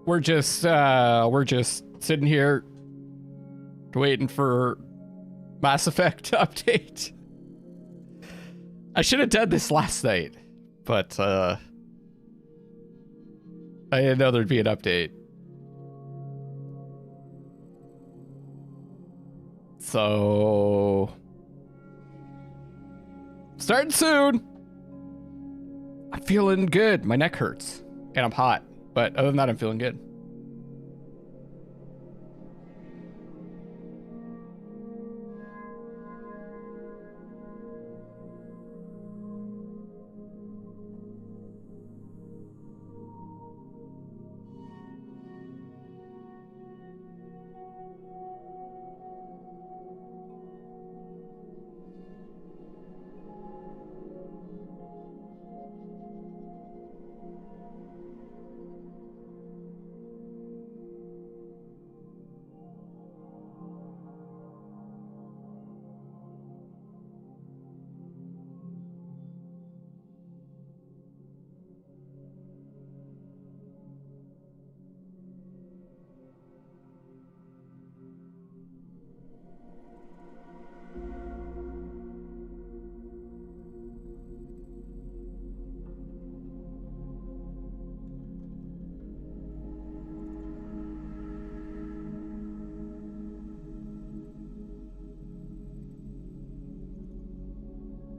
we're just sitting here waiting for Mass Effect to update. I should have done this last night, but I didn't know there'd be an update. So starting soon. I'm feeling good. My neck hurts and I'm hot, but other than that, I'm feeling good.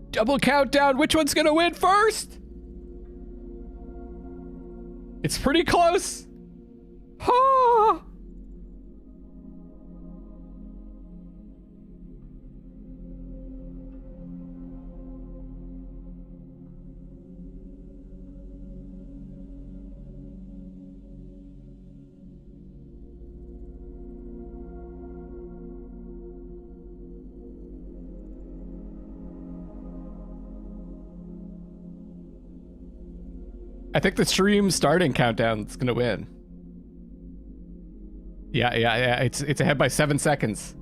Double countdown. Which one's gonna win first? It's pretty close. Ah. I think the stream starting countdown's gonna win. Yeah. It's ahead by 7 seconds.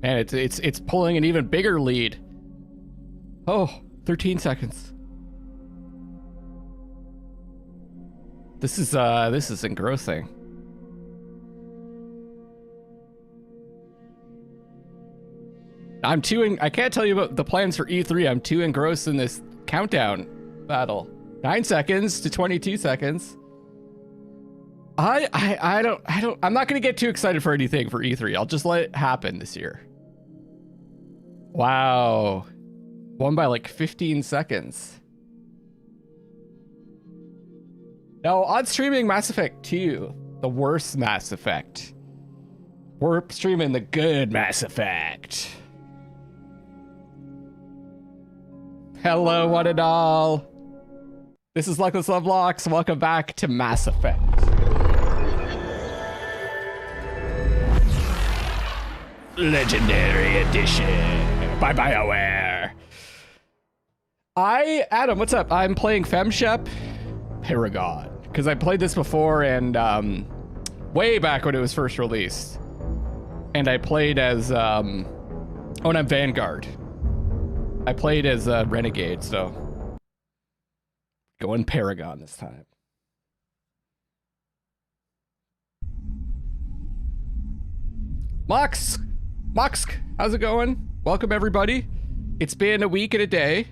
And it's pulling an even bigger lead. Oh, 13 seconds. This is engrossing. I can't tell you about the plans for E3. I'm too engrossed in this countdown battle. 9 seconds to 22 seconds. I'm not gonna get too excited for anything for E3. I'll just let it happen this year. Wow. Won by like 15 seconds. No, on streaming Mass Effect 2, the worst Mass Effect. We're streaming the good Mass Effect. Hello, one and all. This is Luckless LoveLocks. Welcome back to Mass Effect. Legendary Edition by BioWare. Adam, what's up? I'm playing Femshep Paragon because I played this before and way back when it was first released. And I played as I'm Vanguard. I played as Renegade, so going Paragon this time. Mox, how's it going? Welcome everybody. It's been a week and a day.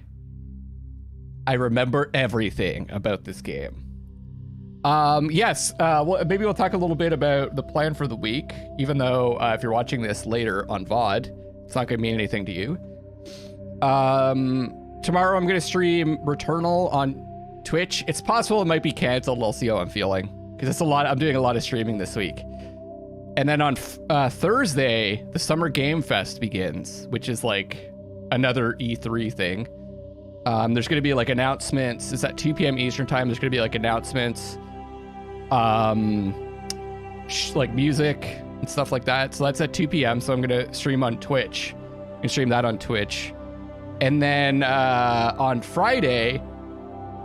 I remember everything about this game. Yes, well, maybe we'll talk a little bit about the plan for the week, even though if you're watching this later on VOD, it's not gonna mean anything to you. Tomorrow I'm gonna stream Returnal on Twitch. It's possible it might be canceled. I'll see how I'm feeling, because it's a lot. I'm doing a lot of streaming this week. And then on Thursday, the Summer Game Fest begins, which is like another E3 thing. There's going to be like announcements. It's at 2 p.m. Eastern time. There's going to be like announcements, like music, and stuff like that. So that's at 2 p.m. So I'm going to stream on Twitch. I can stream that on Twitch. And then on Friday,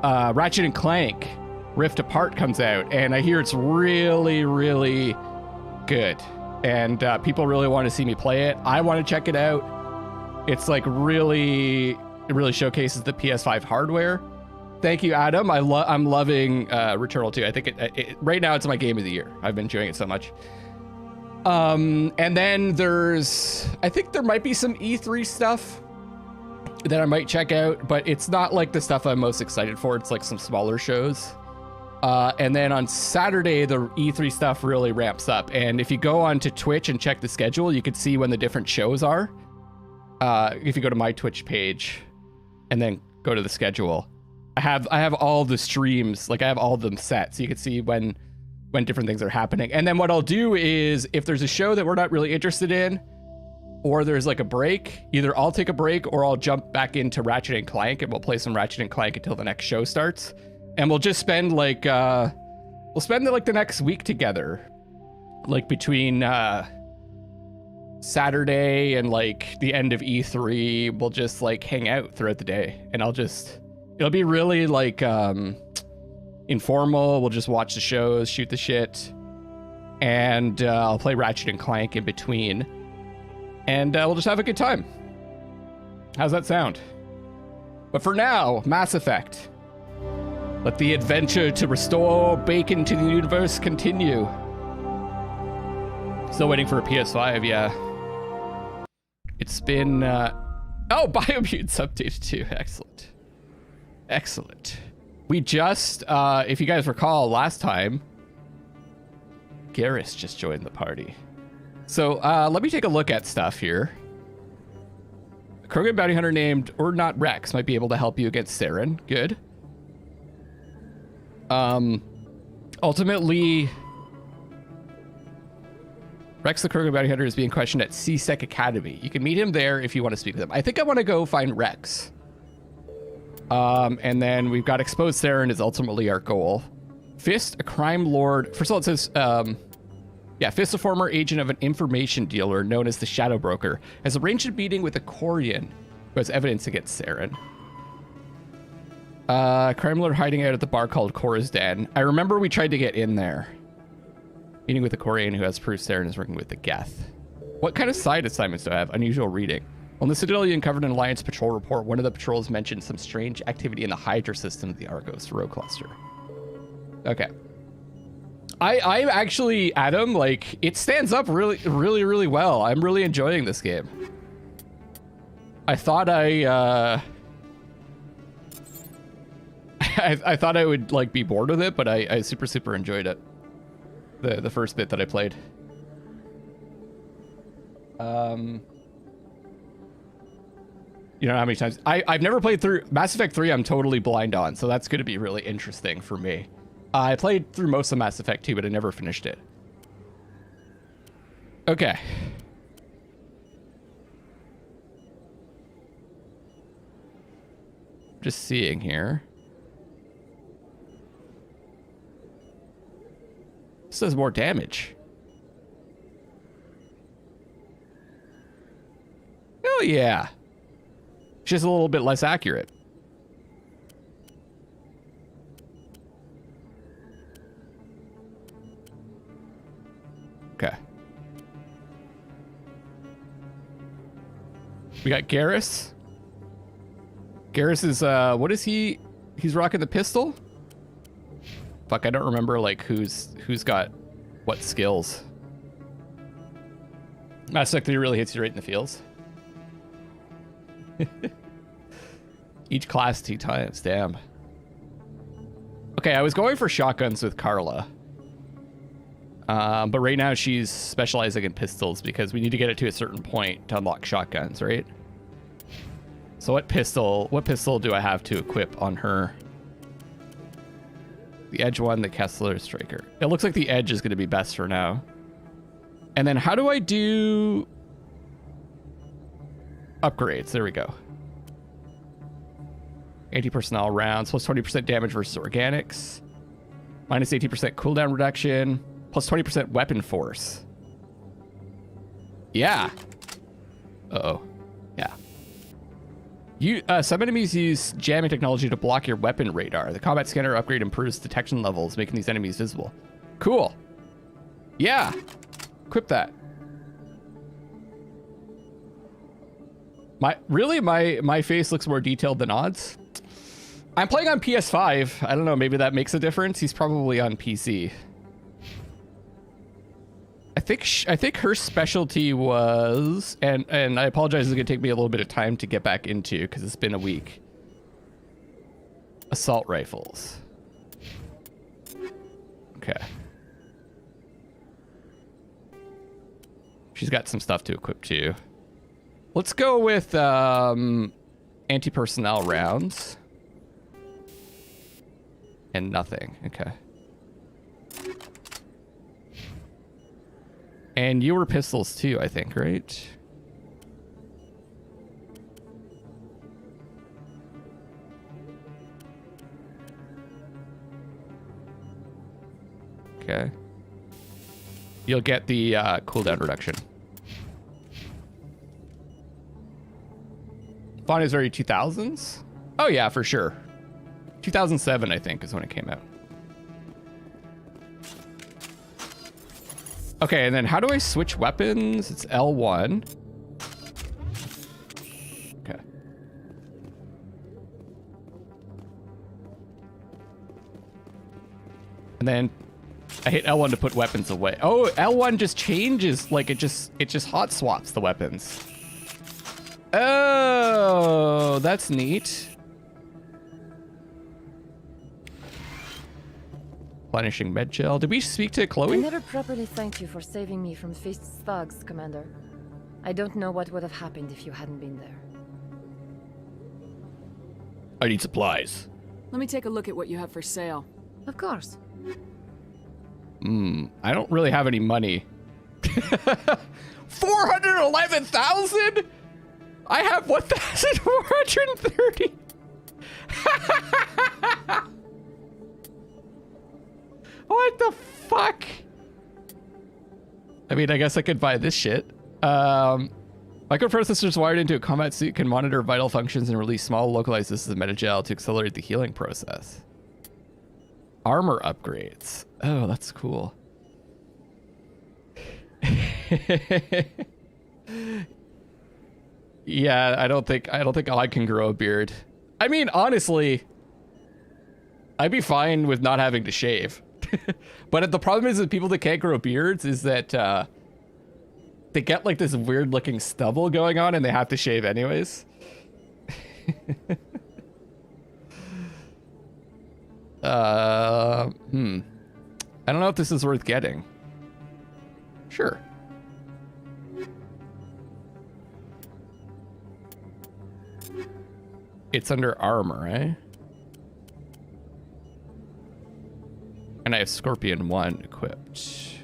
Ratchet and Clank Rift Apart comes out. And I hear it's really, really good. And people really want to see me play it. I want to check it out. It's like it really showcases the PS5 hardware. Thank you, Adam. I'm loving Returnal 2. I think right now it's my game of the year. I've been enjoying it so much. And then I think there might be some E3 stuff that I might check out, but it's not like the stuff I'm most excited for. It's like some smaller shows. And then on Saturday, the E3 stuff really ramps up. And if you go onto Twitch and check the schedule, you can see when the different shows are. If you go to my Twitch page and then go to the schedule, I have all the streams, like I have all of them set, so you can see when different things are happening. And then what I'll do is, if there's a show that we're not really interested in, or there's like a break, either I'll take a break or I'll jump back into Ratchet and Clank, and we'll play some Ratchet and Clank until the next show starts. And we'll just spend like the next week together, like between Saturday and like the end of E3. We'll just like hang out throughout the day, and it'll be really like informal. We'll just watch the shows, shoot the shit, and I'll play Ratchet and Clank in between, and we'll just have a good time. How's that sound? But for now, Mass Effect. Let the adventure to restore bacon to the universe continue. Still waiting for a PS5, yeah. It's been... Oh, Biomute's updated too. Excellent. Excellent. We just, if you guys recall, last time, Garrus just joined the party. So let me take a look at stuff here. A Krogan bounty hunter named or not Rex might be able to help you against Saren. Good. Ultimately, Rex the Krogan bounty hunter is being questioned at C-Sec Academy. You can meet him there if you want to speak with him. I think I want to go find Rex. And then we've got Exposed Saren is ultimately our goal. Fist, a crime lord. First of all, it says, Fist, a former agent of an information dealer known as the Shadow Broker, has arranged a meeting with a Quarian who has evidence against Saren. Crime lord hiding out at the bar called Cora's Den. I remember we tried to get in there. Meeting with a Quarian who has proof Saren is working with the Geth. What kind of side assignments do I have? Unusual reading. On the Citadel, you uncovered an Alliance patrol report. One of the patrols mentioned some strange activity in the Hydra system of the Argos row cluster. Okay. I actually, Adam, like, it stands up really, really, really well. I'm really enjoying this game. I thought I thought I would, like, be bored with it, but I super enjoyed it. The first bit that I played. You know how many times I've never played through Mass Effect 3. I'm totally blind on, so that's going to be really interesting for me. I played through most of Mass Effect 2, but I never finished it. Okay. Just seeing here. This does more damage. Oh yeah. Just a little bit less accurate. Okay. We got Garrus. Garrus is, what is he? He's rocking the pistol? Fuck, I don't remember, like, who's got what skills. Mass Effect 3 really hits you right in the feels. Each class 2 times, damn. Okay, I was going for shotguns with Carla. But right now she's specializing in pistols because we need to get it to a certain point to unlock shotguns, right? So what pistol do I have to equip on her? The Edge one, the Kessler Striker. It looks like the Edge is going to be best for now. And then how do I do upgrades? There we go. Anti-personnel rounds, plus 20% damage versus organics. Minus 18% cooldown reduction. Plus 20% weapon force. Yeah. Uh-oh. Yeah. Some enemies use jamming technology to block your weapon radar. The combat scanner upgrade improves detection levels, making these enemies visible. Cool. Yeah. Equip that. My face looks more detailed than odds. I'm playing on PS5. I don't know, maybe that makes a difference. He's probably on PC. I think her specialty was, and I apologize, it's gonna take me a little bit of time to get back into because it's been a week. Assault rifles. Okay. She's got some stuff to equip too. Let's go with anti-personnel rounds. And nothing. Okay. And you were pistols too, I think, right? Okay. You'll get the cooldown reduction. Font is very 2000s? Oh yeah, for sure. 2007, I think, is when it came out. Okay, and then how do I switch weapons? It's L1. Okay. And then I hit L1 to put weapons away. Oh, L1 just changes, like it just hot swaps the weapons. Oh, that's neat. Replenishing med gel. Did we speak to Chloe? I never properly thanked you for saving me from Feast's thugs, Commander. I don't know what would have happened if you hadn't been there. I need supplies. Let me take a look at what you have for sale. Of course. I don't really have any money. 411,000? I have 1,430. What the fuck? I mean, I guess I could buy this shit. Microprocessors wired into a combat suit can monitor vital functions and release small localized doses of metagel to accelerate the healing process. Armor upgrades. Oh, that's cool. Yeah, I don't think I can grow a beard. I mean, honestly, I'd be fine with not having to shave. But the problem is that people that can't grow beards is that they get like this weird looking stubble going on and they have to shave anyways. I don't know if this is worth getting. Sure. It's under armor, eh? And I have Scorpion 1 equipped.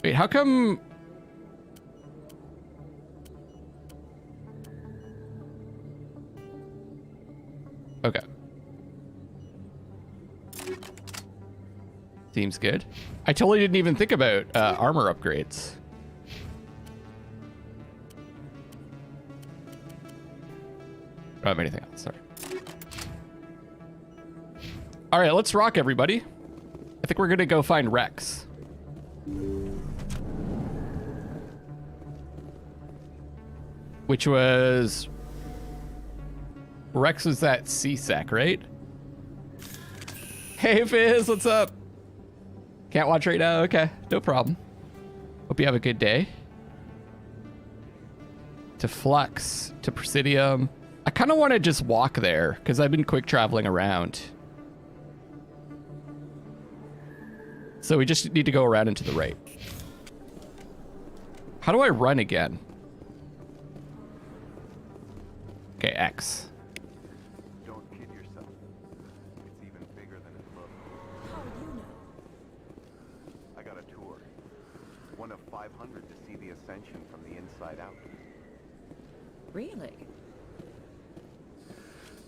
Wait, how come... Okay. Seems good. I totally didn't even think about armor upgrades. I don't have anything else, sorry. All right, let's rock, everybody. I think we're gonna go find Rex. Which was... Rex was that CSEC, right? Hey, Fizz, what's up? Can't watch right now? Okay, no problem. Hope you have a good day. To Flux, to Presidium. I kind of want to just walk there, because I've been quick traveling around. So we just need to go around and to the right. How do I run again? Okay, X. Don't kid yourself. It's even bigger than it looks. How do you know? I got a tour. One of 500 to see the Ascension from the inside out. Really?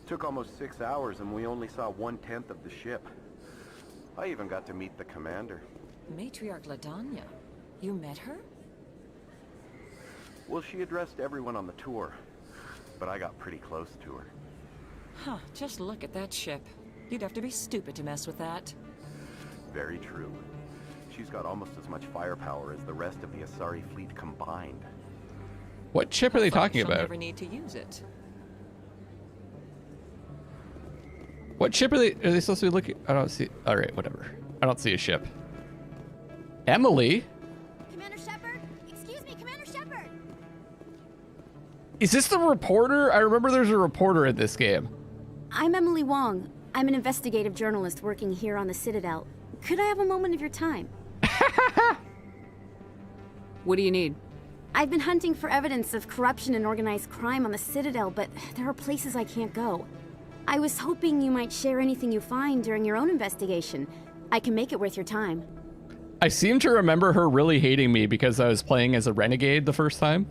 Took almost 6 hours and we only saw 1/10 of the ship. I even got to meet the commander. Matriarch Ladanya. You met her? Well, she addressed everyone on the tour, but I got pretty close to her. Huh, just look at that ship. You'd have to be stupid to mess with that. Very true. She's got almost as much firepower as the rest of the Asari fleet combined. What ship are they talking She'll about? never need to use it. What ship are they supposed to be looking? I don't see. All right, whatever. I don't see a ship. Emily? Commander Shepard? Excuse me, Commander Shepard! Is this the reporter? I remember there's a reporter in this game. I'm Emily Wong. I'm an investigative journalist working here on the Citadel. Could I have a moment of your time? What do you need? I've been hunting for evidence of corruption and organized crime on the Citadel, but there are places I can't go. I was hoping you might share anything you find during your own investigation. I can make it worth your time. I seem to remember her really hating me because I was playing as a renegade the first time.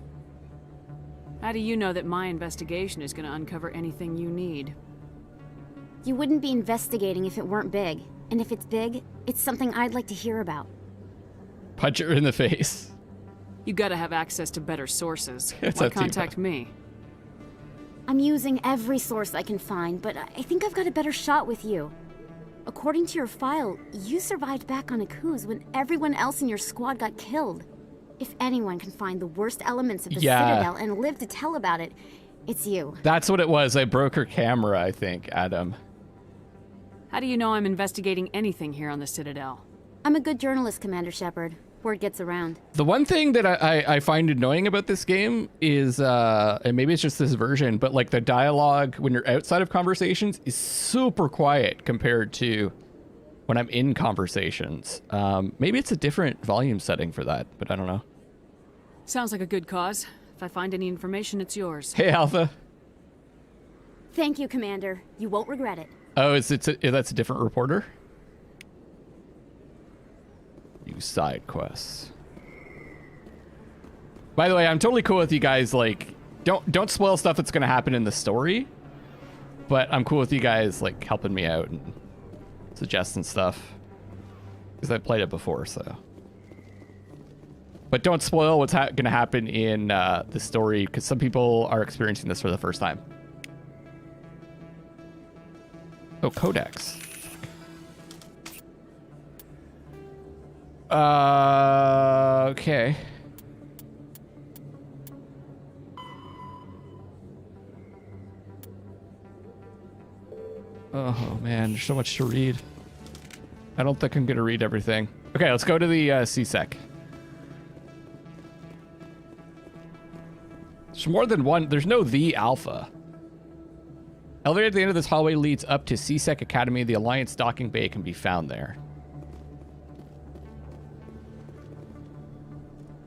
How do you know that my investigation is going to uncover anything you need? You wouldn't be investigating if it weren't big. And if it's big, it's something I'd like to hear about. Punch her in the face. You gotta have access to better sources. It's Why a team contact up. me? I'm using every source I can find, but I think I've got a better shot with you. According to your file, you survived back on Akuz when everyone else in your squad got killed. If anyone can find the worst elements of the Citadel and live to tell about it, it's you. That's what it was. I broke her camera, I think, Adam. How do you know I'm investigating anything here on the Citadel? I'm a good journalist, Commander Shepard. Word gets around. The one thing that I find annoying about this game is, and maybe it's just this version, but like the dialogue when you're outside of conversations is super quiet compared to when I'm in conversations. Maybe it's a different volume setting for that, but I don't know. Sounds like a good cause. If I find any information, it's yours. Hey, Alpha. Thank you, Commander. You won't regret it. Oh, that's a different reporter? Use side quests. By the way, I'm totally cool with you guys, like, don't spoil stuff that's gonna happen in the story, but I'm cool with you guys, like, helping me out and suggesting stuff. Because I've played it before, so. But don't spoil what's gonna happen in the story, because some people are experiencing this for the first time. Oh, Codex. Okay. Oh man, there's so much to read. I don't think I'm gonna read everything. Okay, let's go to the CSEC. There's more than one. There's no the Alpha. Elevator at the end of this hallway leads up to CSEC Academy. The Alliance docking bay can be found there.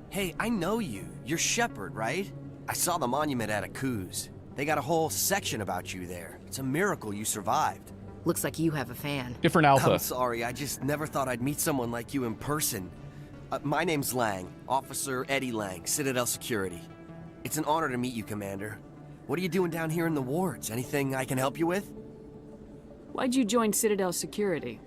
Hey, I know you. You're Shepard, right? I saw the monument at Akuz. They got a whole section about you there. It's a miracle you survived. Looks like you have a fan. Different Alpha. I'm sorry, I just never thought I'd meet someone like you in person. My name's Lang, Officer Eddie Lang, Citadel Security. It's an honor to meet you, Commander. What are you doing down here in the wards? Anything I can help you with? Why'd you join Citadel Security?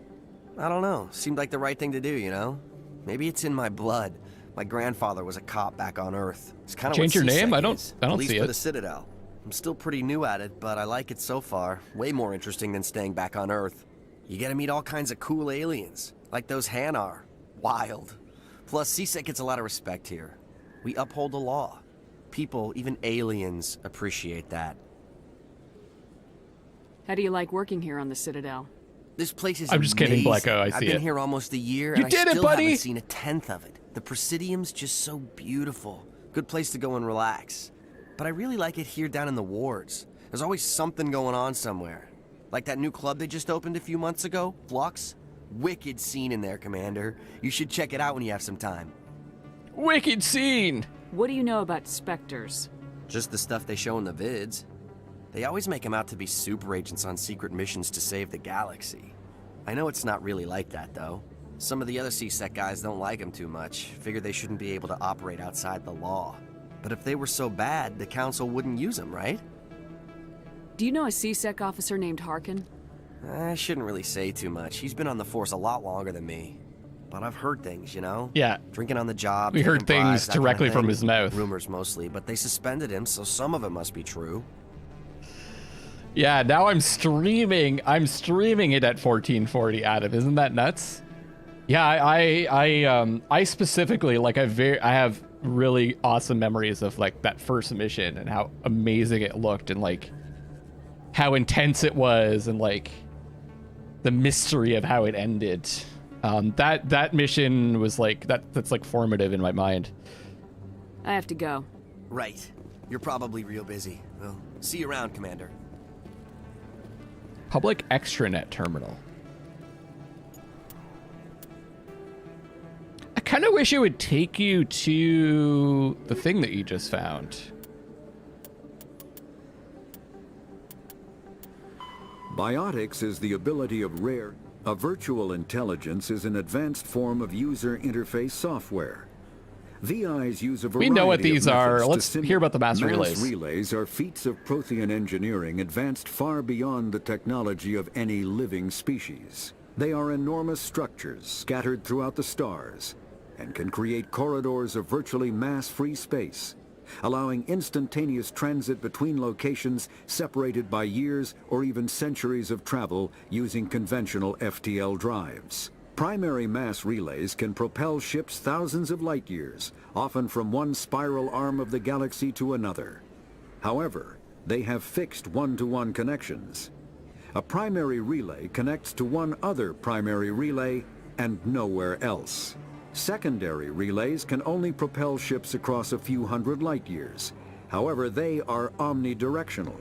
I don't know. Seemed like the right thing to do, you know? Maybe it's in my blood. My grandfather was a cop back on Earth. It's kind of Change your name? I don't at least see for it. the Citadel. I'm still pretty new at it, but I like it so far. Way more interesting than staying back on Earth. You get to meet all kinds of cool aliens, like those Hanar. Wild. Plus, CSEC gets a lot of respect here. We uphold the law. People, even aliens, appreciate that. How do you like working here on the Citadel? This place is I'm just kidding, amazing. Blacko. I see I've been it. here almost a year, You and did I it, still buddy! haven't seen a tenth of it. The Presidium's just so beautiful. Good place to go and relax. But I really like it here down in the wards. There's always something going on somewhere. Like that new club they just opened a few months ago, Flux. Wicked scene in there, Commander. You should check it out when you have some time. Wicked scene! What do you know about Spectres? Just the stuff they show in the vids. They always make them out to be super agents on secret missions to save the galaxy. I know it's not really like that, though. Some of the other CSEC guys don't like them too much, figure they shouldn't be able to operate outside the law. But if they were so bad, the Council wouldn't use them, right? Do you know a CSEC officer named Harkin? I shouldn't really say too much. He's been on the force a lot longer than me. but I've heard things, you know? Yeah. Drinking on the job. We heard taking things bribes, that kind of directly from thing. his mouth. Rumors mostly, but they suspended him, so some of it must be true. Yeah, now I'm streaming it at 1440, Adam. Isn't that nuts? Yeah, I specifically, like, I have really awesome memories of, like, that first mission and how amazing it looked and, like, how intense it was and, like, the mystery of how it ended. That mission was, like, that's, like, formative in my mind. I have to go. Right. You're probably real busy. Well, see you around, Commander. Public extranet terminal. I kind of wish it would take you to the thing that you just found. Biotics is the ability of rare. A virtual intelligence is an advanced form of user interface software. VIs use a variety We know what of these are. methods to Let's simulate. hear about the mass relays. Mass relays are feats of Prothean engineering advanced far beyond the technology of any living species. They are enormous structures scattered throughout the stars and can create corridors of virtually mass-free space, allowing instantaneous transit between locations separated by years or even centuries of travel using conventional FTL drives. Primary mass relays can propel ships thousands of light years, often from one spiral arm of the galaxy to another. However, they have fixed one-to-one connections. A primary relay connects to one other primary relay and nowhere else. Secondary relays can only propel ships across a few hundred light years. However, they are omnidirectional.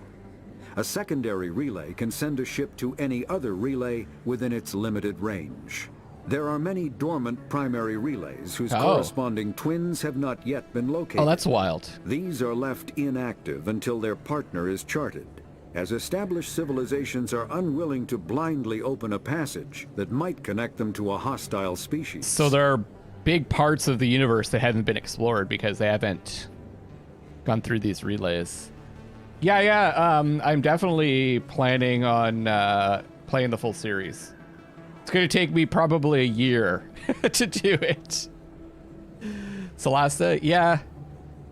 A secondary relay can send a ship to any other relay within its limited range. There are many dormant primary relays whose corresponding twins have not yet been located. Oh, that's wild. These are left inactive until their partner is charted, as established civilizations are unwilling to blindly open a passage that might connect them to a hostile species. So there are big parts of the universe that haven't been explored because they haven't gone through these relays. Yeah. I'm definitely planning on playing the full series. It's going to take me probably a year to do it. Celeste, yeah.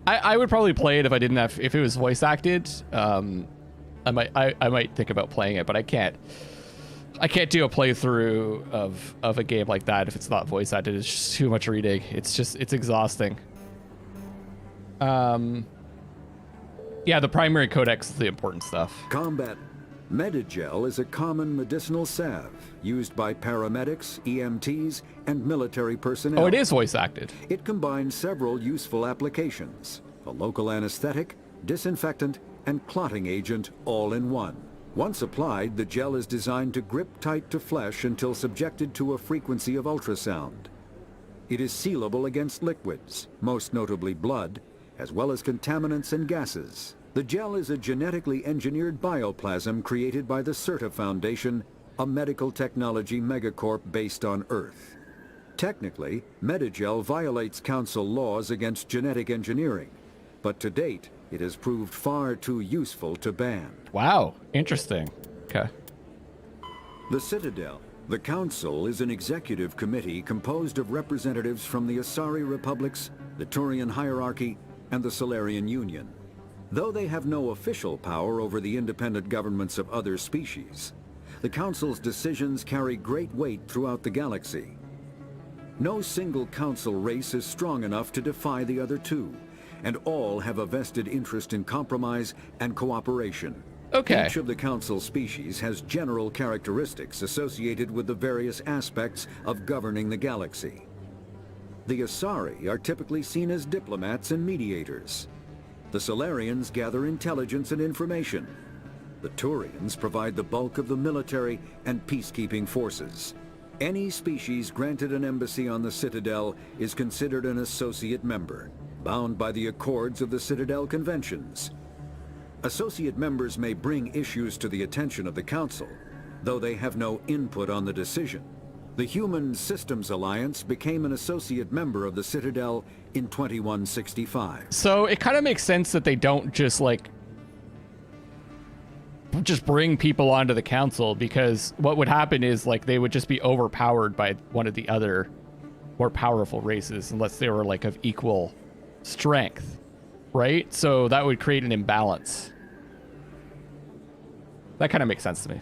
I would probably play it if it was voice acted. I might think about playing it, but I can't do a playthrough of a game like that if it's not voice acted. It's just too much reading. It's exhausting. Yeah, the primary codex is the important stuff. Combat Medigel is a common medicinal salve used by paramedics, EMTs, and military personnel. Oh, it is voice acted. It combines several useful applications: a local anesthetic, disinfectant, and clotting agent all in one. Once applied, the gel is designed to grip tight to flesh until subjected to a frequency of ultrasound. It is sealable against liquids, most notably blood, as well as contaminants and gases. The gel is a genetically engineered bioplasm created by the CERTA Foundation, a medical technology megacorp based on Earth. Technically, Medigel violates Council laws against genetic engineering, but to date, it has proved far too useful to ban. Wow, interesting. Okay. The Citadel. The Council is an executive committee composed of representatives from the Asari Republics, the Turian Hierarchy, and the Solarian Union. Though they have no official power over the independent governments of other species, the Council's decisions carry great weight throughout the galaxy. No single Council race is strong enough to defy the other two, and all have a vested interest in compromise and cooperation. Okay. Each of the Council species has general characteristics associated with the various aspects of governing the galaxy. The Asari are typically seen as diplomats and mediators. The Solarians gather intelligence and information. The Turians provide the bulk of the military and peacekeeping forces. Any species granted an embassy on the Citadel is considered an associate member, bound by the accords of the Citadel Conventions. Associate members may bring issues to the attention of the Council, though they have no input on the decision. The Human Systems Alliance became an associate member of the Citadel in 2165. So it kind of makes sense that they don't just bring people onto the Council, because what would happen is they would just be overpowered by one of the other more powerful races unless they were like of equal strength, right? So that would create an imbalance. That kind of makes sense to me.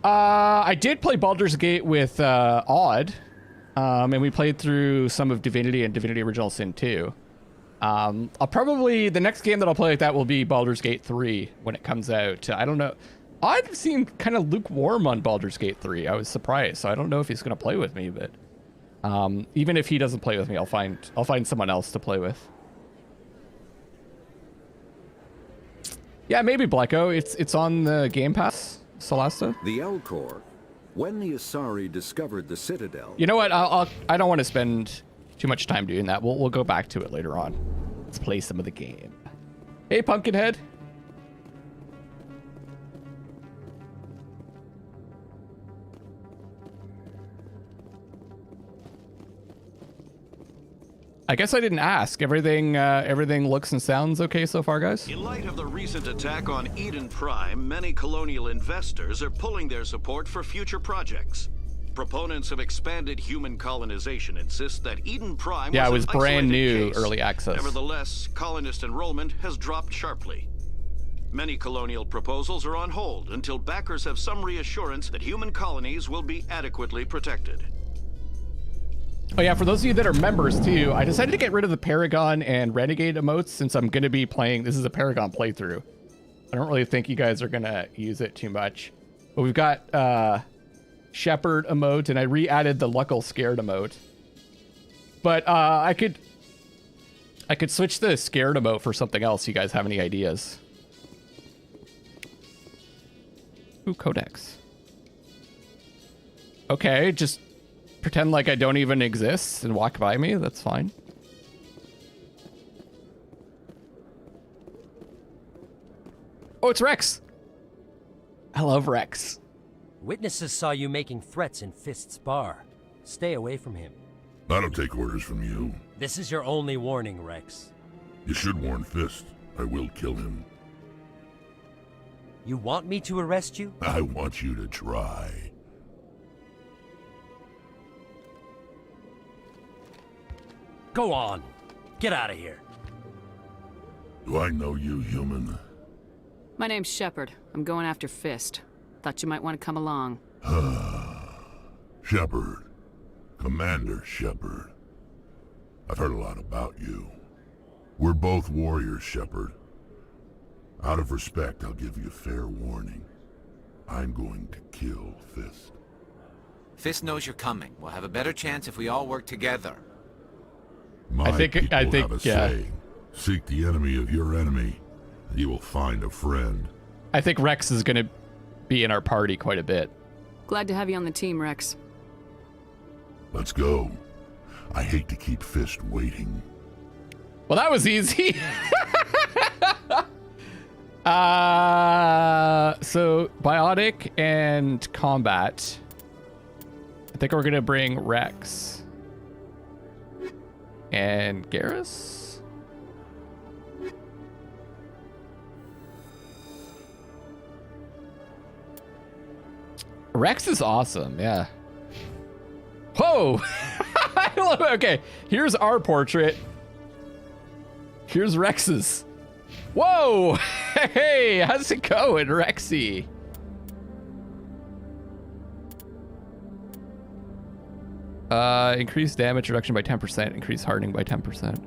I did play Baldur's Gate with Odd, and we played through some of Divinity and Divinity Original Sin 2. I'll probably, the next game that I'll play like that will be Baldur's Gate 3 when it comes out. I don't know. I've seen kind of lukewarm on Baldur's Gate 3. I was surprised, so I don't know if he's going to play with me, but even if he doesn't play with me, I'll find someone else to play with. Yeah, maybe Blacko. It's on the Game Pass, Celesta. The Elcor, when the Asari discovered the Citadel... You know what? I don't want to spend too much time doing that. We'll go back to it later on. Let's play some of the game. Hey, Pumpkinhead. I guess I didn't ask. Everything looks and sounds okay so far, guys? In light of the recent attack on Eden Prime, many colonial investors are pulling their support for future projects. Proponents of expanded human colonization insist that Eden Prime was an brand new case. early access. Nevertheless, colonist enrollment has dropped sharply. Many colonial proposals are on hold until backers have some reassurance that human colonies will be adequately protected. Oh yeah, for those of you that are members too, I decided to get rid of the Paragon and Renegade emotes since I'm going to be playing, this is a Paragon playthrough. I don't really think you guys are going to use it too much. But we've got Shepard emote, and I re-added the Luckless Scared emote. But I could switch the Scared emote for something else. You guys have any ideas? Ooh, Codex. Okay, just pretend like I don't even exist and walk by me. That's fine. Oh, it's Rex. I love Rex. Witnesses saw you making threats in Fist's bar. Stay away from him. I don't take orders from you. This is your only warning, Rex. You should warn Fist. I will kill him. You want me to arrest you? I want you to try. Go on. Get out of here. Do I know you, human? My name's Shepard. I'm going after Fist. Thought you might want to come along. Shepard. Commander Shepard. I've heard a lot about you. We're both warriors, Shepard. Out of respect, I'll give you fair warning. I'm going to kill Fist. Fist knows you're coming. We'll have a better chance if we all work together. I think have a saying. Seek the enemy of your enemy, and you will find a friend. I think Rex is going to be in our party quite a bit. Glad to have you on the team, Rex. Let's go. I hate to keep Fist waiting. Well, that was easy. So biotic and combat. I think we're going to bring Rex. And Garrus? Rex is awesome, yeah. Whoa! I love it. Okay, here's our portrait. Here's Rex's. Whoa! Hey, how's it going, Rexy? Increase damage reduction by 10%. Increase hardening by 10%.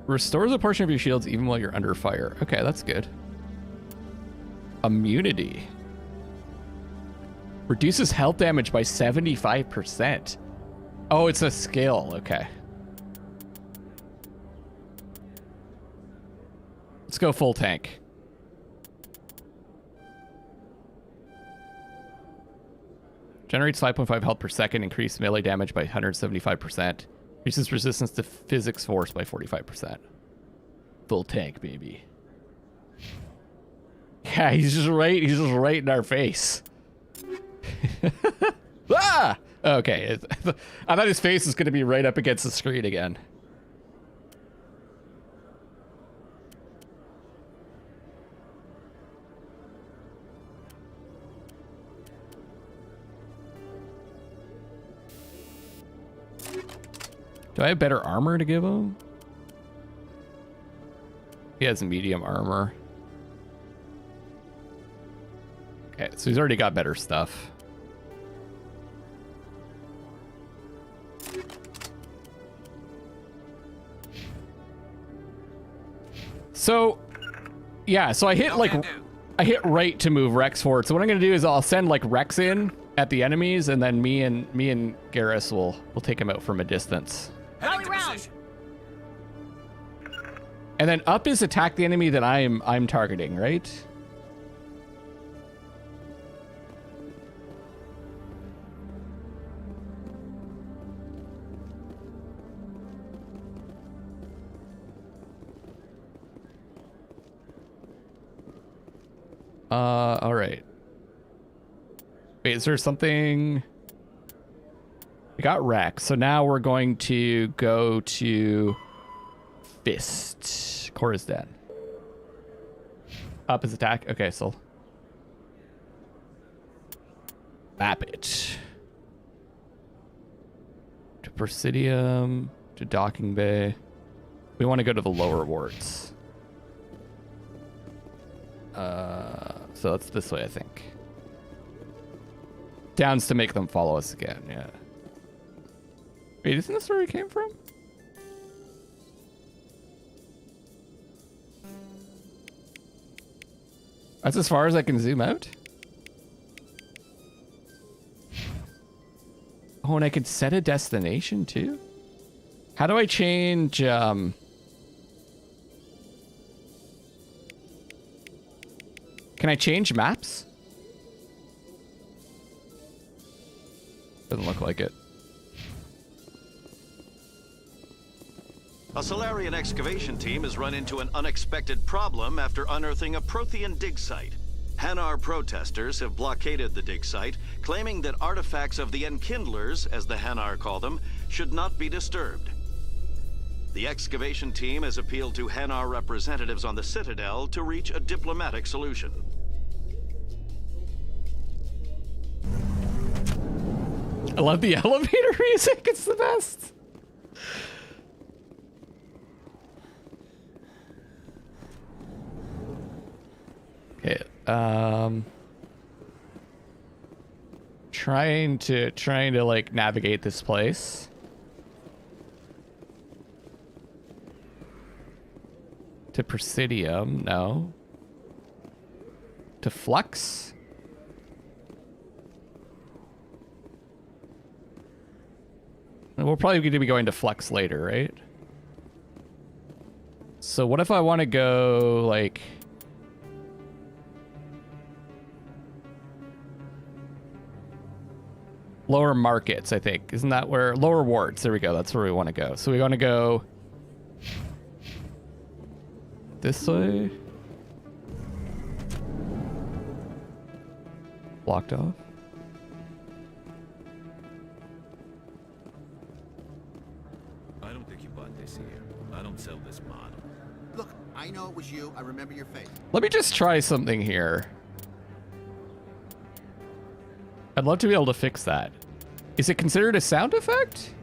Restores a portion of your shields even while you're under fire. Okay, that's good. Immunity. Reduces health damage by 75%. Oh, it's a skill. Okay. Let's go full tank. Generates 5.5 health per second. Increase melee damage by 175%. Increases resistance to physics force by 45%. Full tank, baby. Yeah, he's just right in our face. Ah! Okay. I thought his face was going to be right up against the screen again. Do I have better armor to give him? He has medium armor. Okay, so he's already got better stuff. So, yeah, so I hit right to move Rex forward. So what I'm gonna do is I'll send like Rex in at the enemies, and then me and Garrus will take him out from a distance. Heading to position. And then up is attack the enemy that I'm targeting, right? All right. Wait, is there something? We got Rex, so now we're going to go to Fist. Cora's dead. Up is attack. Okay, so map it to Presidium, to Docking Bay. We want to go to the lower wards. So it's this way, I think. Down's to make them follow us again, yeah. Wait, isn't this where we came from? That's as far as I can zoom out? Oh, and I could set a destination too? How do I change, Can I change maps? Doesn't look like it. A Solarian excavation team has run into an unexpected problem after unearthing a Prothean dig site. Hanar protesters have blockaded the dig site, claiming that artifacts of the Enkindlers, as the Hanar call them, should not be disturbed. The excavation team has appealed to Hanar representatives on the Citadel to reach a diplomatic solution. I love the elevator music, it's the best. Okay, trying to like navigate this place. To Presidium, no. To Flux? We're probably going to be going to Flux later, right? So what if I want to go, like... Lower Markets, I think. Isn't that where... Lower Wards, there we go. That's where we want to go. So we want to go... This way? Blocked off? I don't think you bought this here. I don't sell this model. Look, I know it was you. I remember your face. Let me just try something here. I'd love to be able to fix that. Is it considered a sound effect?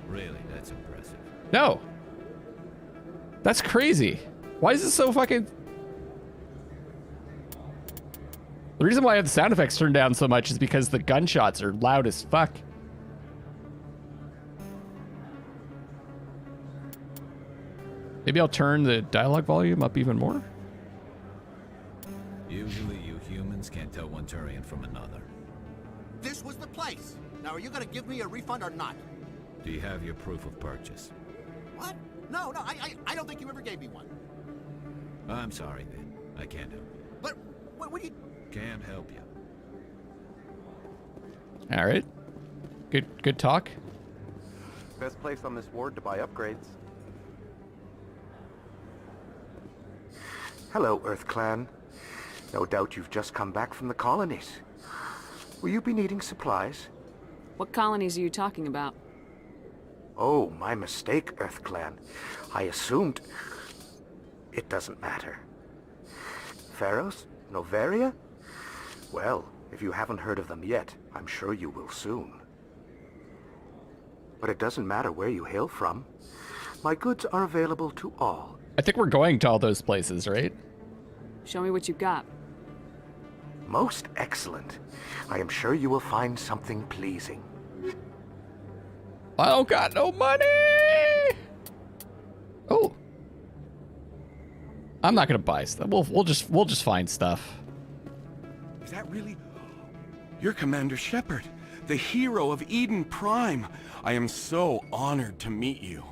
Really, that's impressive. No. That's crazy. Why is this so fucking... The reason why I have the sound effects turned down so much is because the gunshots are loud as fuck. Maybe I'll turn the dialogue volume up even more. Usually you humans can't tell one Turian from another. This was the place. Now, are you going to give me a refund or not? Do you have your proof of purchase? What? No, I don't think you ever gave me one. I'm sorry, then. I can't help you. But what do you... Can't help you. All right. Good talk. Best place on this ward to buy upgrades. Hello, Earth Clan. No doubt you've just come back from the colonies. Will you be needing supplies? What colonies are you talking about? Oh, my mistake, Earth Clan. I assumed... It doesn't matter. Pharaohs? Noveria? Well, if you haven't heard of them yet, I'm sure you will soon. but it doesn't matter where you hail from. My goods are available to all. I think we're going to all those places, right? Show me what you've got. Most excellent. I am sure you will find something pleasing. I don't got no money. Oh, I'm not gonna buy stuff. We'll just find stuff. Is that really? You're Commander Shepard, the hero of Eden Prime. I am so honored to meet you.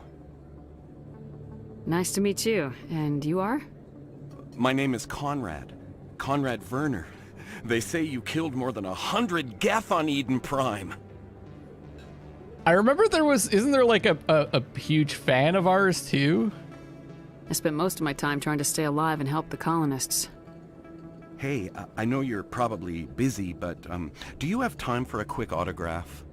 Nice to meet you. And you are? My name is Conrad. Conrad Werner. They say you killed more than 100 Geth on Eden Prime. I remember isn't there like a huge fan of ours too? I spent most of my time trying to stay alive and help the colonists. Hey, I know you're probably busy, but do you have time for a quick autograph?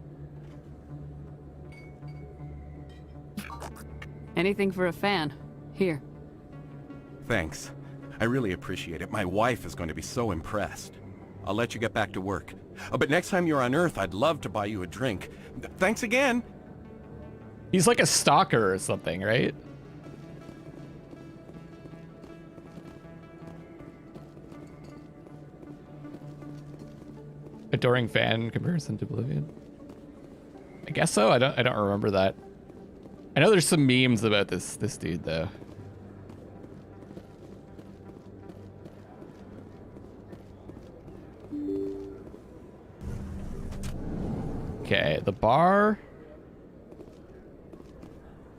Anything for a fan. Here. Thanks. I really appreciate it. My wife is going to be so impressed. I'll let you get back to work. But next time you're on Earth, I'd love to buy you a drink. Thanks again. He's like a stalker or something, right? Adoring fan in comparison to Oblivion. I guess so. I don't remember that. I know there's some memes about this dude though. Okay, the bar.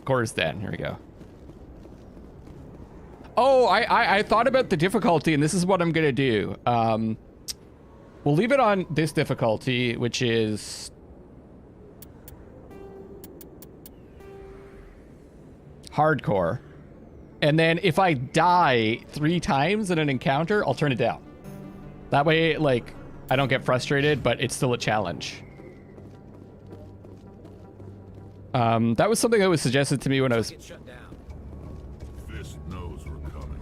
Core's Den. Here we go. Oh, I thought about the difficulty, and this is what I'm gonna do. We'll leave it on this difficulty, which is hardcore. And then if I die 3 times in an encounter, I'll turn it down. That way, like, I don't get frustrated, but it's still a challenge. That was something that was suggested to me when I was... Fist knows we're coming.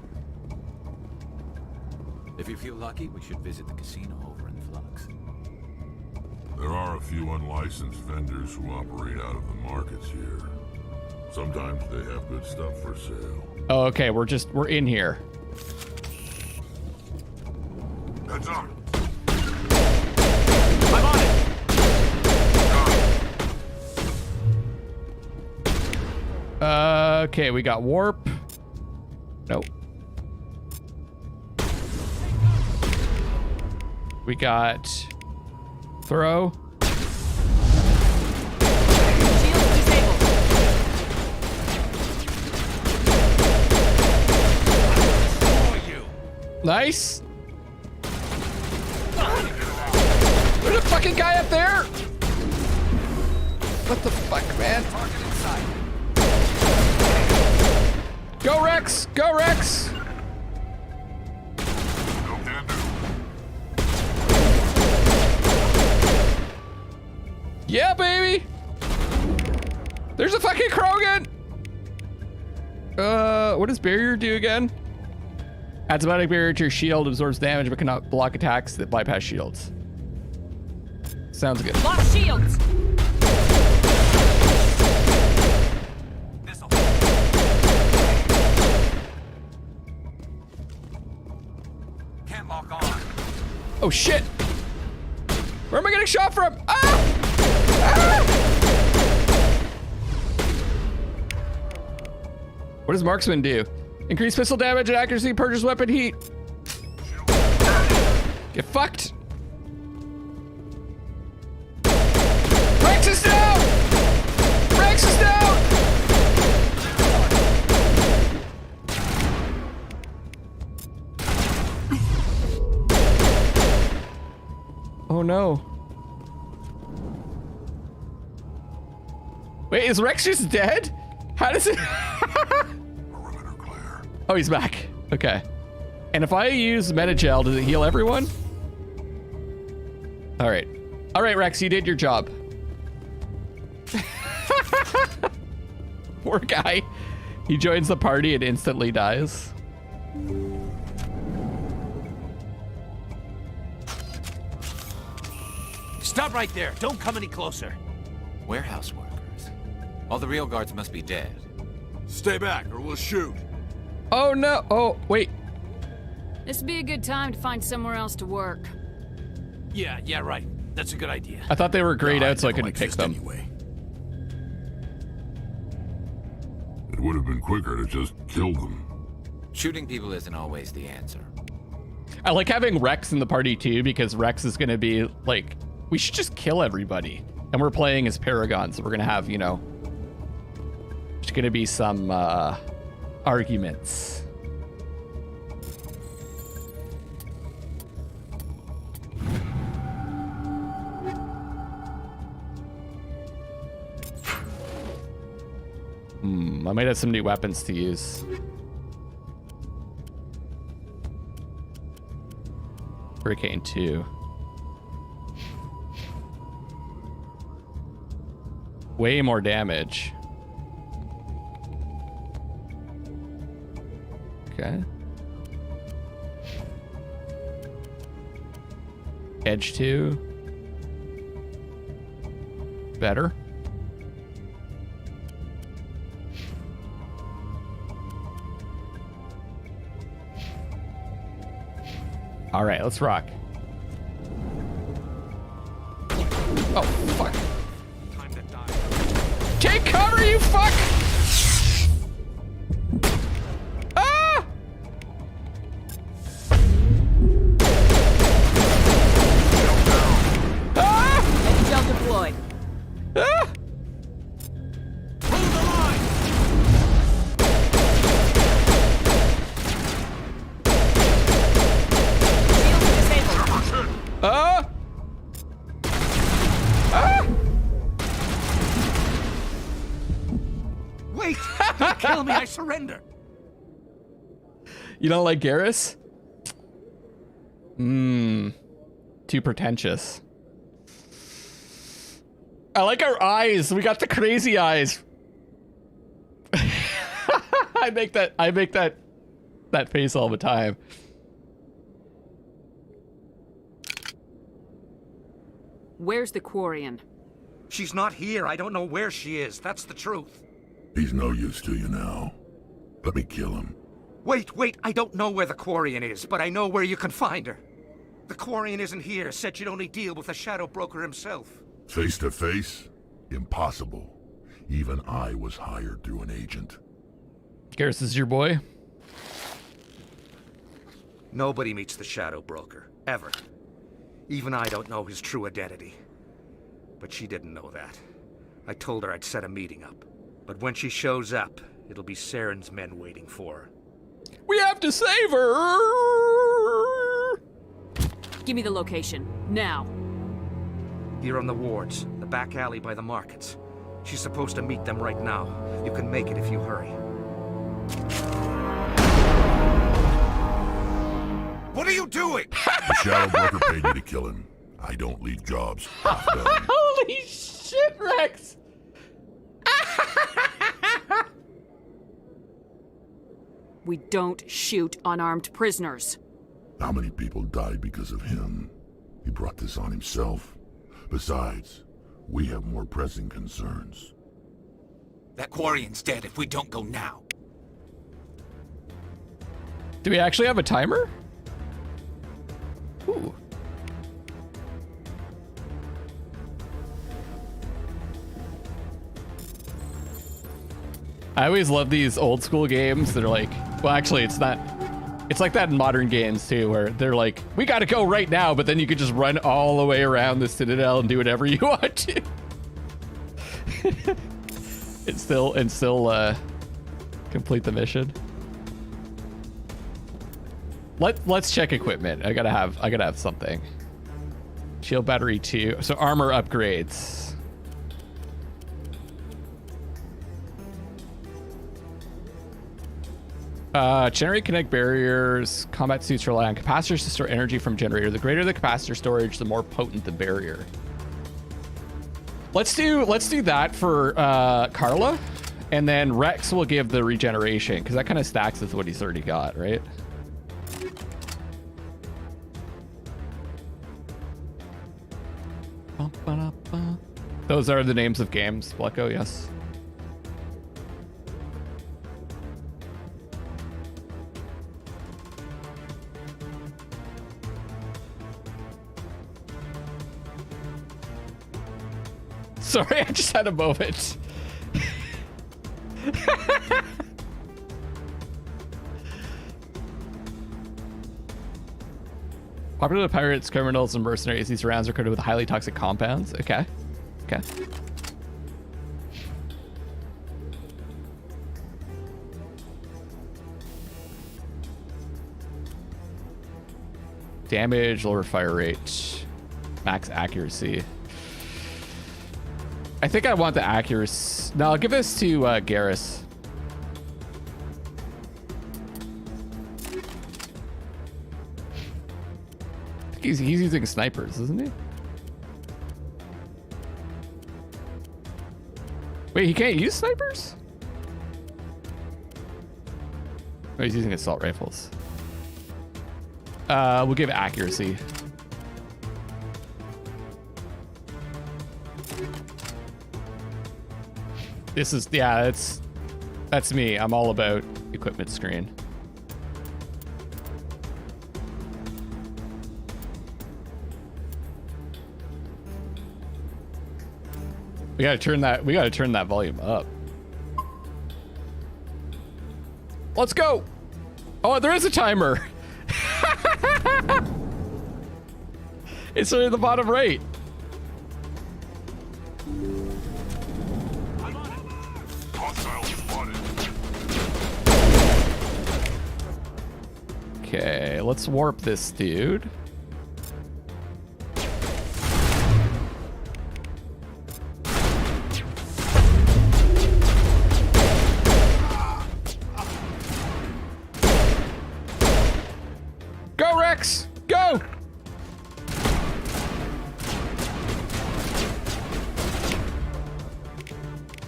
If you feel lucky, we should visit the casino over in Flux. There are a few unlicensed vendors who operate out of the markets here. Sometimes they have good stuff for sale. Oh, okay, we're in here. Heads up! I'm on it! Okay, we got warp. Nope. We got throw. Nice. There's a fucking guy up there. What the fuck, man? Go Rex! Go Rex! Yeah, baby! There's a fucking Krogan! What does barrier do again? Adds automatic barrier to your shield, absorbs damage, but cannot block attacks that bypass shields. Sounds good. Lock shields! Can't lock on. Oh shit! Where am I getting shot from? Ah! Ah! What does marksman do? Increase pistol damage and accuracy, purges weapon heat. Get fucked. Rex is down! Rex is down! Oh no. Wait, is Rex just dead? How does it... Oh, he's back. Okay. And if I use Metagel, does it heal everyone? All right. All right, Rex, you did your job. Poor guy. He joins the party and instantly dies. Stop right there. Don't come any closer. Warehouse workers. All the real guards must be dead. Stay back or we'll shoot. Oh no! Oh, wait. This would be a good time to find somewhere else to work. Yeah, right. That's a good idea. I thought they were grayed out so I couldn't pick them. Anyway. It would have been quicker to just kill them. Shooting people isn't always the answer. I like having Rex in the party too, because Rex is going to be like, we should just kill everybody. And we're playing as Paragon, so we're going to have, you know, there's going to be some arguments. I might have some new weapons to use. Hurricane 2. Way more damage. Okay. Edge 2. Better. All right, let's rock. Oh, fuck. Time to die. Take cover, you fuck! Ah! Ah! Heavy shell deployed. Ah! Ah! Ah! Wait! Don't kill me, I surrender! You don't like Garrus? Too pretentious. I like our eyes. We got the crazy eyes. I make that face all the time. Where's the Quarian? She's not here. I don't know where she is. That's the truth. He's no use to you now. Let me kill him. Wait. I don't know where the Quarian is, but I know where you can find her. The Quarian isn't here. Said you'd only deal with the Shadow Broker himself. Face to face? Impossible. Even I was hired through an agent. Garrus is your boy? Nobody meets the Shadow Broker. Ever. Even I don't know his true identity. But she didn't know that. I told her I'd set a meeting up. But when she shows up, it'll be Saren's men waiting for her. We have to save her! Give me the location, now. Here on the wards, the back alley by the markets. She's supposed to meet them right now. You can make it if you hurry. What are you doing? The Shadow Broker paid me to kill him. I don't leave jobs. Holy shit, Rex! We don't shoot unarmed prisoners. How many people died because of him? He brought this on himself. Besides, we have more pressing concerns. That Quarian's dead if we don't go now. Do we actually have a timer? Ooh. I always love these old school games that are like, well, actually, it's not. It's like that in modern games too, where they're like, we gotta go right now, but then you could just run all the way around the Citadel and do whatever you want to. and still complete the mission. Let's check equipment. I gotta have something. Shield battery 2. So armor upgrades. Generate connect barriers. Combat suits rely on capacitors to store energy from generator. The greater the capacitor storage, the more potent the barrier. Let's do that for Carla, and then Rex will give the regeneration because that kind of stacks with what he's already got, right? Those are the names of games, Blecko, yes. Sorry, I just had a moment. Popular pirates, criminals, and mercenaries. These rounds are coated with highly toxic compounds. Okay. Okay. Damage, lower fire rate, max accuracy. I think I want the accuracy. No, I'll give this to Garrus. He's using snipers, isn't he? Wait, he can't use snipers? Oh, he's using assault rifles. We'll give accuracy. This is, yeah, that's me. I'm all about equipment screen. We gotta turn that volume up. Let's go. Oh, there is a timer. It's in the bottom right. Okay, let's warp this dude. Go, Rex! Go!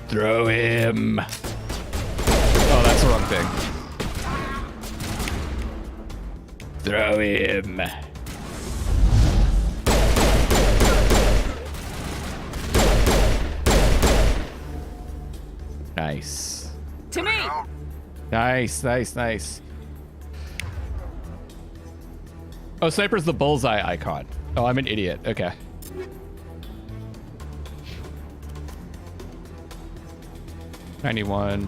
Throw him. Oh, that's the wrong thing. Throw him. Nice. To me. Nice, nice, nice. Oh, sniper's the bullseye icon. Oh, I'm an idiot. Okay. $91.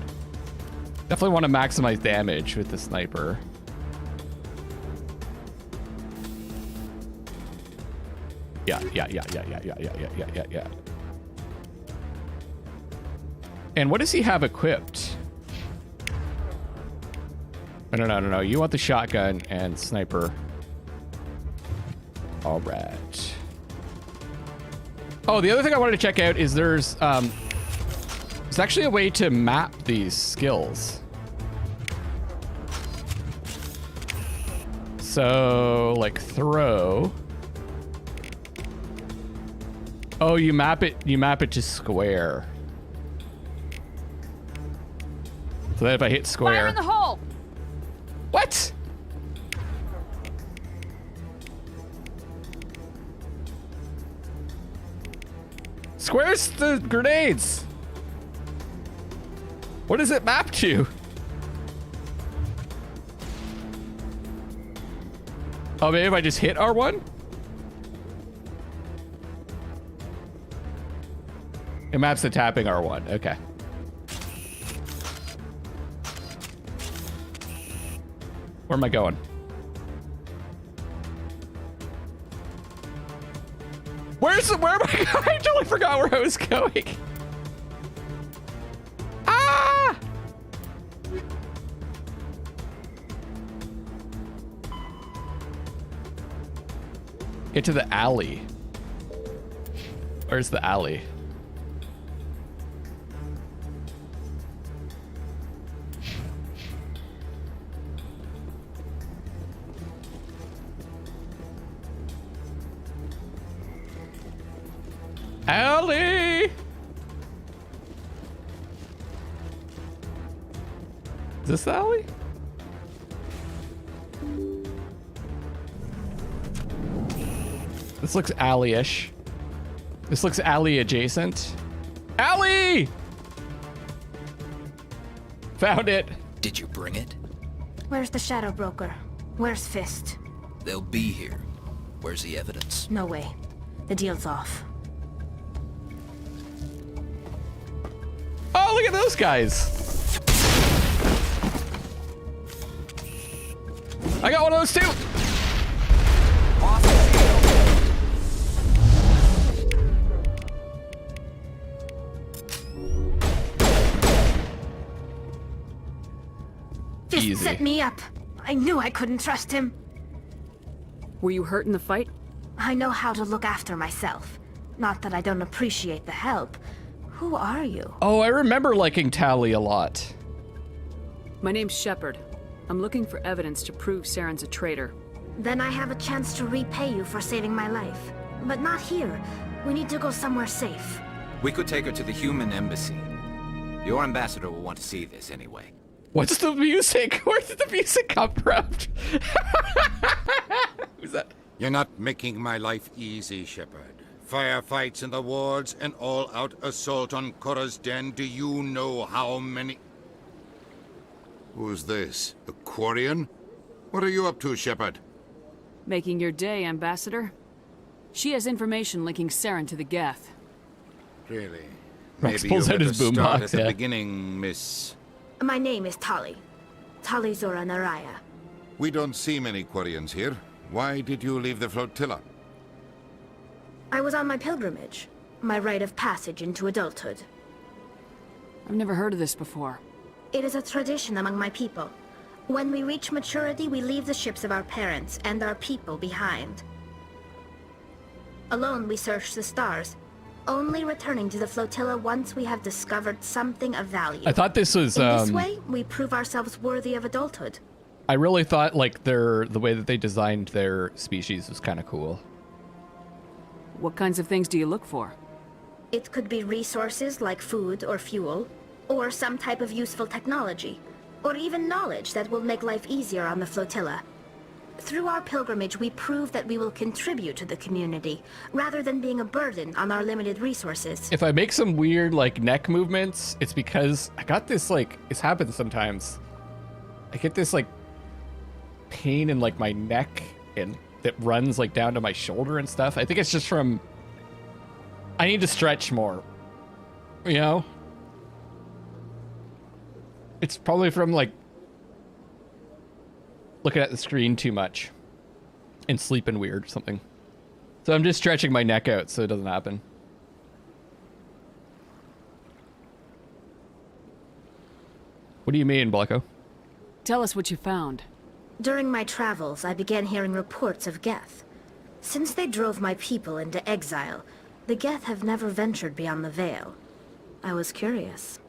Definitely want to maximize damage with the sniper. Yeah. And what does he have equipped? No. You want the shotgun and sniper. All right. Oh, the other thing I wanted to check out is there's actually a way to map these skills. So, like throw. Oh, you map it to square. So that if I hit square. Fire in the hole. What? Square's the grenades. What does it map to? Oh, maybe if I just hit R1? It maps to tapping R1. Okay. Where am I going? Where am I going? I totally forgot where I was going. Ah! Get to the alley. Where's the alley? Alley! Is this the alley? This looks alley-ish. This looks alley adjacent. Alley! Found it. Did you bring it? Where's the Shadow Broker? Where's Fist? They'll be here. Where's the evidence? No way. The deal's off. look at those guys. I got one of those too. Just Easy. set me up. I knew I couldn't trust him. Were you hurt in the fight? I know how to look after myself. Not that I don't appreciate the help. Who are you? Oh, I remember liking Tally a lot. My name's Shepard. I'm looking for evidence to prove Saren's a traitor. Then I have a chance to repay you for saving my life. But not here. We need to go somewhere safe. We could take her to the human embassy. Your ambassador will want to see this anyway. What's the music? Where did the music come from? Who's that? You're not making my life easy, Shepard. Firefights in the wards, an all-out assault on Korra's den. Do you know how many... Who's this? The Quarian? What are you up to, Shepard? Making your day, Ambassador. She has information linking Saren to the Geth. Really? Rex Maybe pulls you out better his boombox, start at the yeah. beginning, Miss... My name is Tali. Tali Zora Naraya. We don't see many Quarians here. Why did you leave the flotilla? I was on my pilgrimage. My rite of passage into adulthood. I've never heard of this before. It is a tradition among my people. When we reach maturity, we leave the ships of our parents and our people behind. Alone, we search the stars, only returning to the flotilla once we have discovered something of value. I thought this was, In this way, we prove ourselves worthy of adulthood. I really thought like the way that they designed their species was kind of cool. What kinds of things do you look for? It could be resources like food or fuel, or some type of useful technology, or even knowledge that will make life easier on the flotilla. Through our pilgrimage, we prove that we will contribute to the community, rather than being a burden on our limited resources. If I make some weird like neck movements, it's because I got this like, it's happened sometimes. I get this like pain in like my neck and that runs like down to my shoulder and stuff. I think it's just from, I need to stretch more, you know? It's probably from like looking at the screen too much and sleeping weird or something. So I'm just stretching my neck out so it doesn't happen. What do you mean, Blacko? Tell us what you found. During my travels, I began hearing reports of Geth. Since they drove my people into exile, the Geth have never ventured beyond the Veil. I was curious.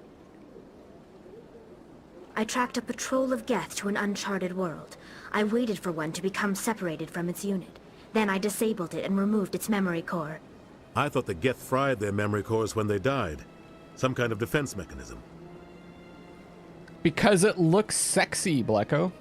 I tracked a patrol of Geth to an uncharted world. I waited for one to become separated from its unit. Then I disabled it and removed its memory core. I thought the Geth fried their memory cores when they died. Some kind of defense mechanism. Because it looks sexy, Blacko.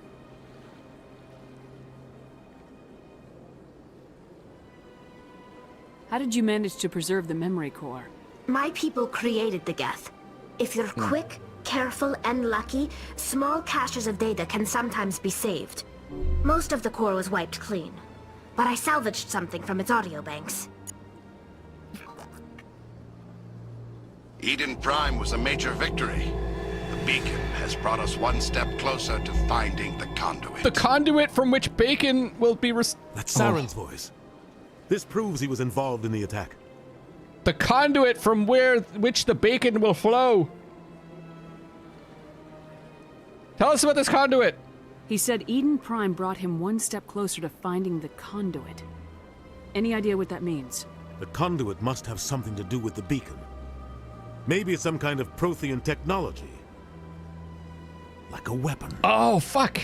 How did you manage to preserve the memory core? My people created the Geth. If you're quick, careful, and lucky, small caches of data can sometimes be saved. Most of the core was wiped clean, but I salvaged something from its audio banks. Eden Prime was a major victory. The beacon has brought us one step closer to finding the conduit. The conduit from which Bacon will be That's Saren's voice. This proves he was involved in the attack. The conduit from which the bacon will flow. Tell us about this conduit. He said Eden Prime brought him one step closer to finding the conduit. Any idea what that means? The conduit must have something to do with the beacon. Maybe it's some kind of Prothean technology. Like a weapon. Oh, fuck.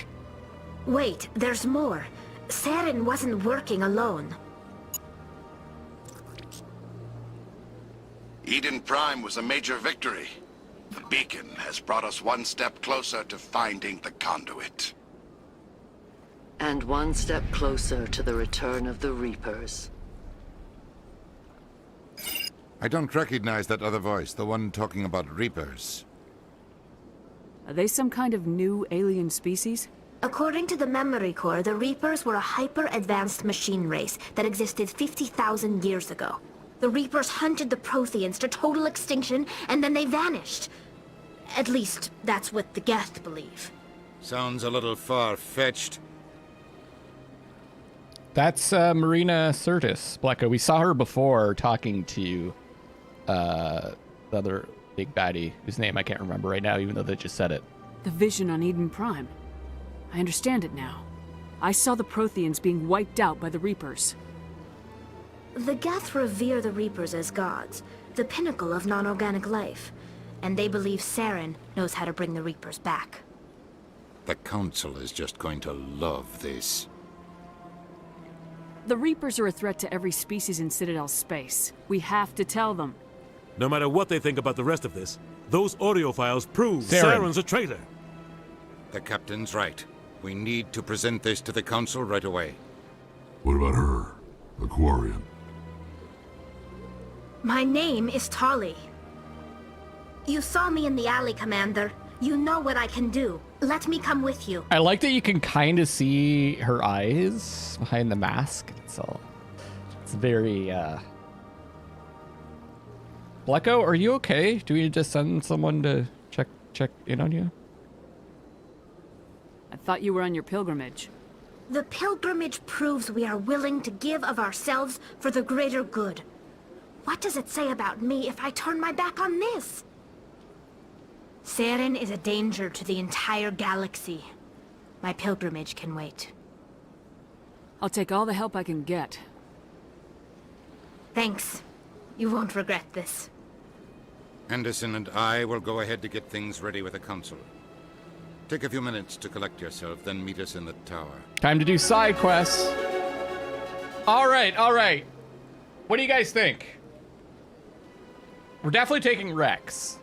Wait, there's more. Saren wasn't working alone. Eden Prime was a major victory. The beacon has brought us one step closer to finding the conduit. And one step closer to the return of the Reapers. I don't recognize that other voice, the one talking about Reapers. Are they some kind of new alien species? According to the memory core, the Reapers were a hyper-advanced machine race that existed 50,000 years ago. The Reapers hunted the Protheans to total extinction, and then they vanished. At least, that's what the Geth believe. Sounds a little far-fetched. That's Marina Sirtis, Blacko. We saw her before talking to the other big baddie, whose name I can't remember right now, even though they just said it. The vision on Eden Prime. I understand it now. I saw the Protheans being wiped out by the Reapers. The Geth revere the Reapers as gods, the pinnacle of non-organic life, and they believe Saren knows how to bring the Reapers back. The Council is just going to love this. The Reapers are a threat to every species in Citadel space. We have to tell them. No matter what they think about the rest of this, those audio files prove Saren. Saren's a traitor. The Captain's right. We need to present this to the Council right away. What about her? Aquarian. My name is Tali. You saw me in the alley, Commander. You know what I can do. Let me come with you. I like that you can kind of see her eyes behind the mask. It's very, Blacko, are you okay? Do we just send someone to check in on you? I thought you were on your pilgrimage. The pilgrimage proves we are willing to give of ourselves for the greater good. What does it say about me if I turn my back on this? Saren is a danger to the entire galaxy. My pilgrimage can wait. I'll take all the help I can get. Thanks. You won't regret this. Anderson and I will go ahead to get things ready with the Council. Take a few minutes to collect yourself, then meet us in the tower. Time to do side quests. All right. What do you guys think? We're definitely taking Rex.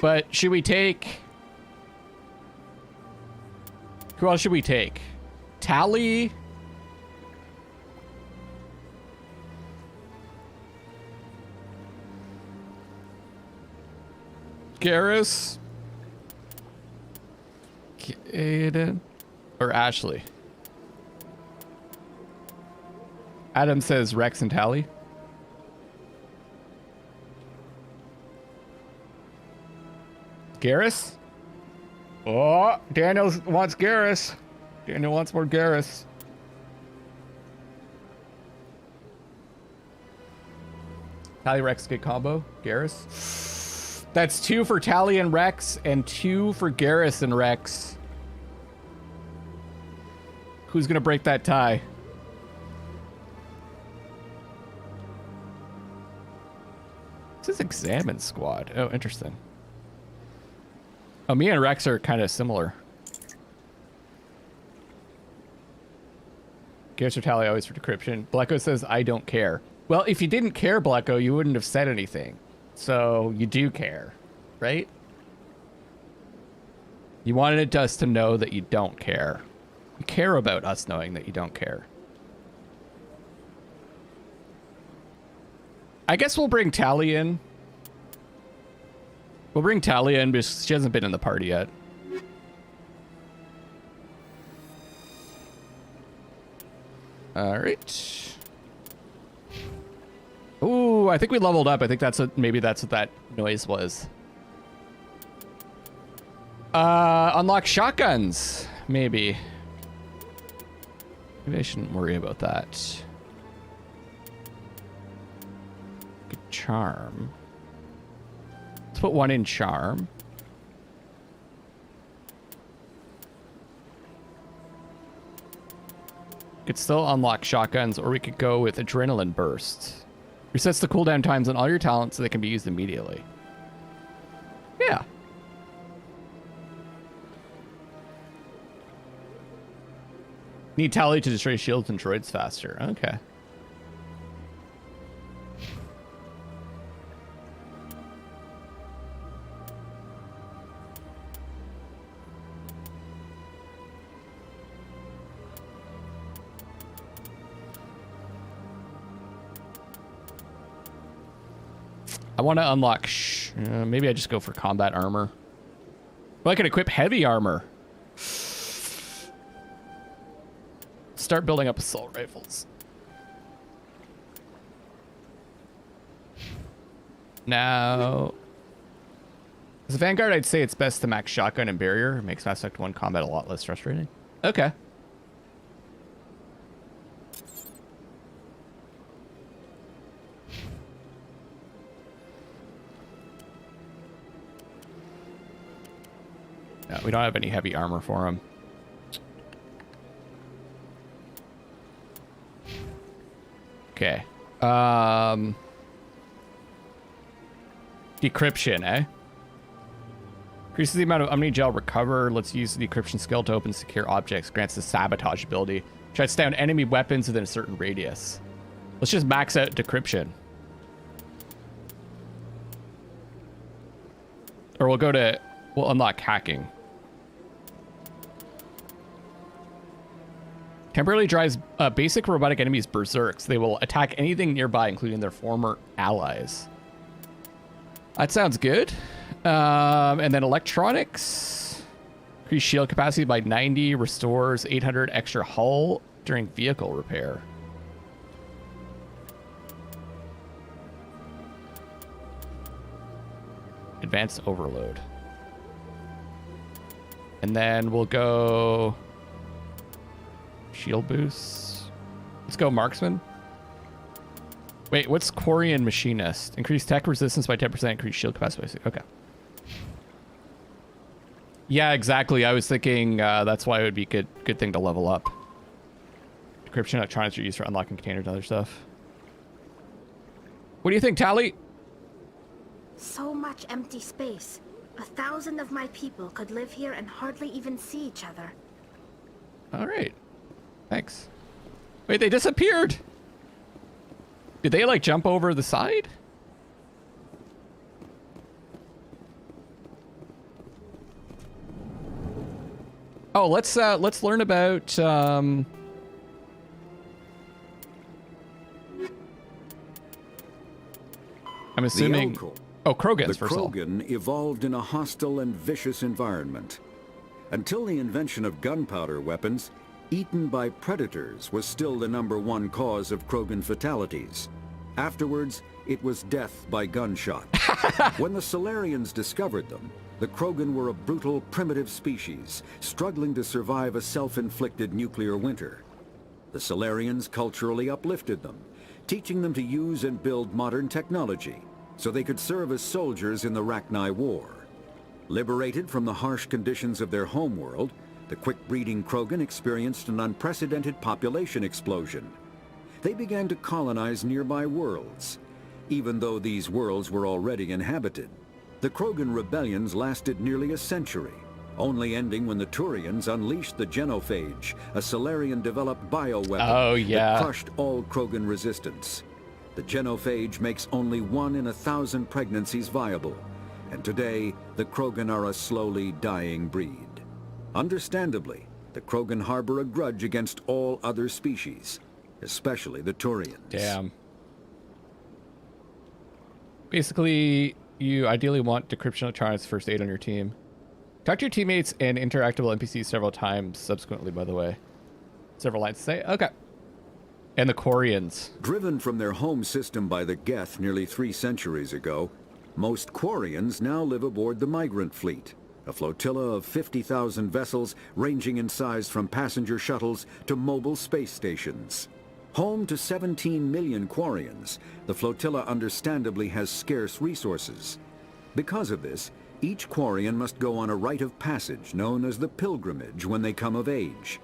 But should we take... Who else should we take? Tali? Garrus? Aiden? Or Ashley? Adam says Rex and Tali. Garrus? Oh, Daniel wants Garrus. Daniel wants more Garrus. Tali Rex good combo. Garrus. That's 2 for Tali and Rex and 2 for Garrus and Rex. Who's gonna break that tie? This is Examine Squad. Oh, interesting. Oh, me and Rex are kind of similar. Garrus or Tali always for decryption. Blacko says, I don't care. Well, if you didn't care, Blacko, you wouldn't have said anything. So you do care, right? You wanted us to know that you don't care. You care about us knowing that you don't care. I guess we'll bring Tali in. We'll bring Tali in because she hasn't been in the party yet. All right. Ooh, I think we leveled up. I think maybe that's what that noise was. Unlock shotguns, maybe. Maybe I shouldn't worry about that. Good charm. Let's put 1 in charm. Could still unlock shotguns, or we could go with adrenaline burst. Resets the cooldown times on all your talents so they can be used immediately. Yeah. Need Tali to destroy shields and droids faster. Okay. I want to unlock... maybe I just go for combat armor. Well, I can equip heavy armor. Start building up assault rifles. Now... As a Vanguard, I'd say it's best to max shotgun and barrier. It makes Mass Effect 1 combat a lot less frustrating. Okay. No, we don't have any heavy armor for him. Okay. Decryption, eh? Increases the amount of Omni-Gel recover. Let's use the decryption skill to open secure objects. Grants the sabotage ability. Shuts down enemy weapons within a certain radius. Let's just max out decryption. Or we'll unlock hacking. Temporarily drives basic robotic enemies berserks. They will attack anything nearby, including their former allies. That sounds good. And then electronics. Increase shield capacity by 90. Restores 800 extra hull during vehicle repair. Advanced overload. And then we'll go... shield boosts. Let's go marksman. Wait, what's Quarian Machinist? Increase tech resistance by 10%, increase shield capacity. Okay. Yeah, exactly. I was thinking that's why it would be a good thing to level up. Decryption electronics are used for unlocking containers and other stuff. What do you think, Tally? So much empty space. 1,000 of my people could live here and hardly even see each other. All right. Thanks. Wait, they disappeared. Did they like jump over the side? Oh, let's learn about I'm assuming Krogans the first of all. Krogan evolved in a hostile and vicious environment. Until the invention of gunpowder weapons, eaten by predators was still the #1 cause of Krogan fatalities. Afterwards, it was death by gunshot. When the Solarians discovered them, the Krogan were a brutal, primitive species, struggling to survive a self-inflicted nuclear winter. The Solarians culturally uplifted them, teaching them to use and build modern technology, so they could serve as soldiers in the Rachni War. Liberated from the harsh conditions of their homeworld, the quick-breeding Krogan experienced an unprecedented population explosion. They began to colonize nearby worlds. Even though these worlds were already inhabited, the Krogan rebellions lasted nearly a century, only ending when the Turians unleashed the Genophage, a Solarian-developed bioweapon that crushed all Krogan resistance. The Genophage makes only 1 in 1,000 pregnancies viable, and today the Krogan are a slowly dying breed. Understandably, the Krogan harbor a grudge against all other species, especially the Turians. Damn. Basically, you ideally want decryption electronics first aid on your team. Talk to your teammates and interactable NPCs several times subsequently, by the way. Several lines to say. Okay. And the Quarians. Driven from their home system by the Geth nearly 3 centuries ago, most Quarians now live aboard the Migrant Fleet, a flotilla of 50,000 vessels ranging in size from passenger shuttles to mobile space stations. Home to 17 million Quarians, the flotilla understandably has scarce resources. Because of this, each Quarian must go on a rite of passage known as the pilgrimage when they come of age.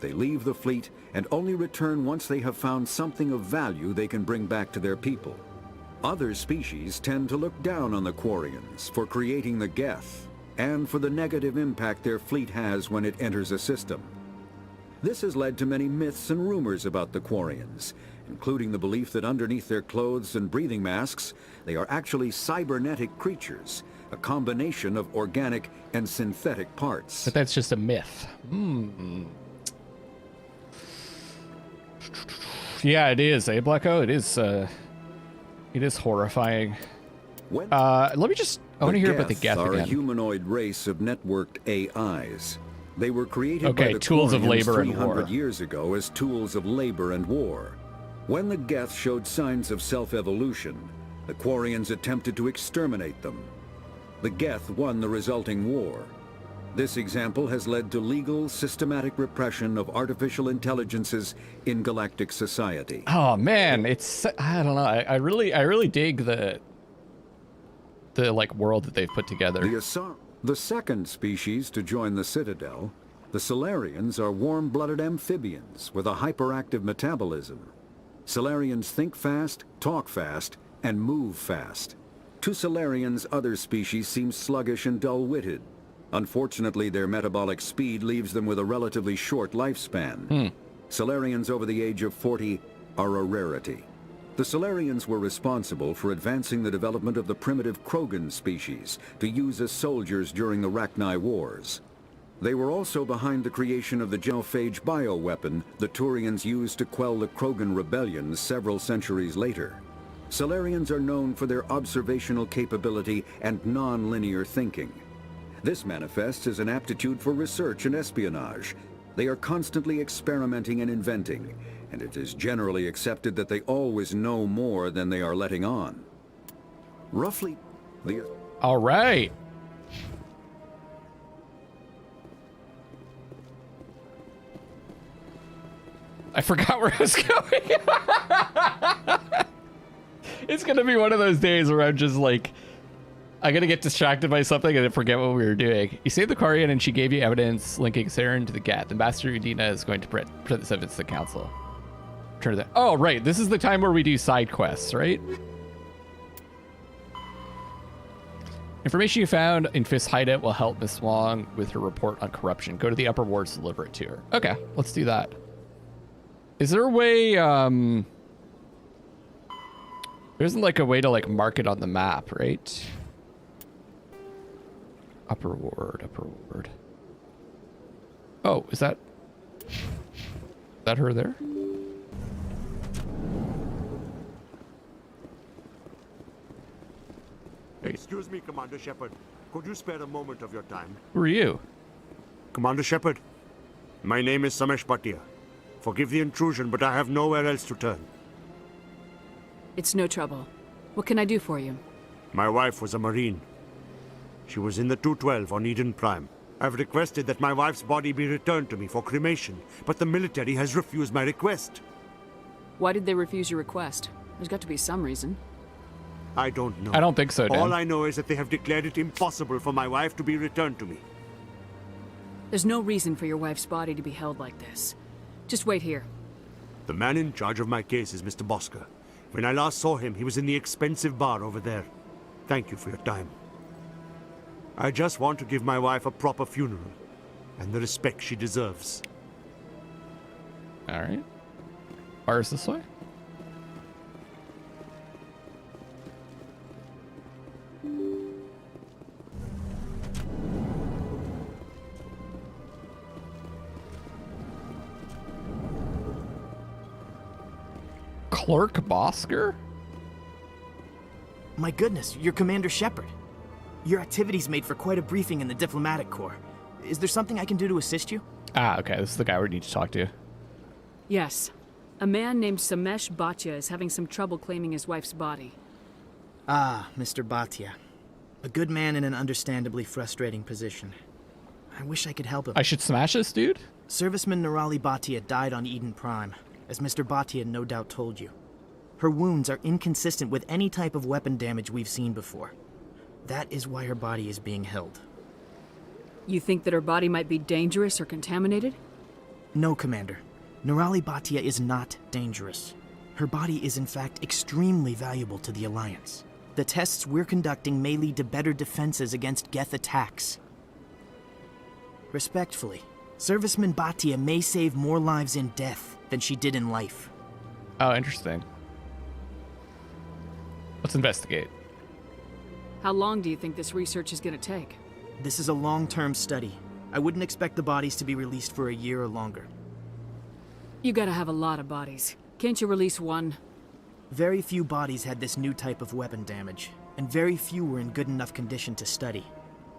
They leave the fleet and only return once they have found something of value they can bring back to their people. Other species tend to look down on the Quarians for creating the Geth, and for the negative impact their fleet has when it enters a system. This has led to many myths and rumors about the Quarians, including the belief that underneath their clothes and breathing masks, they are actually cybernetic creatures, a combination of organic and synthetic parts. But that's just a myth. Yeah, it is, eh, Blacko? It is horrifying. Let me just... I want to hear about the Geth again. Are a humanoid race of networked AIs. They were created by the tools of Quarians labor and 300 war. years ago as tools of labor and war. When the Geth showed signs of self-evolution, the Quarians attempted to exterminate them. The Geth won the resulting war. This example has led to legal, systematic repression of artificial intelligences in galactic society. Oh man, it's, I don't know. I really dig the like world that they've put together. The second species to join the Citadel, the Salarians, are warm-blooded amphibians with a hyperactive metabolism. Salarians think fast, talk fast, and move fast. To Salarians, other species seem sluggish and dull-witted. Unfortunately, their metabolic speed leaves them with a relatively short lifespan. Salarians over the age of 40 are a rarity. The Salarians were responsible for advancing the development of the primitive Krogan species to use as soldiers during the Rachni Wars. They were also behind the creation of the genophage bioweapon the Turians used to quell the Krogan rebellions several centuries later. Salarians are known for their observational capability and non-linear thinking. This manifests as an aptitude for research and espionage. They are constantly experimenting and inventing, and it is generally accepted that they always know more than they are letting on. Roughly, All right. I forgot where I was going. It's gonna be one of those days where I'm just like, I'm gonna get distracted by something and then forget what we were doing. You saved the Quarian and she gave you evidence linking Saren to the Geth. Ambassador Udina is going to present this evidence to the council. Turn to that. Oh, right. This is the time where we do side quests, right? Information you found in Fist's hideout will help Miss Wong with her report on corruption. Go to the upper wards to deliver it to her. Okay, let's do that. Is there a way, there isn't like a way to like mark it on the map, right? Upper ward, upper ward. Oh, is that her there? Excuse me, Commander Shepard. Could you spare a moment of your time? Who are you? Commander Shepard, my name is Samesh Bhatia. Forgive the intrusion, but I have nowhere else to turn. It's no trouble. What can I do for you? My wife was a Marine. She was in the 212 on Eden Prime. I've requested that my wife's body be returned to me for cremation, but the military has refused my request. Why did they refuse your request? There's got to be some reason. I don't know. I don't think so, Dan. All I know is that they have declared it impossible for my wife to be returned to me. There's no reason for your wife's body to be held like this. Just wait here. The man in charge of my case is Mr. Bosker. When I last saw him, he was in the expensive bar over there. Thank you for your time. I just want to give my wife a proper funeral, and the respect she deserves. All right. Fires this way. Clerk Bosker? My goodness, you're Commander Shepard. Your activities made for quite a briefing in the diplomatic corps. Is there something I can do to assist you? Ah, okay. This is the guy we need to talk to. Yes. A man named Samesh Bhatia is having some trouble claiming his wife's body. Ah, Mr. Bhatia. A good man in an understandably frustrating position. I wish I could help him. I should smash this dude? Serviceman Nirali Bhatia died on Eden Prime, as Mr. Bhatia no doubt told you. Her wounds are inconsistent with any type of weapon damage we've seen before. That is why her body is being held. You think that her body might be dangerous or contaminated? No, Commander. Nirali Bhatia is not dangerous. Her body is in fact extremely valuable to the Alliance. The tests we're conducting may lead to better defenses against Geth attacks. Respectfully, Serviceman Bhatia may save more lives in death than she did in life. Oh, interesting. Let's investigate. How long do you think this research is going to take? This is a long-term study. I wouldn't expect the bodies to be released for a year or longer. You gotta have a lot of bodies. Can't you release one? Very few bodies had this new type of weapon damage, and very few were in good enough condition to study.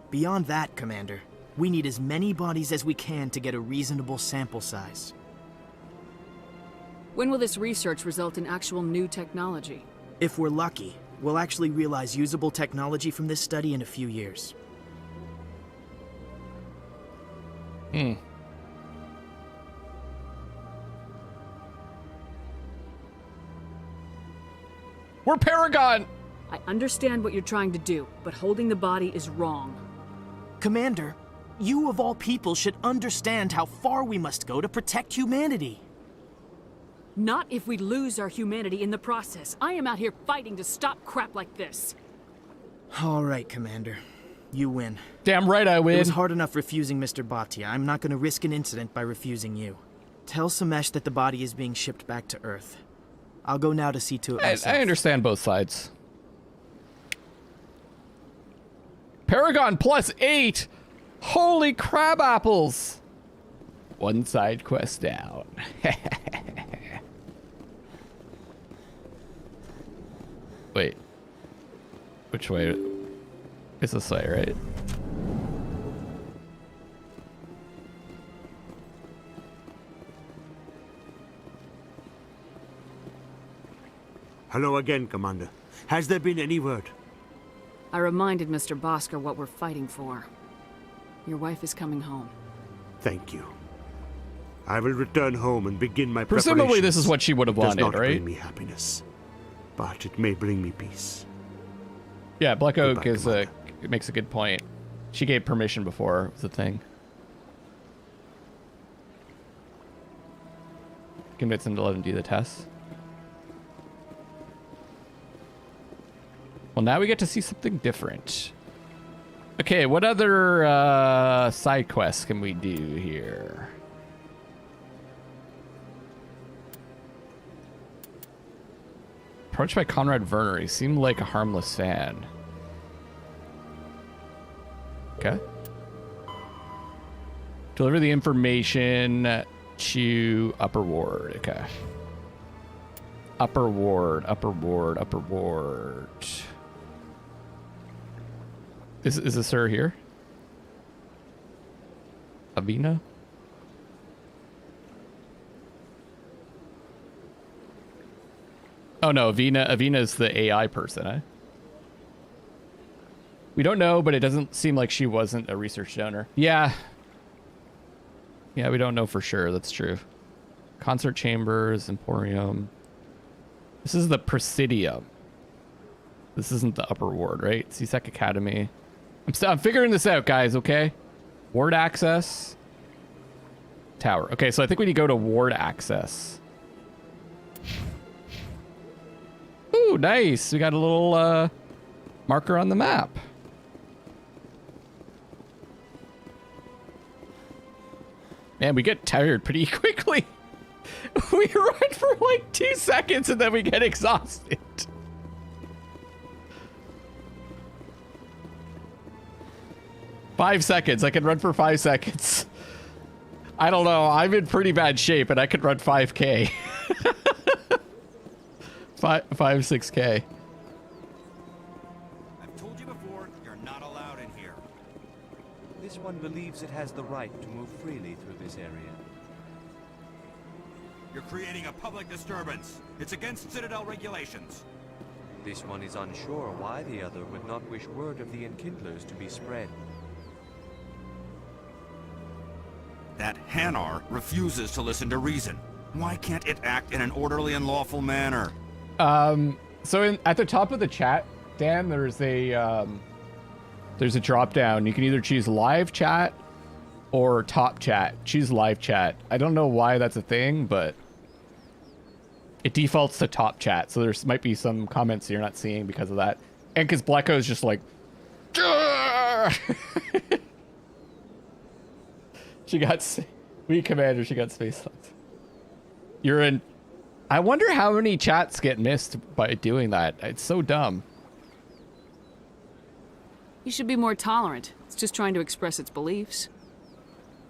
Beyond that, Commander, we need as many bodies as we can to get a reasonable sample size. When will this research result in actual new technology? If we're lucky, We'll actually realize usable technology from this study in a few years. We're Paragon! I understand what you're trying to do, but holding the body is wrong. Commander, you of all people should understand how far we must go to protect humanity. Not if we lose our humanity in the process. I am out here fighting to stop crap like this. All right, Commander. You win. Damn right I win. It was hard enough refusing Mr. Bhatia. I'm not going to risk an incident by refusing you. Tell Samesh that the body is being shipped back to Earth. I'll go now to see to it myself. I understand both sides. Paragon +8! Holy crab apples! One side quest down. Wait. Which way? It's this way, right? Hello again, Commander. Has there been any word? I reminded Mr. Bosker what we're fighting for. Your wife is coming home. Thank you. I will return home and begin my Presumably preparations. this is what she would have wanted, It does not right? bring me happiness, but it may bring me peace. Yeah, Black Oak Goodbye, it makes a good point. She gave permission before it was a thing. Convince him to let him do the test. Well, now we get to see something different. Okay, what other side quests can we do here? Approached by Conrad Werner. He seemed like a harmless fan. Okay. Deliver the information to Upper Ward. Okay. Upper Ward, Upper Ward, Upper Ward. Is this her here? Avina? Oh no, Avina is the AI person, eh? We don't know, but it doesn't seem like she wasn't a research donor. Yeah. Yeah, we don't know for sure, that's true. Concert Chambers, Emporium. This is the Presidium. This isn't the Upper Ward, right? CSEC Academy. I'm figuring this out, guys, okay? Ward access. Tower. Okay, so I think we need to go to ward access. Ooh, nice. We got a little marker on the map. Man, we get tired pretty quickly. We run for like 2 seconds and then we get exhausted. Five seconds. I can run for 5 seconds. I don't know. I'm in pretty bad shape and I could run 5K. 6K. I've told you before, you're not allowed in here. This one believes it has the right to move freely through this area. You're creating a public disturbance. It's against Citadel regulations. This one is unsure why the other would not wish word of the Enkindlers to be spread. That Hanar refuses to listen to reason. Why can't it act in an orderly and lawful manner? So at the top of the chat, Dan, there's a drop down. You can either choose live chat or top chat. Choose live chat. I don't know why that's a thing, but it defaults to top chat. So there's might be some comments you're not seeing because of that. And because Blacko is just like, she got Commander. She got space locked. You're in. I wonder how many chats get missed by doing that. It's so dumb. You should be more tolerant. It's just trying to express its beliefs.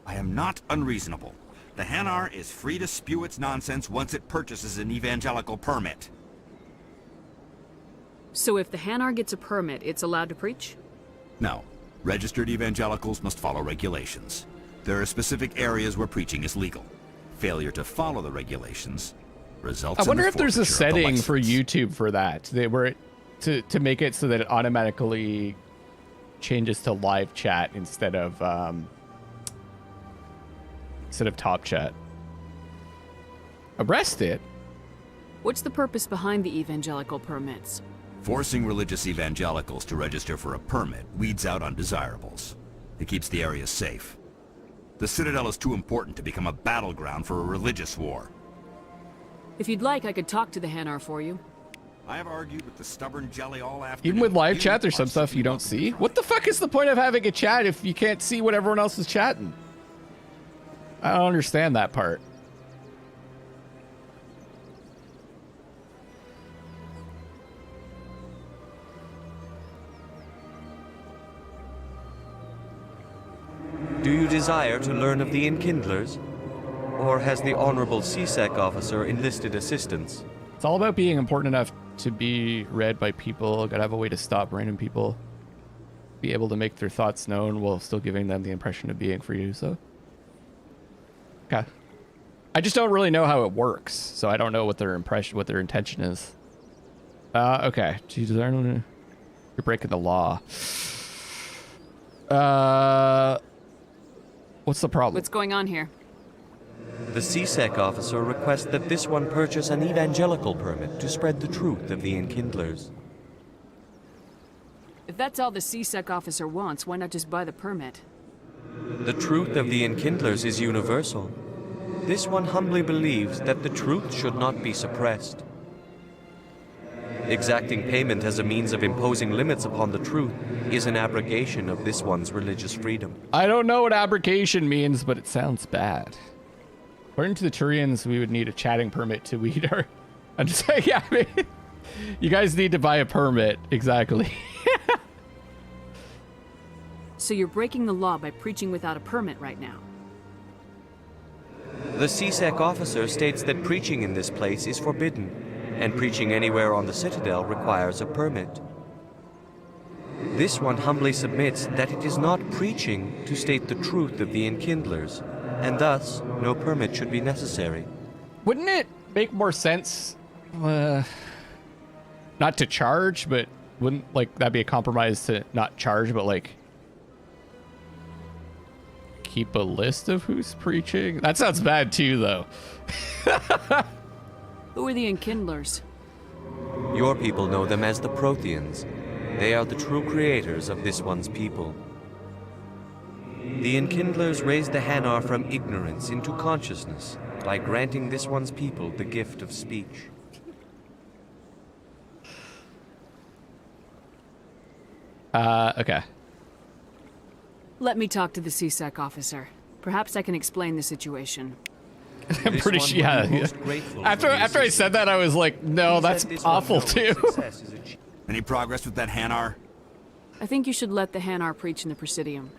I am not unreasonable. The Hanar is free to spew its nonsense once it purchases an evangelical permit. So if the Hanar gets a permit, it's allowed to preach? No. Registered evangelicals must follow regulations. There are specific areas where preaching is legal. Failure to follow the regulations results in I wonder the if there's a forfeiture of the setting for license. YouTube for that. Where to make it so that it automatically changes to live chat instead of top chat. Arrested? What's the purpose behind the evangelical permits? Forcing religious evangelicals to register for a permit weeds out undesirables. It keeps the area safe. The Citadel is too important to become a battleground for a religious war. If you'd like, I could talk to the Hanar for you. I have argued with the stubborn jelly all afternoon. Even with live chat, there's some stuff you don't see. What the fuck is the point of having a chat if you can't see what everyone else is chatting? I don't understand that part. Do you desire to learn of the Enkindlers? Or has the Honorable CSEC officer enlisted assistance? It's all about being important enough to be read by people. Gotta have a way to stop random people. Be able to make their thoughts known while still giving them the impression of being for you, so. Okay. I just don't really know how it works, so I don't know what their intention is. Okay. Jesus, you're breaking the law. What's the problem? What's going on here? The CSEC officer requests that this one purchase an evangelical permit to spread the truth of the Enkindlers. If that's all the CSEC officer wants, why not just buy the permit? The truth of the Enkindlers is universal. This one humbly believes that the truth should not be suppressed. Exacting payment as a means of imposing limits upon the truth is an abrogation of this one's religious freedom. I don't know what abrogation means, but it sounds bad. According to the Turians, we would need a chatting permit to weed our... I'm just saying, yeah, I mean, you guys need to buy a permit. Exactly. So you're breaking the law by preaching without a permit right now? The CSEC officer states that preaching in this place is forbidden, and preaching anywhere on the Citadel requires a permit. This one humbly submits that it is not preaching to state the truth of the Enkindlers, and thus no permit should be necessary. Wouldn't it make more sense, not to charge, but wouldn't like that be a compromise to not charge, but like keep a list of who's preaching? That sounds bad too, though. Who are the Enkindlers? Your people know them as the Protheans. They are the true creators of this one's people. The Enkindlers raised the Hanar from ignorance into consciousness by granting this one's people the gift of speech. Okay. Let me talk to the CSEC officer. Perhaps I can explain the situation. I'm pretty sure, yeah. After I said that, I was like, no, that's awful too. Any progress with that Hanar? I think you should let the Hanar preach in the Presidium.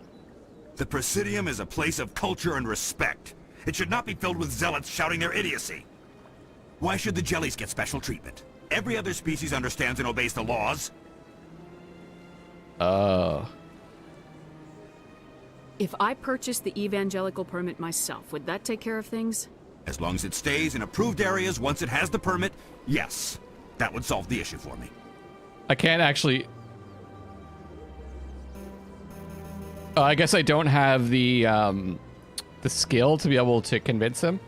The Presidium is a place of culture and respect. It should not be filled with zealots shouting their idiocy. Why should the jellies get special treatment? Every other species understands and obeys the laws. Oh. If I purchased the evangelical permit myself, would that take care of things? As long as it stays in approved areas once it has the permit, yes. That would solve the issue for me. I can't actually... I guess I don't have the skill to be able to convince him.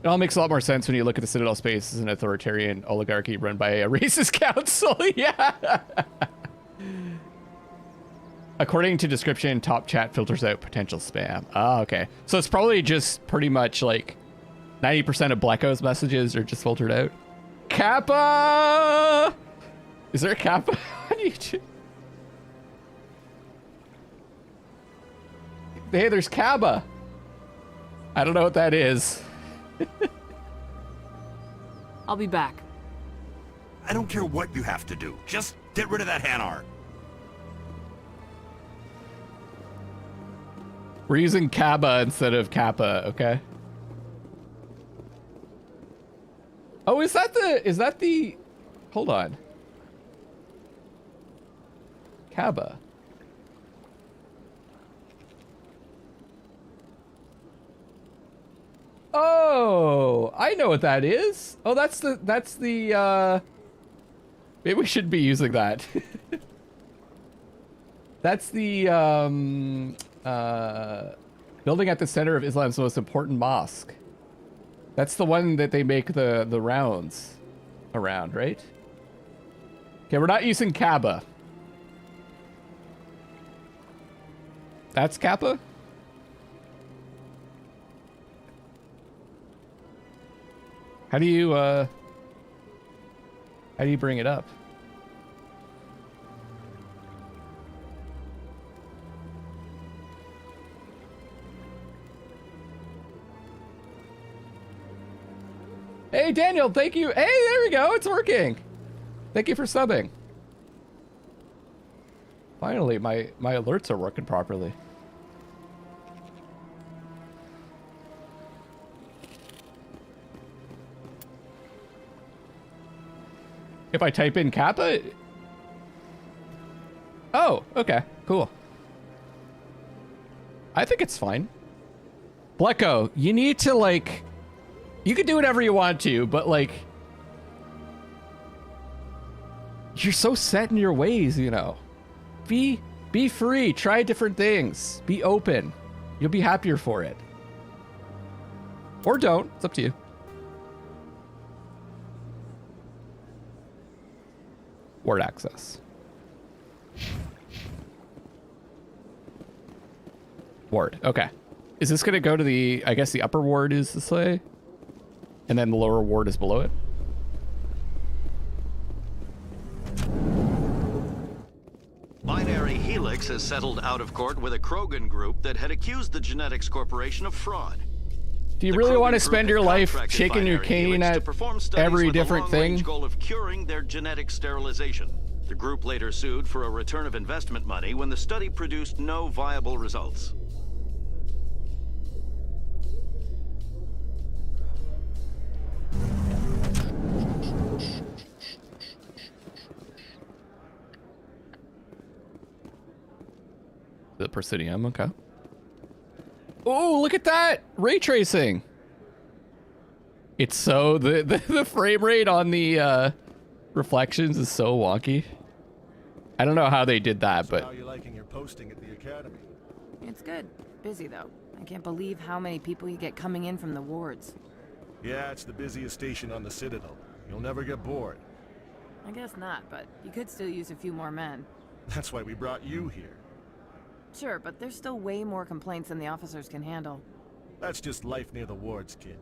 It all makes a lot more sense when you look at the Citadel space as an authoritarian oligarchy run by a racist council. Yeah. According to description, top chat filters out potential spam. Oh, okay. So it's probably just pretty much like 90% of Blacko's messages are just filtered out. Kappa! Is there a Kappa on YouTube? Hey, there's Kappa. I don't know what that is. I'll be back. I don't care what you have to do. Just get rid of that Hanar. We're using Kaba instead of Kappa, okay? Oh, is that the, hold on. Kaba. Oh, I know what that is. Oh, that's the maybe we should be using that. That's the building at the center of Islam's most important mosque. That's the one that they make the rounds around, right? Okay, we're not using Kaaba. That's Kappa? How do you bring it up? Hey, Daniel, thank you. Hey, there we go. It's working. Thank you for subbing. Finally, my alerts are working properly. If I type in Kappa? Oh, okay, cool. I think it's fine. Blecko, you need to, like... You can do whatever you want to, but, like... You're so set in your ways, you know. Be free. Try different things. Be open. You'll be happier for it. Or don't. It's up to you. Ward access. Ward. Okay. Is this going to go to the... I guess the upper ward is this way? And then the lower ward is below it? Binary Helix has settled out of court with a Krogan group that had accused the Genetics Corporation of fraud. Do you really want to spend your life shaking your cane at every different thing? Goal of curing their genetic sterilization. The group later sued for a return of investment money when the study produced no viable results. The Presidium, okay. Oh, look at that! Ray tracing! It's so... The frame rate on the reflections is so wonky. I don't know how they did that, but... How are you liking your posting at the academy? It's good. Busy, though. I can't believe how many people you get coming in from the wards. Yeah, it's the busiest station on the Citadel. You'll never get bored. I guess not, but you could still use a few more men. That's why we brought you here. Sure, but there's still way more complaints than the officers can handle. That's just life near the wards, kid.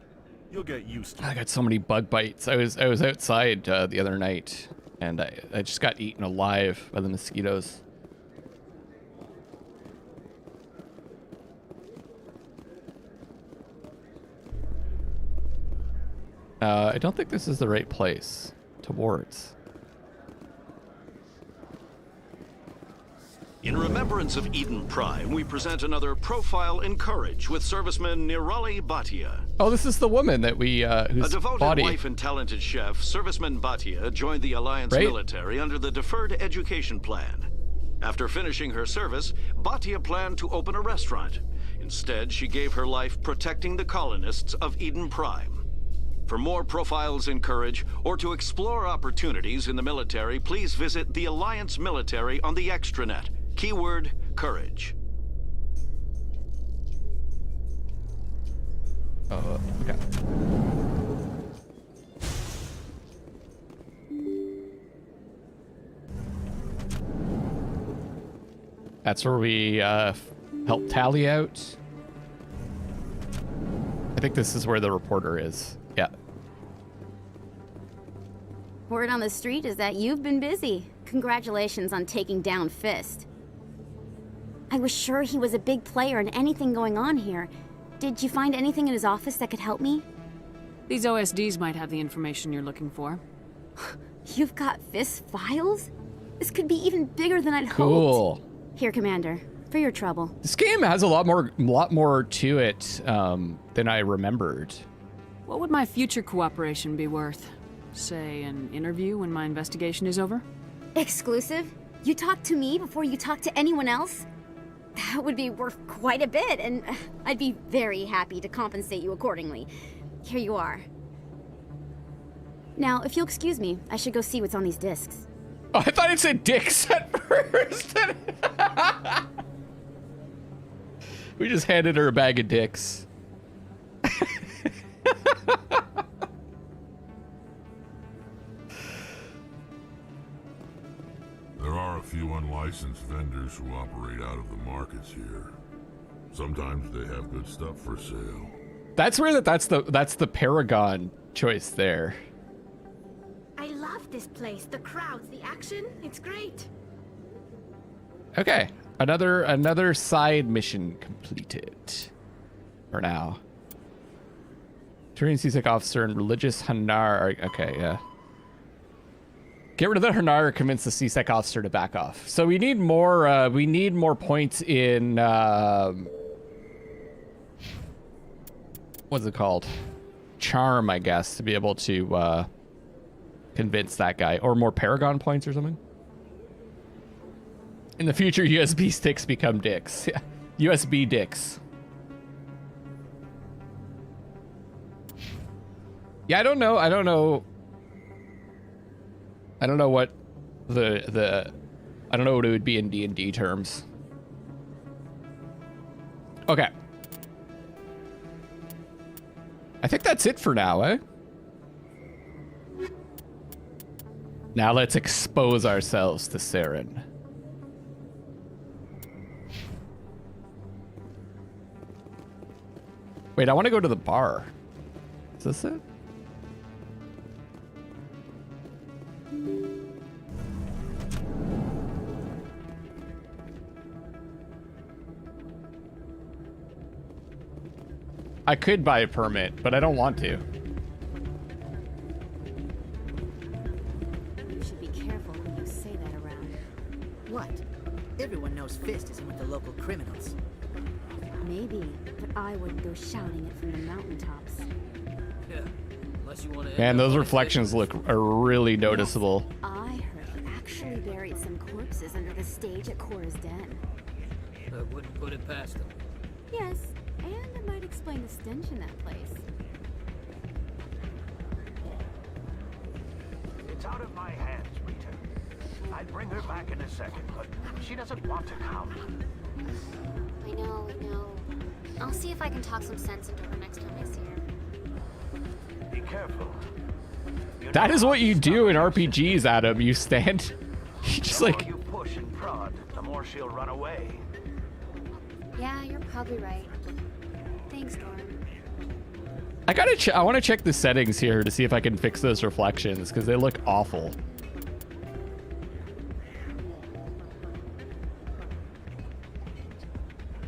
You'll get used to it. I got so many bug bites. I was outside the other night, and I just got eaten alive by the mosquitoes. I don't think this is the right place to wards. In remembrance of Eden Prime, we present another profile in courage with serviceman Nirali Bhatia. Oh, this is the woman that we, whose A devoted body... wife and talented chef, serviceman Bhatia joined the Alliance military under the Deferred Education Plan. After finishing her service, Bhatia planned to open a restaurant. Instead, she gave her life protecting the colonists of Eden Prime. For more profiles in courage, or to explore opportunities in the military, please visit the Alliance Military on the extranet. Keyword, courage. Oh, okay. That's where we help Tally out. I think this is where the reporter is. Yeah. Word on the street is that you've been busy. Congratulations on taking down Fist. I was sure he was a big player in anything going on here. Did you find anything in his office that could help me? These OSDs might have the information you're looking for. You've got Fist's files? This could be even bigger than I'd Cool. hoped. Here, Commander, for your trouble. This game has a lot more to it than I remembered. What would my future cooperation be worth? Say, an interview when my investigation is over? Exclusive? You talk to me before you talk to anyone else? That would be worth quite a bit, and I'd be very happy to compensate you accordingly. Here you are. Now, if you'll excuse me, I should go see what's on these discs. Oh, I thought it said dicks at first. We just handed her a bag of dicks. There are a few unlicensed vendors who operate out of the markets here. Sometimes they have good stuff for sale. That's where that's the Paragon choice there. I love this place. The crowds, the action, it's great. Okay, another side mission completed. For now. Turning CSEC officer and religious Hanar. Okay, yeah. Get rid of the Hanar, convince the CSEC officer to back off. So we need more. We need more points in. What's it called? Charm, I guess, to be able to convince that guy, or more Paragon points or something. In the future, USB sticks become dicks. Yeah, USB dicks. Yeah, I don't know what I don't know what it would be in D&D terms. Okay. I think that's it for now, eh? Now let's expose ourselves to Saren. Wait, I want to go to the bar. Is this it? I could buy a permit, but I don't want to. You should be careful when you say that around. What? Everyone knows Fist is in with the local criminals. Maybe, but I wouldn't go shouting it from the mountaintops. Yeah, unless you want to. Man, those reflections are really noticeable. I heard he actually buried some corpses under the stage at Cora's Den. I wouldn't put it past them. Yes, and it might explain the stench in that place. It's out of my hands, Rita. I'd bring her back in a second, but she doesn't want to come. I know. I'll see if I can talk some sense into her next time I see her. Be careful. That is what you do in RPGs, Adam. You stand. You just like. The more you push and prod, the more she'll run away. Yeah, you're probably right. Thanks, Doran. I want to check the settings here to see if I can fix those reflections because they look awful.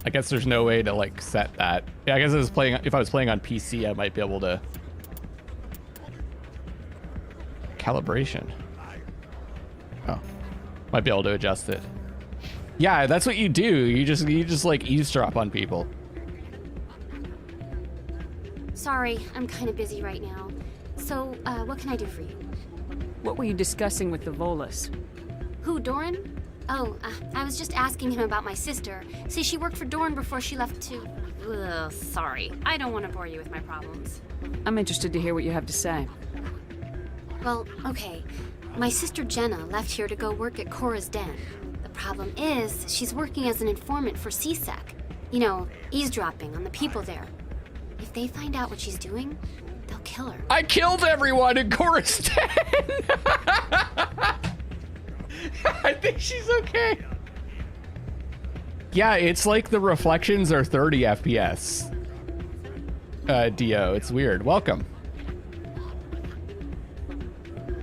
I guess there's no way to like set that. Yeah, I guess if I was playing on PC, I might be able to. Calibration. Oh, might be able to adjust it. Yeah, that's what you do. You just like eavesdrop on people. Sorry, I'm kind of busy right now. So, what can I do for you? What were you discussing with the Volus? Who, Doran? Oh, I was just asking him about my sister. See, she worked for Doran before she left to... Ugh, sorry. I don't want to bore you with my problems. I'm interested to hear what you have to say. Well, okay. My sister Jenna left here to go work at Cora's Den. The problem is, she's working as an informant for CSEC. You know, eavesdropping on the people there. If they find out what she's doing, they'll kill her. I killed everyone in Cora's Den! I think she's okay. Yeah, it's like the reflections are 30 FPS. Dio, it's weird. Welcome.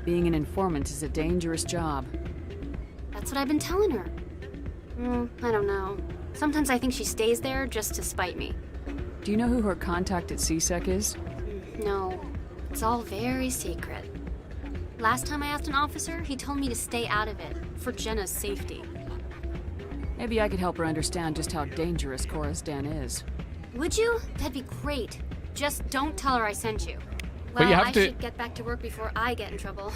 Being an informant is a dangerous job. That's what I've been telling her. I don't know. Sometimes I think she stays there just to spite me. Do you know who her contact at CSEC is? No, it's all very secret. Last time I asked an officer, he told me to stay out of it, for Jenna's safety. Maybe I could help her understand just how dangerous Cora's Den is. Would you? That'd be great. Just don't tell her I sent you. But you Well, have I to- should get back to work before I get in trouble.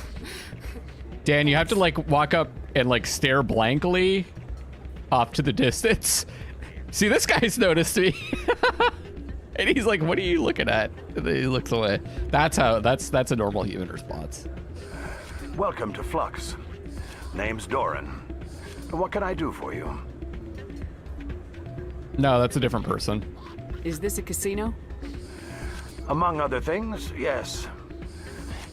Dan, you have to like walk up and like stare blankly off to the distance. See, this guy's noticed me. And he's like, what are you looking at? And then he looks away. That's a normal human response. Welcome to Flux. Name's Doran. What can I do for you? No, that's a different person. Is this a casino? Among other things, yes.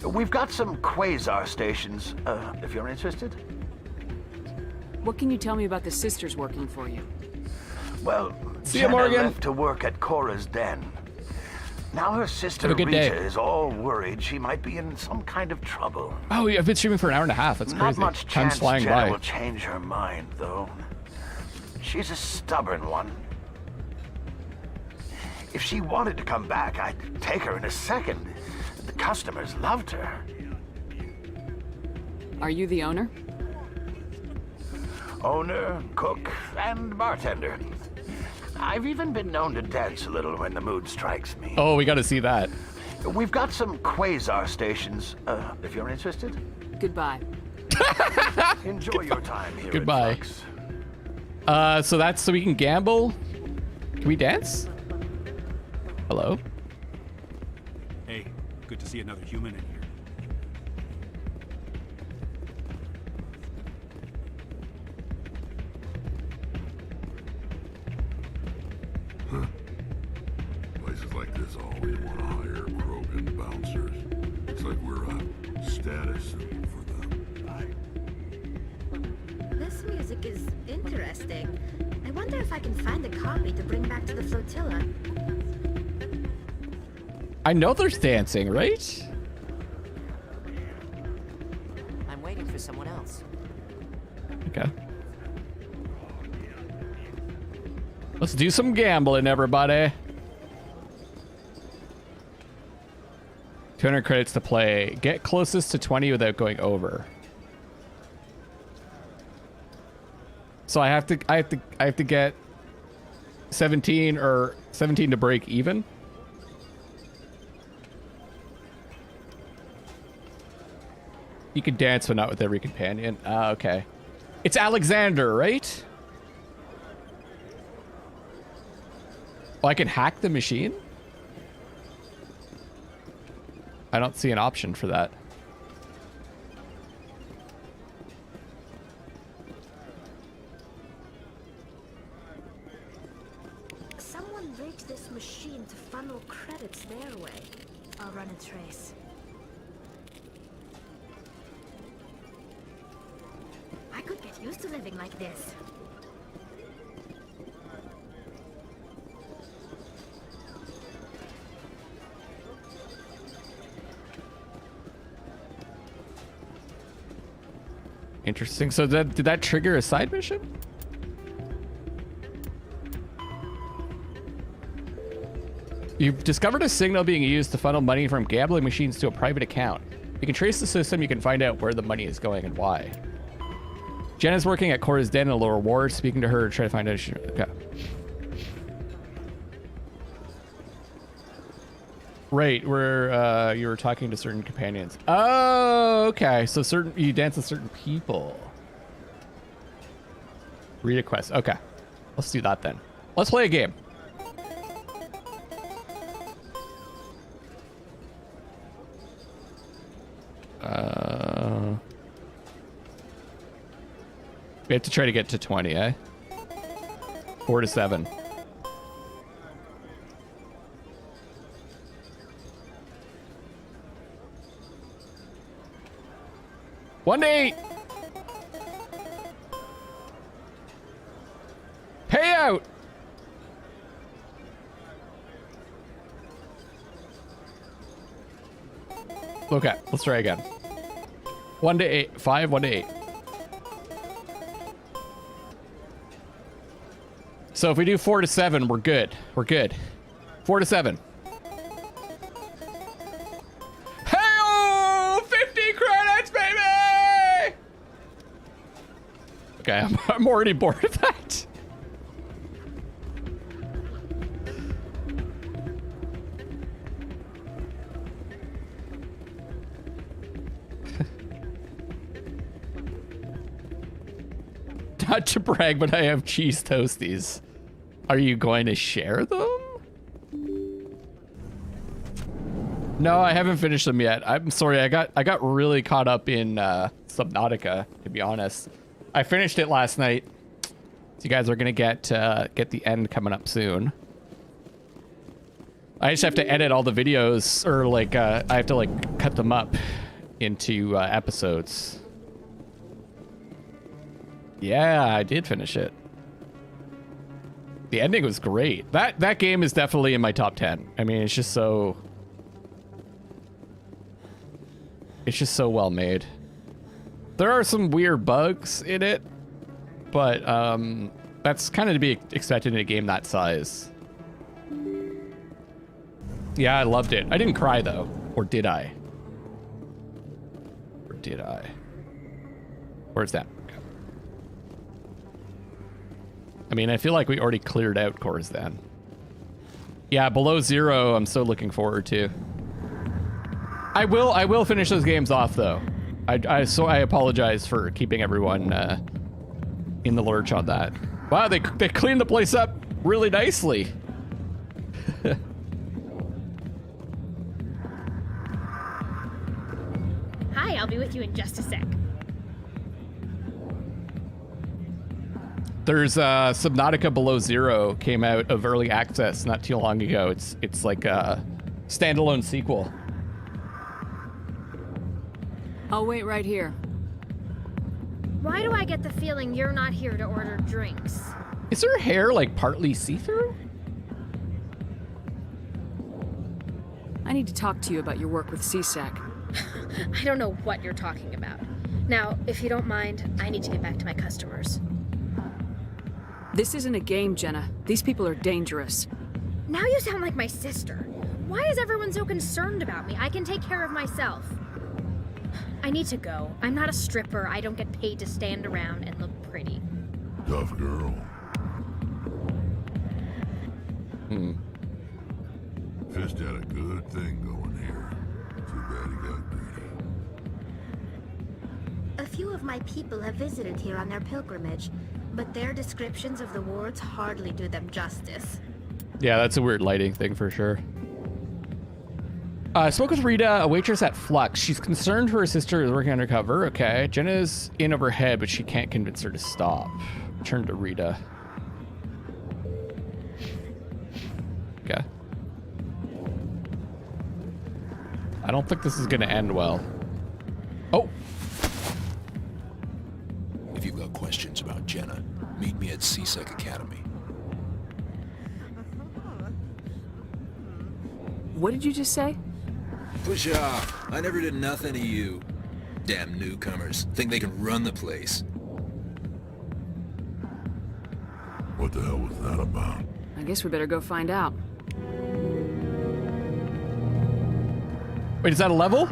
We've got some quasar stations, if you're interested. What can you tell me about the sisters working for you? Well, See you, Jenna Morgan. left to work at Cora's den. Now her sister Have a good Rita day. is all worried she might be in some kind of trouble. Oh, I've been streaming for an hour and a half. That's crazy. Not much Time's chance flying Jenna by. will change her mind, though. She's a stubborn one. If she wanted to come back, I'd take her in a second. The customers loved her. Are you the owner? Owner, cook, and bartender. I've even been known to dance a little when the mood strikes me. Oh, we got to see that. We've got some quasar stations, if you're interested. Goodbye. Enjoy your time here. Goodbye. So that's so we can gamble. Can we dance? Hello? Hey, good to see another human in here. Huh. Places like this always want to hire Krogan bouncers. It's like we're a status symbol for them. This music is interesting. I wonder if I can find a copy to bring back to the flotilla. I know there's dancing, right? I'm waiting for someone else. Okay. Let's do some gambling, everybody. 200 credits to play. Get closest to 20 without going over. So I have to get 17 or 17 to break even. You can dance, but not with every companion. Okay. It's Alexander, right? Oh, I can hack the machine? I don't see an option for that. Someone rigged this machine to funnel credits their way. I'll run a trace. I could get used to living like this. Interesting. So did that trigger a side mission? You've discovered a signal being used to funnel money from gambling machines to a private account. You can trace the system, you can find out where the money is going and why. Jenna's working at Cora's den in a lower ward, speaking to her to try to find out. Okay. Right, where you were talking to certain companions. Oh, okay. So you dance with certain people. Read a quest. Okay. Let's do that then. Let's play a game. We have to try to get to 20, eh? 4 to 7. One to 8. Payout. Okay, let's try again. 1 to 8. 5, 1 to 8. So if we do 4 to 7, we're good. We're good. 4 to 7. Hey-oh! 50 credits, baby! Okay, I'm already bored of that. Not to brag, but I have cheese toasties. Are you going to share them? No, I haven't finished them yet. I'm sorry. I got really caught up in Subnautica, to be honest. I finished it last night. So you guys are gonna get the end coming up soon. I just have to edit all the videos, or like I have to like cut them up into episodes. Yeah, I did finish it. The ending was great. That game is definitely in my top 10. I mean, it's just so well made. There are some weird bugs in it, but that's kind of to be expected in a game that size. Yeah, I loved it. I didn't cry though, or did I? Or did I? Where's that? Okay. I mean, I feel like we already cleared out cores then. Yeah, Below Zero, I'm so looking forward to. I will finish those games off though. I apologize for keeping everyone in the lurch on that. Wow, they cleaned the place up really nicely. Hi, I'll be with you in just a sec. There's Subnautica Below Zero came out of early access not too long ago. It's like a standalone sequel. I'll wait right here. Why do I get the feeling you're not here to order drinks? Is her hair like partly see-through? I need to talk to you about your work with CSAC. I don't know what you're talking about. Now, if you don't mind, I need to get back to my customers. This isn't a game, Jenna. These people are dangerous. Now you sound like my sister. Why is everyone so concerned about me? I can take care of myself. I need to go. I'm not a stripper. I don't get paid to stand around and look pretty. Tough girl. Fist had a good thing going here. Too bad he got greedy. A few of my people have visited here on their pilgrimage, but their descriptions of the wards hardly do them justice. Yeah, that's a weird lighting thing for sure. Spoke with Rita, a waitress at Flux. She's concerned her sister is working undercover. Okay. Jenna's in over her head, but she can't convince her to stop. Turn to Rita. Okay. I don't think this is going to end well. Oh. If you've got questions about Jenna, meet me at CSEC Academy. What did you just say? Push off. I never did nothing to you. Damn newcomers. Think they can run the place. What the hell was that about? I guess we better go find out. Wait, is that a level?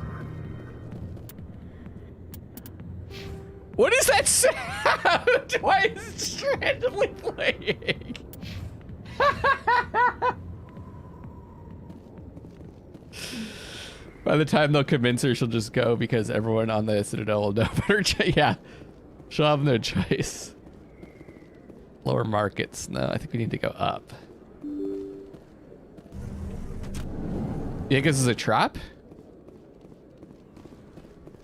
What is that sound? Why is it randomly playing? By the time they'll convince her, she'll just go because everyone on the Citadel will know better. Yeah, she'll have no choice. Lower markets. No, I think we need to go up. Yeah, I guess it's a trap.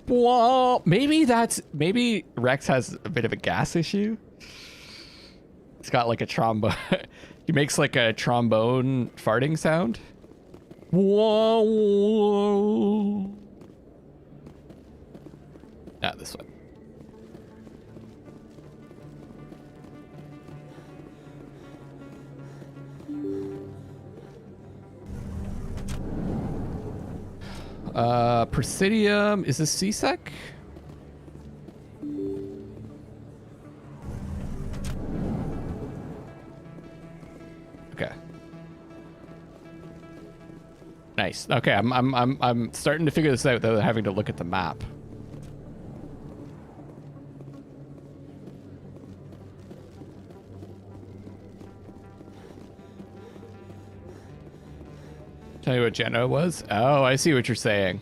Well, maybe Rex has a bit of a gas issue. He's got like a trombone. He makes like a trombone farting sound. Whoa, whoa. Not this one. Presidium. Is this CSEC? Okay. Nice. Okay, I'm starting to figure this out without having to look at the map. Tell you what Jenna was? Oh, I see what you're saying.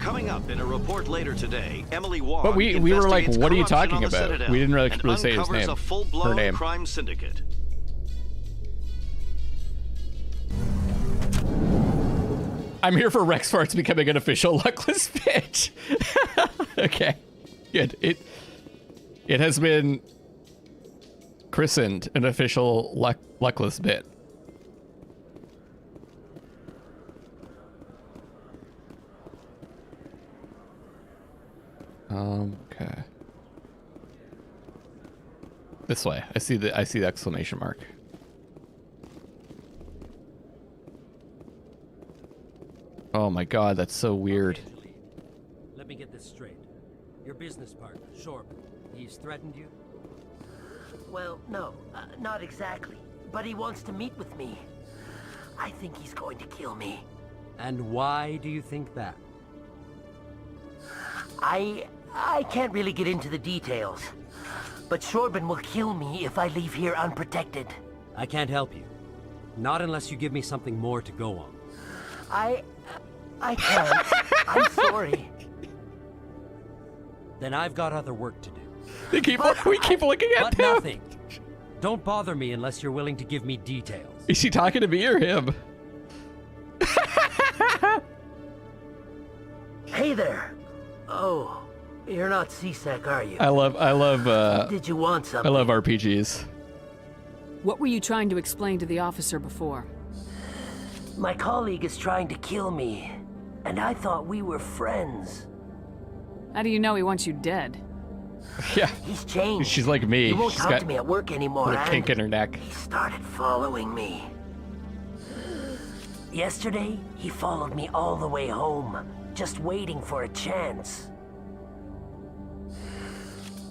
Coming up in a report later today, Emily Wong. But we were like, what are you talking about? Citadel We didn't really say his name. A full-blown Her name. crime syndicate. I'm here for Rex Farts becoming an official luckless bitch. Okay, good. It has been christened an official luckless bit. Okay. This way. I see the exclamation mark. Oh my god, that's so weird. Let me get this straight. Your business partner, Shorb, he's threatened you? Well, no, not exactly. But he wants to meet with me. I think he's going to kill me. And why do you think that? I can't really get into the details. But Shorban will kill me if I leave here unprotected. I can't help you. Not unless you give me something more to go on. I can't. I'm sorry. Then I've got other work to do. We keep looking at but him. Nothing. Don't bother me unless you're willing to give me details. Is she talking to me or him? Hey there. Oh, you're not C-Sec, are you? I love Did you want something? I love RPGs. What were you trying to explain to the officer before? My colleague is trying to kill me, and I thought we were friends. How do you know he wants you dead? Yeah. He's changed. She's like me. He won't She's talk got to me at work anymore. a kink in her neck. He started following me. Yesterday, he followed me all the way home, just waiting for a chance.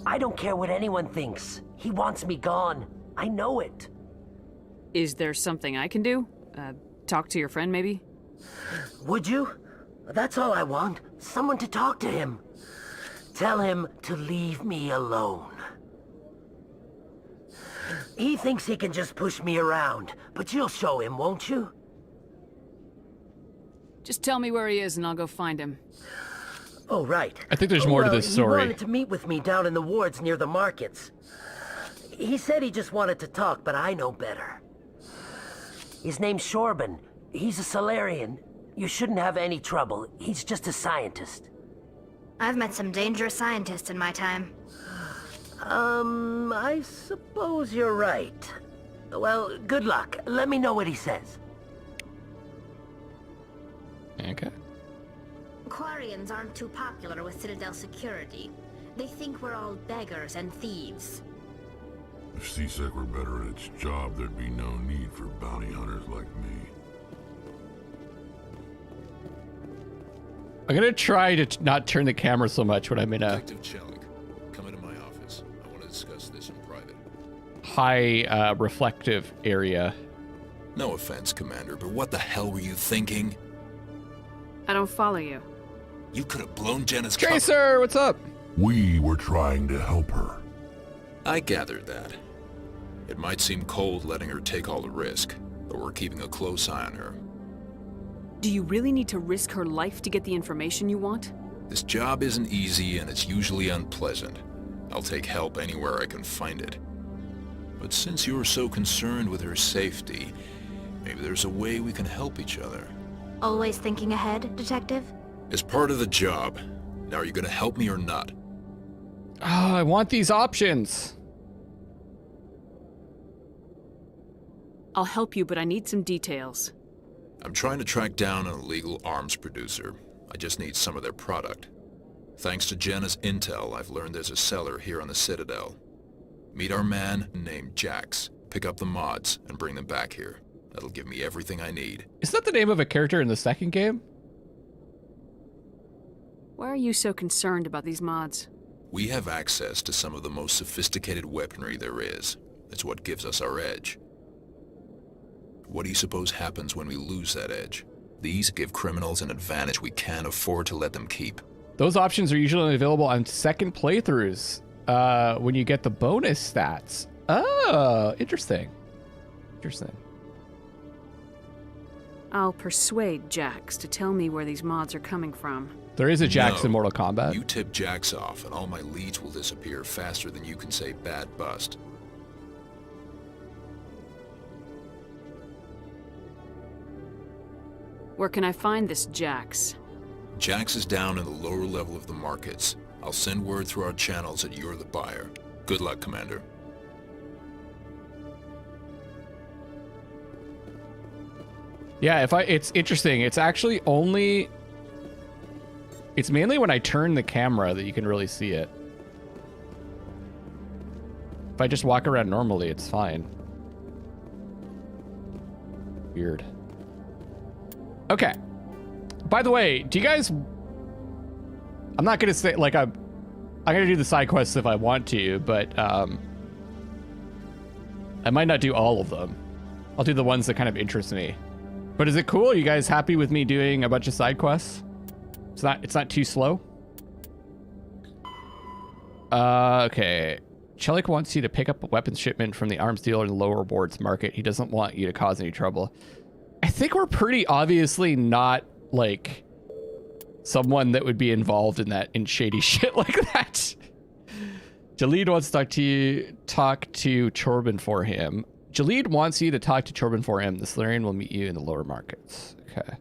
I don't care what anyone thinks. He wants me gone. I know it. Is there something I can do? Talk to your friend, maybe? Would you? That's all I want. Someone to talk to him. Tell him to leave me alone. He thinks he can just push me around, but you'll show him, won't you? Just tell me where he is and I'll go find him. Oh, right. I think there's more to this story. He wanted to meet with me down in the wards near the markets. He said he just wanted to talk, but I know better. His name's Shorban. He's a Solarian. You shouldn't have any trouble. He's just a scientist. I've met some dangerous scientists in my time. I suppose you're right. Well, good luck. Let me know what he says. Okay. Quarians aren't too popular with Citadel security. They think we're all beggars and thieves. If C-Sec were better at its job, there'd be no need for bounty hunters like me. I'm gonna try to not turn the camera so much when I'm in a Detective Chelik, come into my office. I want to discuss this in private. high reflective area. No offense, Commander, but what the hell were you thinking? I don't follow you. You could have blown Jenna's cover. Tracer, what's up? We were trying to help her. I gathered that. It might seem cold letting her take all the risk, but we're keeping a close eye on her. Do you really need to risk her life to get the information you want? This job isn't easy and it's usually unpleasant. I'll take help anywhere I can find it. But since you're so concerned with her safety, maybe there's a way we can help each other. Always thinking ahead, Detective? As part of the job. Now, are you gonna help me or not? Oh, I want these options. I'll help you, but I need some details. I'm trying to track down an illegal arms producer. I just need some of their product. Thanks to Jenna's intel, I've learned there's a seller here on the Citadel. Meet our man named Jax, pick up the mods, and bring them back here. That'll give me everything I need. Is that the name of a character in the second game? Why are you so concerned about these mods? We have access to some of the most sophisticated weaponry there is. It's what gives us our edge. What do you suppose happens when we lose that edge? These give criminals an advantage we can't afford to let them keep. Those options are usually available on second playthroughs when you get the bonus stats. Oh, interesting. Interesting. I'll persuade Jax to tell me where these mods are coming from. There is a Jax in Mortal Kombat. You tip Jax off and all my leads will disappear faster than you can say bad bust. Where can I find this Jax? Jax is down in the lower level of the markets. I'll send word through our channels that you're the buyer. Good luck, Commander. Yeah, it's interesting. It's actually only... It's mainly when I turn the camera that you can really see it. If I just walk around normally, it's fine. Weird. Okay. By the way, do you guys... I'm not going to say, like, I'm going to do the side quests if I want to, but I might not do all of them. I'll do the ones that kind of interest me. But is it cool? Are you guys happy with me doing a bunch of side quests? It's not too slow? Okay. Chelik wants you to pick up a weapons shipment from the arms dealer in the lower rewards market. He doesn't want you to cause any trouble. I think we're pretty obviously not, like, someone that would be involved in shady shit like that. Jalid wants to talk to Chorbin for him. Jalid wants you to talk to Chorbin for him. The Salarian will meet you in the lower markets. Okay.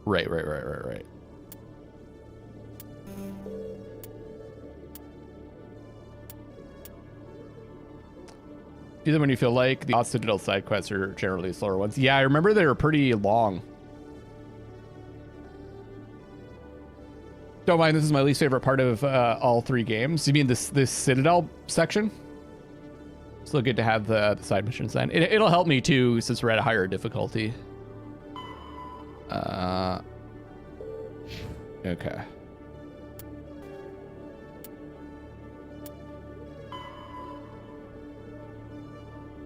Right. Do them when you feel like. The Citadel side quests are generally slower ones. Yeah, I remember they were pretty long. Don't mind, this is my least favorite part of all 3 games. You mean this Citadel section? Still good to have the side missions then. It'll help me too, since we're at a higher difficulty. Okay.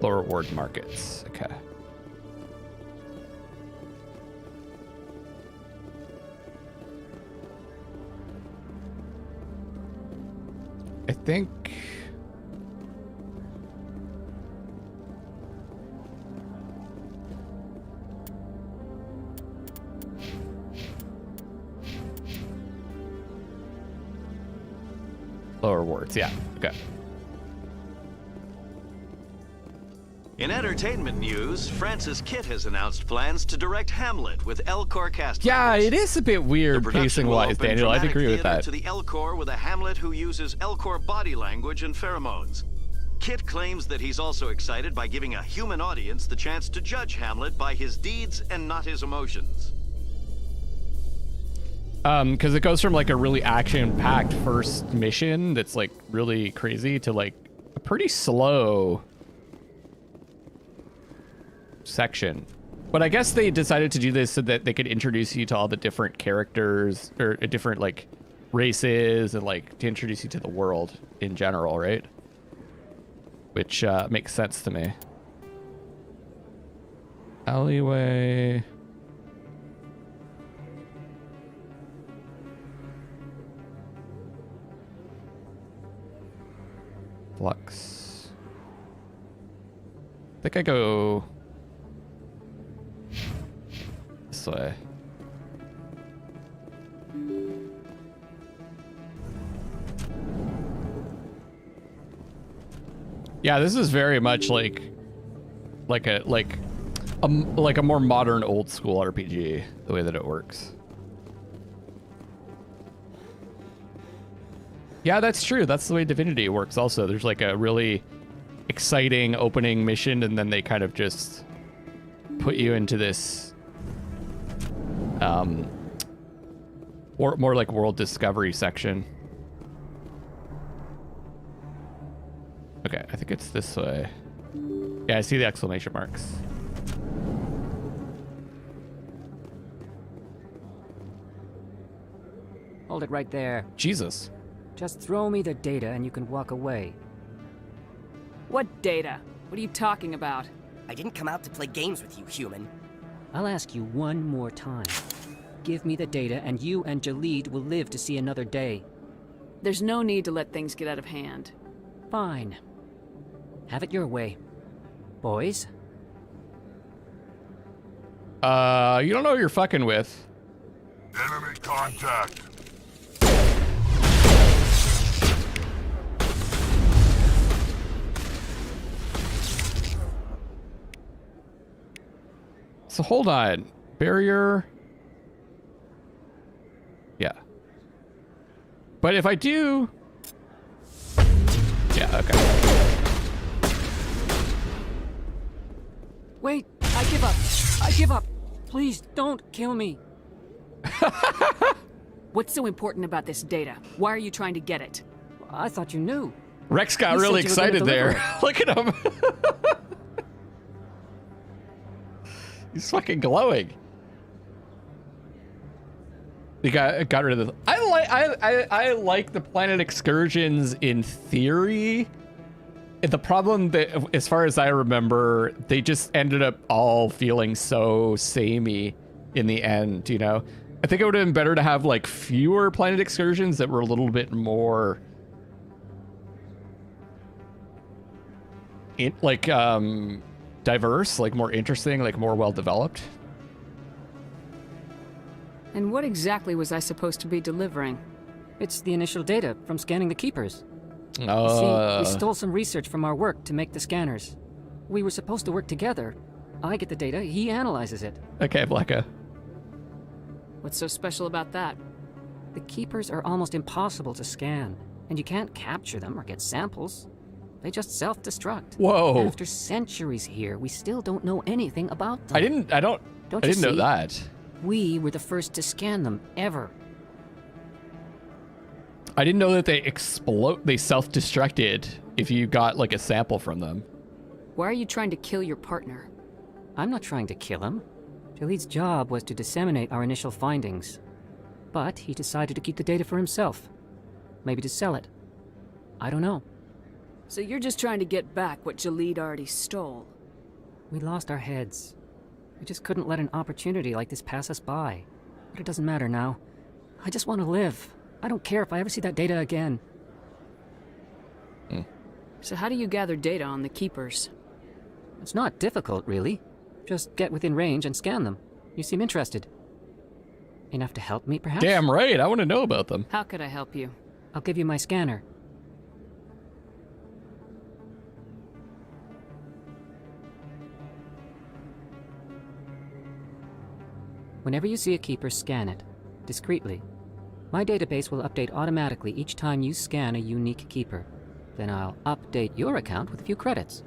Lower reward markets. Okay. I think... Lower rewards, yeah. Okay. In entertainment news, Francis Kitt has announced plans to direct Hamlet with Elcor cast members. Yeah, it is a bit weird pacing-wise, Daniel. I'd agree with that. To the Elcor with a Hamlet who uses Elcor body language and pheromones. Kitt claims that he's also excited by giving a human audience the chance to judge Hamlet by his deeds and not his emotions. Because it goes from like a really action-packed first mission that's like really crazy to like a pretty slow section. But I guess they decided to do this so that they could introduce you to all the different characters or different like races and like to introduce you to the world in general, right? Which makes sense to me. Alleyway. Flux. I think I go this way. Yeah, this is very much like a more modern old school RPG, the way that it works. Yeah, that's true. That's the way Divinity works also. There's like a really exciting opening mission and then they kind of just put you into this or more like world discovery section. Okay, I think it's this way. Yeah, I see the exclamation marks. Hold it right there. Jesus. Just throw me the data and you can walk away. What data? What are you talking about? I didn't come out to play games with you, human. I'll ask you one more time. Give me the data and you and Jalid will live to see another day. There's no need to let things get out of hand. Fine. Have it your way. Boys? You don't know who you're fucking with. Enemy contact. So hold on. Barrier. Yeah. But if I do... Yeah, okay. Wait, I give up. I give up. Please, don't kill me. What's so important about this data? Why are you trying to get it? I thought you knew. Rex got You really said you were gonna excited there. deliver it. Look at him. He's fucking glowing. He got rid of the... I like the planet excursions in theory. The problem that, as far as I remember, they just ended up all feeling so samey in the end, you know? I think it would have been better to have like fewer planet excursions that were a little bit more diverse, like more interesting, like more well developed. And what exactly was I supposed to be delivering? It's the initial data from scanning the keepers. You see, we stole some research from our work to make the scanners. We were supposed to work together. I get the data, he analyzes it. Okay, Blacka. What's so special about that? The keepers are almost impossible to scan, and you can't capture them or get samples. They just self-destruct. Whoa. After centuries here, we still don't know anything about them. I didn't know that. We were the first to scan them, ever. I didn't know that they self-destructed if you got like a sample from them. Why are you trying to kill your partner? I'm not trying to kill him. Jaleed's job was to disseminate our initial findings. But he decided to keep the data for himself. Maybe to sell it. I don't know. So you're just trying to get back what Jaleed already stole? We lost our heads. We just couldn't let an opportunity like this pass us by. But it doesn't matter now. I just want to live. I don't care if I ever see that data again. So how do you gather data on the keepers? It's not difficult, really. Just get within range and scan them. You seem interested. Enough to help me, perhaps? Damn right, I want to know about them. How could I help you? I'll give you my scanner. Whenever you see a keeper, scan it. Discreetly. My database will update automatically each time you scan a unique keeper. Then I'll update your account with a few credits.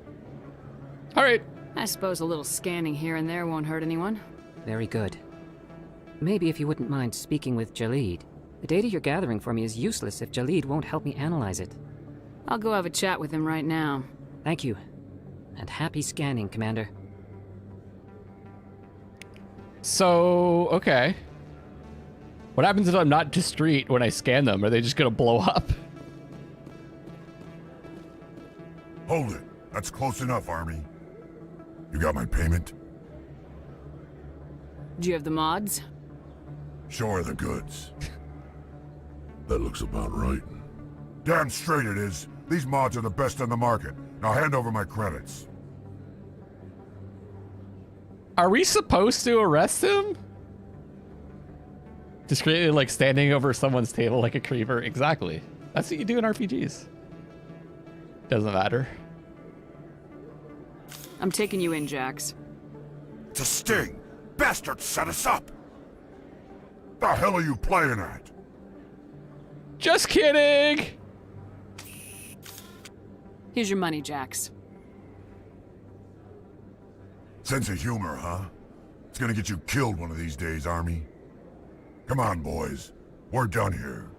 Alright. I suppose a little scanning here and there won't hurt anyone. Very good. Maybe if you wouldn't mind speaking with Jaleed. The data you're gathering for me is useless if Jaleed won't help me analyze it. I'll go have a chat with him right now. Thank you. And happy scanning, Commander. So, okay. What happens if I'm not discreet when I scan them? Are they just gonna blow up? Hold it. That's close enough, Army. You got my payment? Do you have the mods? Show her the goods. That looks about right. Damn straight it is. These mods are the best on the market. Now hand over my credits. Are we supposed to arrest him? Discreetly, like standing over someone's table like a creeper. Exactly. That's what you do in RPGs. Doesn't matter. I'm taking you in, Jax. It's a sting. Bastards set us up. The hell are you playing at? Just kidding. Here's your money, Jax. Sense of humor, huh? It's gonna get you killed one of these days, Army. Come on, boys. We're done here.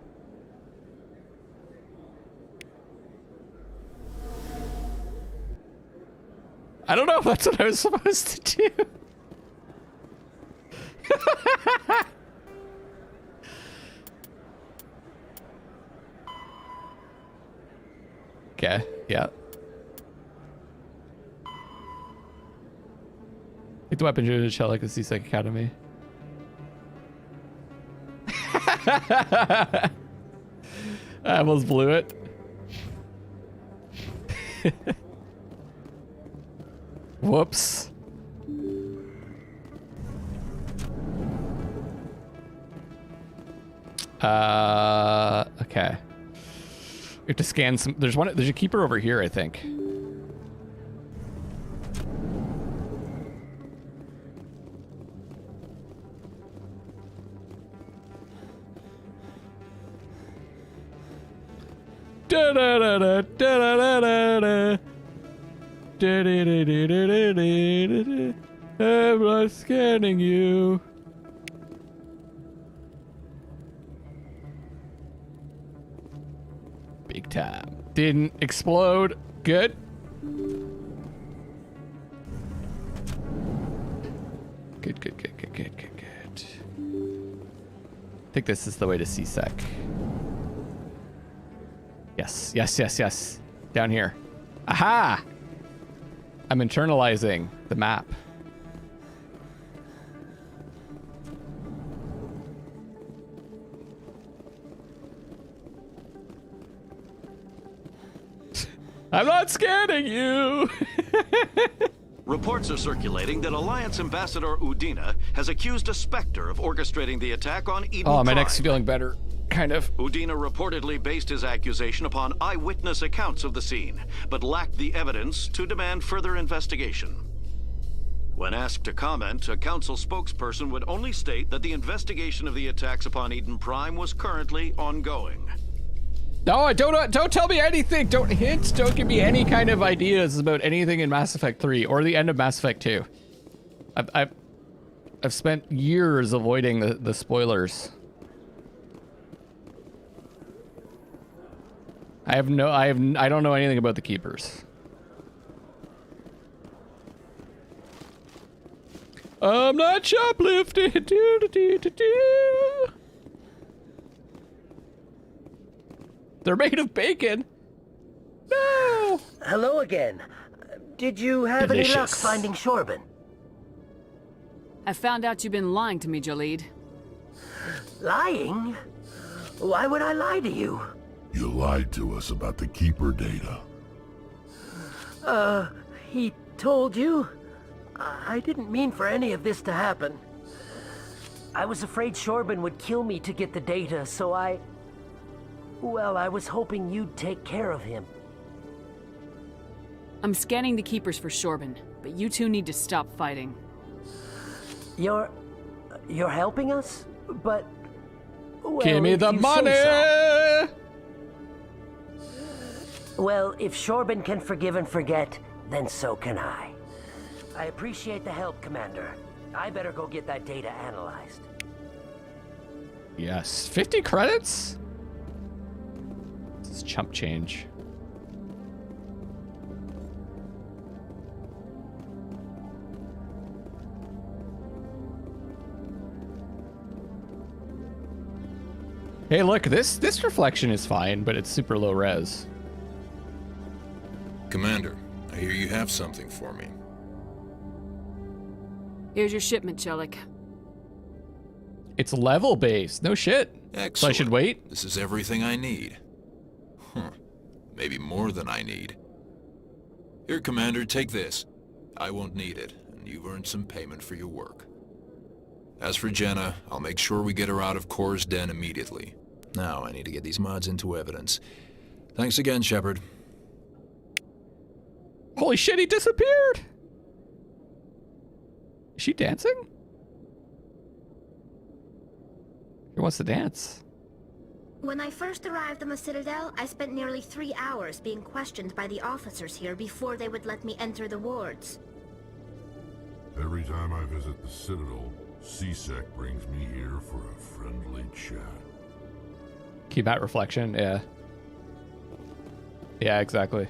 I don't know if that's what I was supposed to do. Okay, yeah. Take the weapon to the shell like the C-Sec Academy. I almost blew it. Whoops. Okay. We have to scan some. There's a keeper over here, I think. I'm not scanning you. Big time. Didn't explode. Good. Good. I think this is the way to C-Sec. Yes. Down here. Aha! I'm internalizing the map. I'm not scanning you! Reports are circulating that Alliance Ambassador Udina has accused a Spectre of orchestrating the attack on Eden Oh, my Prime. neck's feeling better. Kind of. Udina reportedly based his accusation upon eyewitness accounts of the scene, but lacked the evidence to demand further investigation. When asked to comment, a council spokesperson would only state that the investigation of the attacks upon Eden Prime was currently ongoing. No, don't tell me anything. Don't hint. Don't give me any kind of ideas about anything in Mass Effect 3 or the end of Mass Effect 2. I've spent years avoiding the spoilers. I don't know anything about the Keepers. I'm not shoplifting. They're made of bacon. No. Hello again. Did you have any luck finding Shorben? I found out you've been lying to me, Jaleed. Lying? Why would I lie to you? You lied to us about the Keeper data. He told you? I didn't mean for any of this to happen. I was afraid Shorben would kill me to get the data, so well, I was hoping you'd take care of him. I'm scanning the Keepers for Shorben, but you two need to stop fighting. You're helping us? But... well, give me the money! So. Well, if Shorben can forgive and forget, then so can I. I appreciate the help, Commander. I better go get that data analyzed. Yes. 50 credits? This is chump change. Hey, look, this reflection is fine, but it's super low res. Commander, I hear you have something for me. Here's your shipment, Chelik. It's level based. No shit. Excellent. So I should wait? This is everything I need. Huh. Maybe more than I need. Here, Commander, take this. I won't need it, and you've earned some payment for your work. As for Jenna, I'll make sure we get her out of Kor's den immediately. Now I need to get these mods into evidence. Thanks again, Shepard. Holy shit, he disappeared! Is she dancing? Who wants to dance? When I first arrived on the Citadel, I spent nearly 3 hours being questioned by the officers here before they would let me enter the wards. Every time I visit the Citadel, C-Sec brings me here for a friendly chat. Keep that reflection, yeah. Yeah, exactly.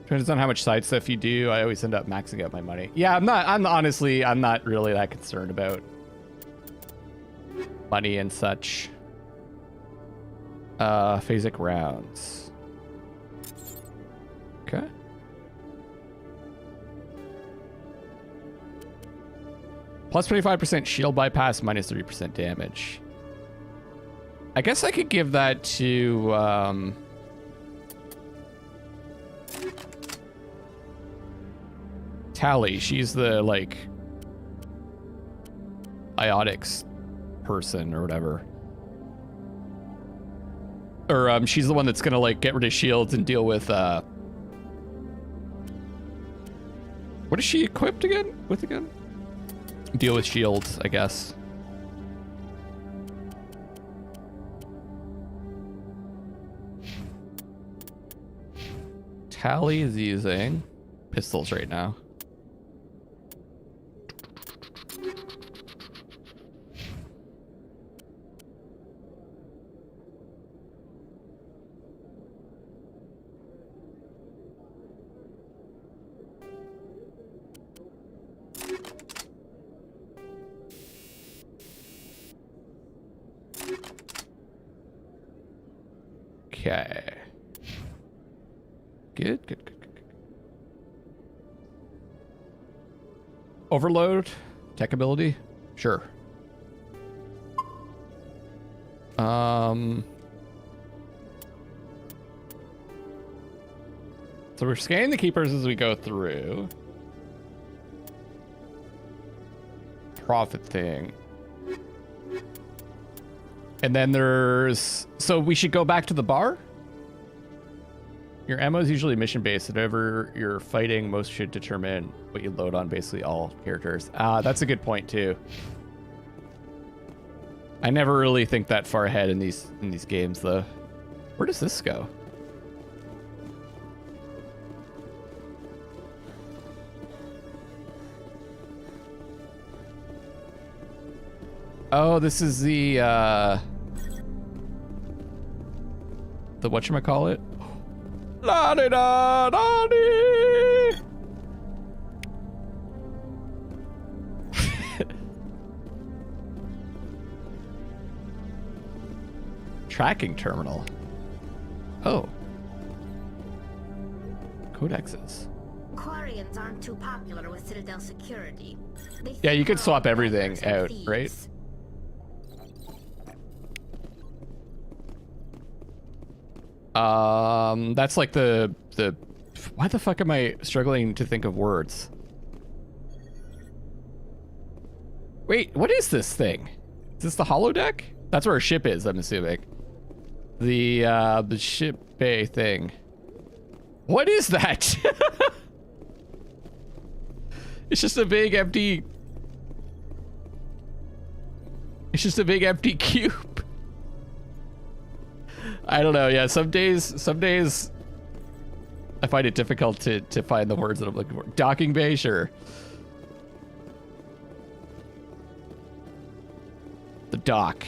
Depends on how much side stuff you do. I always end up maxing out my money. Yeah, I'm not really that concerned about money and such. Phasic rounds. Okay. Plus 25% shield bypass, minus 30% damage. I guess I could give that to, Tally. She's the, like, iotics person or whatever. Or, she's the one that's gonna, like, get rid of shields and deal with, what is she equipped with again? Deal with shields, I guess. Callie is using pistols right now. Okay. Good, good, good, good. Overload, tech ability, sure. So we're scanning the keepers as we go through. Profit thing. And then there's... So we should go back to the bar? Your ammo is usually mission-based. Whatever you're fighting, most should determine what you load on basically all characters. That's a good point, too. I never really think that far ahead in these games, though. Where does this go? Oh, this is the whatchamacallit? La-di-da-da-dee! Tracking terminal. Oh. Codexes. Quarians aren't too popular with Citadel security. Yeah, you could swap everything out, right? That's like the why the fuck am I struggling to think of words? Wait, what is this thing? Is this the holodeck? That's where our ship is, I'm assuming. The ship bay thing. What is that? It's just a big empty... It's just a big empty cube. I don't know, yeah, some days I find it difficult to find the words that I'm looking for. Docking bay, sure. The dock.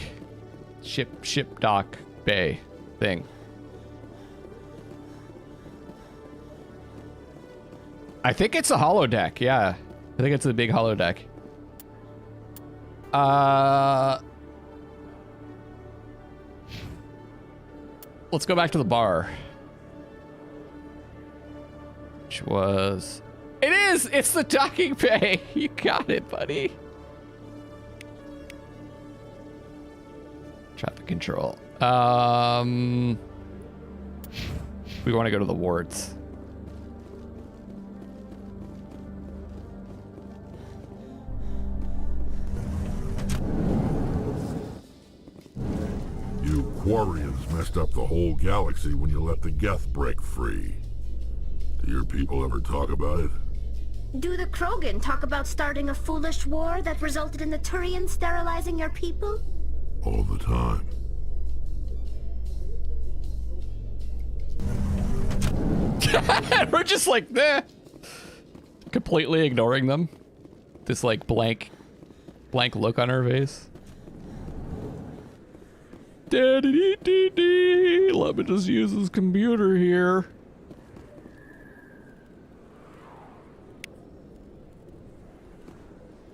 Ship dock bay thing. I think it's a holodeck, yeah. I think it's a big holodeck. Let's go back to the bar. Which was... It is! It's the docking bay! You got it, buddy. Traffic control. We want to go to the wards. You Quarians messed up the whole galaxy when you let the Geth break free. Do your people ever talk about it? Do the Krogan talk about starting a foolish war that resulted in the Turians sterilizing your people? All the time. We're just like, nah. Completely ignoring them. This like blank look on our face. Da-dee-dee-dee-dee. Let me just use this computer here.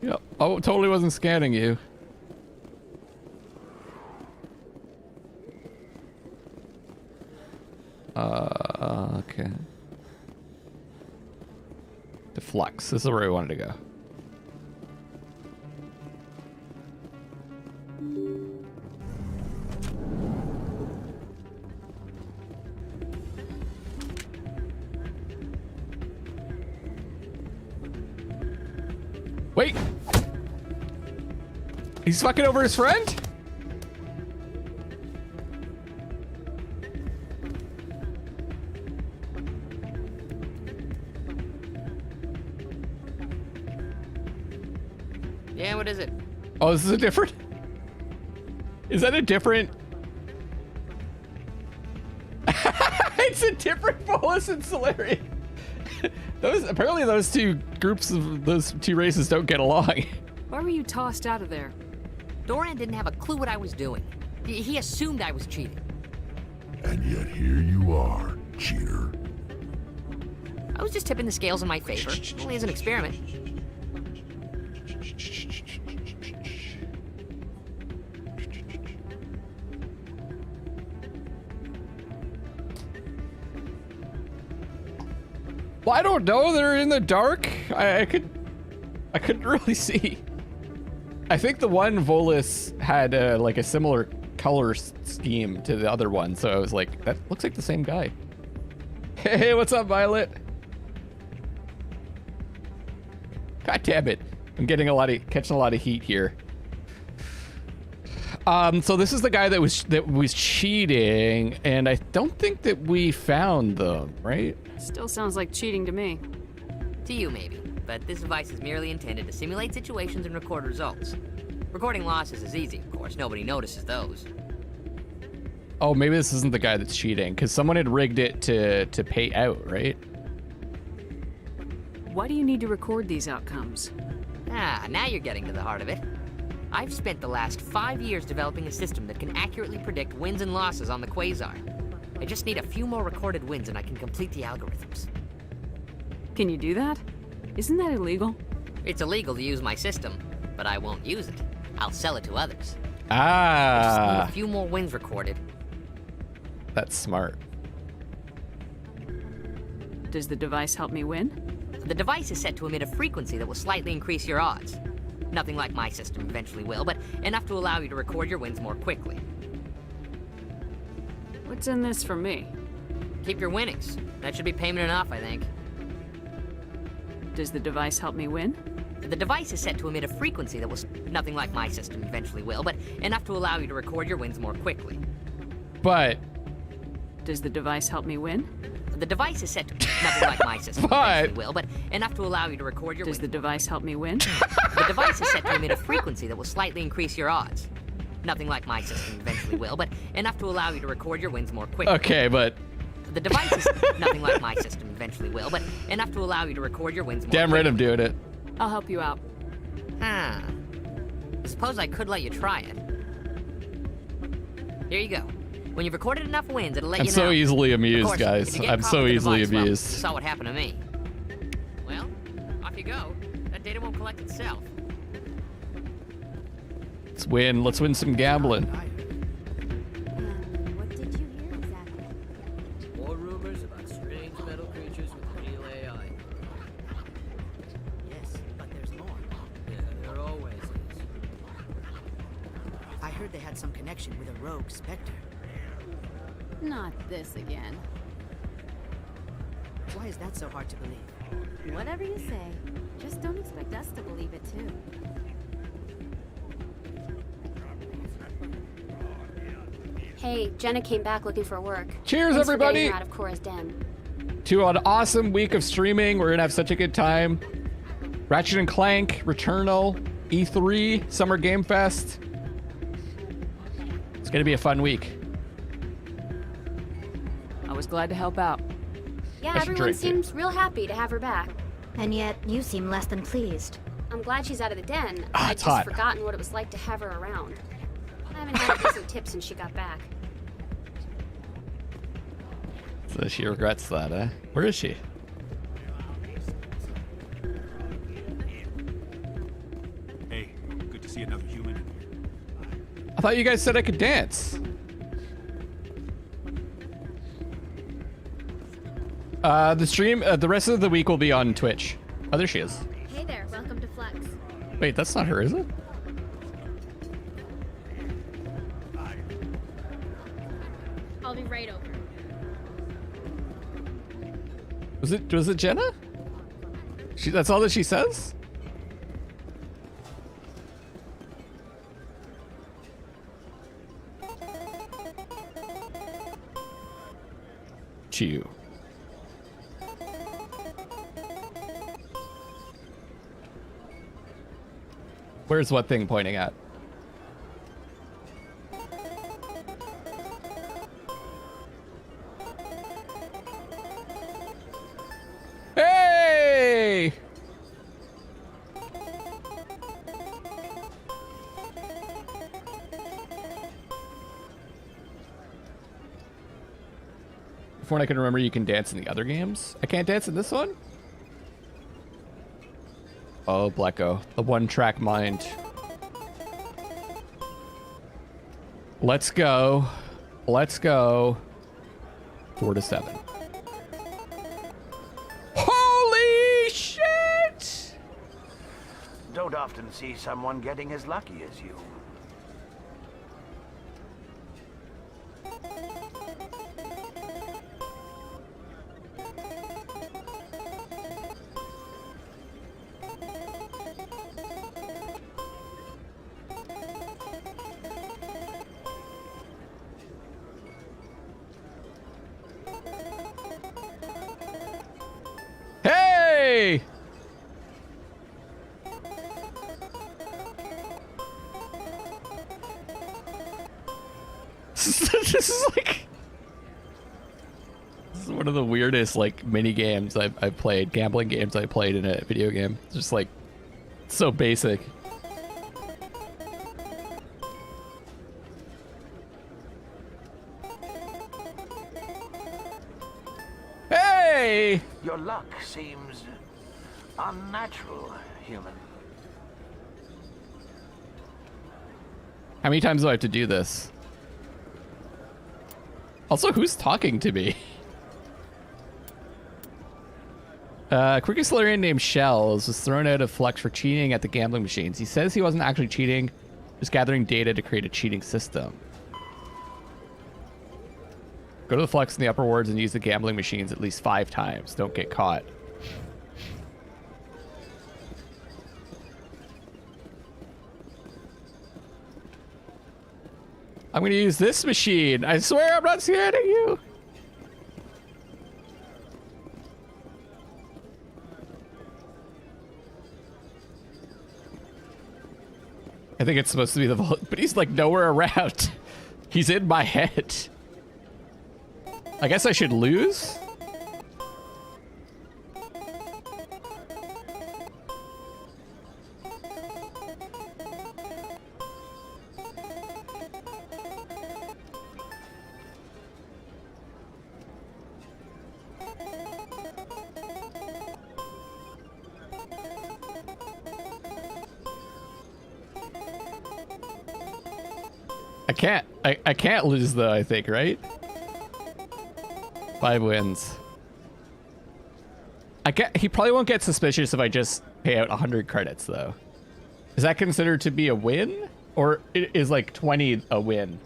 Yep. Oh, totally wasn't scanning you. Okay. The flux. This is where we wanted to go. Wait! He's fucking over his friend? Yeah, what is it? Oh, this is a different... Is that a different... It's It's a different Volus and Solarian. Apparently those two groups of those two races don't get along. Why were you tossed out of there? Doran didn't have a clue what I was doing. He assumed I was cheating. And yet here you are, cheater. I was just tipping the scales in my favor, only as an experiment. Well, I don't know. They're in the dark. I couldn't really see. I think the one Volus had like a similar color scheme to the other one, so I was like, that looks like the same guy. Hey, what's up, Violet? God damn it! I'm getting catching a lot of heat here. So this is the guy that was cheating, and I don't think that we found them, right? Still sounds like cheating to me. To you, maybe. But this device is merely intended to simulate situations and record results. Recording losses is easy, of course. Nobody notices those. Oh, maybe this isn't the guy that's cheating, because someone had rigged it to pay out, right? Why do you need to record these outcomes? Ah, now you're getting to the heart of it. I've spent the last 5 years developing a system that can accurately predict wins and losses on the Quasar. I just need a few more recorded wins and I can complete the algorithms. Can you do that? Isn't that illegal? It's illegal to use my system, but I won't use it. I'll sell it to others. Ah. I just need a few more wins recorded. That's smart. Does the device help me win? The device is set to emit a frequency that will slightly increase your odds. Nothing like my system eventually will, but enough to allow you to record your wins more quickly. What's in this for me? Keep your winnings. That should be payment enough, I think. Does the device help me win? The device is set to emit a frequency that will... Nothing like my system eventually will, but enough to allow you to record your wins more quickly. But... Does the device help me win? The device is set to... Nothing like my system eventually will, but enough to allow you to record your wins. Does the device help me win? The device is set to emit a frequency that will slightly increase your odds. Nothing like my system eventually will, but enough to allow you to record your wins more quickly. Okay, but... The device is... Nothing like my system eventually will, but enough to allow you to record your wins more Damn right I'm doing it. I'll help you out. Huh. I suppose I could let you try it. Here you go. When you've recorded enough wins, it'll let you know. I'm so easily amused, course, guys. I'm so easily device, amused. Well, you saw what happened to me. Well, off you go. That data won't collect itself. Let's win. Let's win some gambling. What did you hear exactly? More rumors about strange metal creatures with real AI. Yes, but there's more. Yeah, there always is. I heard they had some connection with a rogue Spectre. Not this again. Why is that so hard to believe? Whatever you say. Just don't expect us to believe it too. Hey, Jenna came back looking for work. Cheers, Thanks everybody! For getting her out of Cora's den. To an awesome week of streaming. We're gonna have such a good time. Ratchet and Clank, Returnal, E3, Summer Game Fest. It's gonna be a fun week. I was glad to help out. Yeah, everyone seems real happy to have her back. And yet, you seem less than pleased. I'm glad she's out of the den. Ah, I'd it's just hot. forgotten what it was like to have her around. I haven't had a decent tip since she got back. So she regrets that, eh? Where is she? Hey, good to see another human. I thought you guys said I could dance. The stream, the rest of the week will be on Twitch. Oh, there she is. Hey there, welcome to Flex. Wait, that's not her, is it? I'll be right over. Was it Jenna? That's all that she says? Chew. Where's what thing pointing at? From what I can remember, you can dance in the other games. I can't dance in this one? Oh, Blacko. The one-track mind. Let's go. Let's go. 4 to 7. Holy shit! Don't often see someone getting as lucky as you. Hey! This is one of the weirdest like mini games I've played, gambling games I played in a video game. It's just like so basic. Hey! Your luck seems unnatural, human. How many times do I have to do this? Also, who's talking to me? Quirky Solarian named Shells was thrown out of Flex for cheating at the gambling machines. He says he wasn't actually cheating, just gathering data to create a cheating system. Go to the Flex in the upper wards and use the gambling machines at least 5 times. Don't get caught. I'm gonna use this machine. I swear I'm not scanning you. I think it's supposed to be the vault, but he's like nowhere around. He's in my head. I guess I should lose? I can't lose though, I think, right? 5 wins. He probably won't get suspicious if I just pay out 100 credits though. Is that considered to be a win? Or is like 20 a win?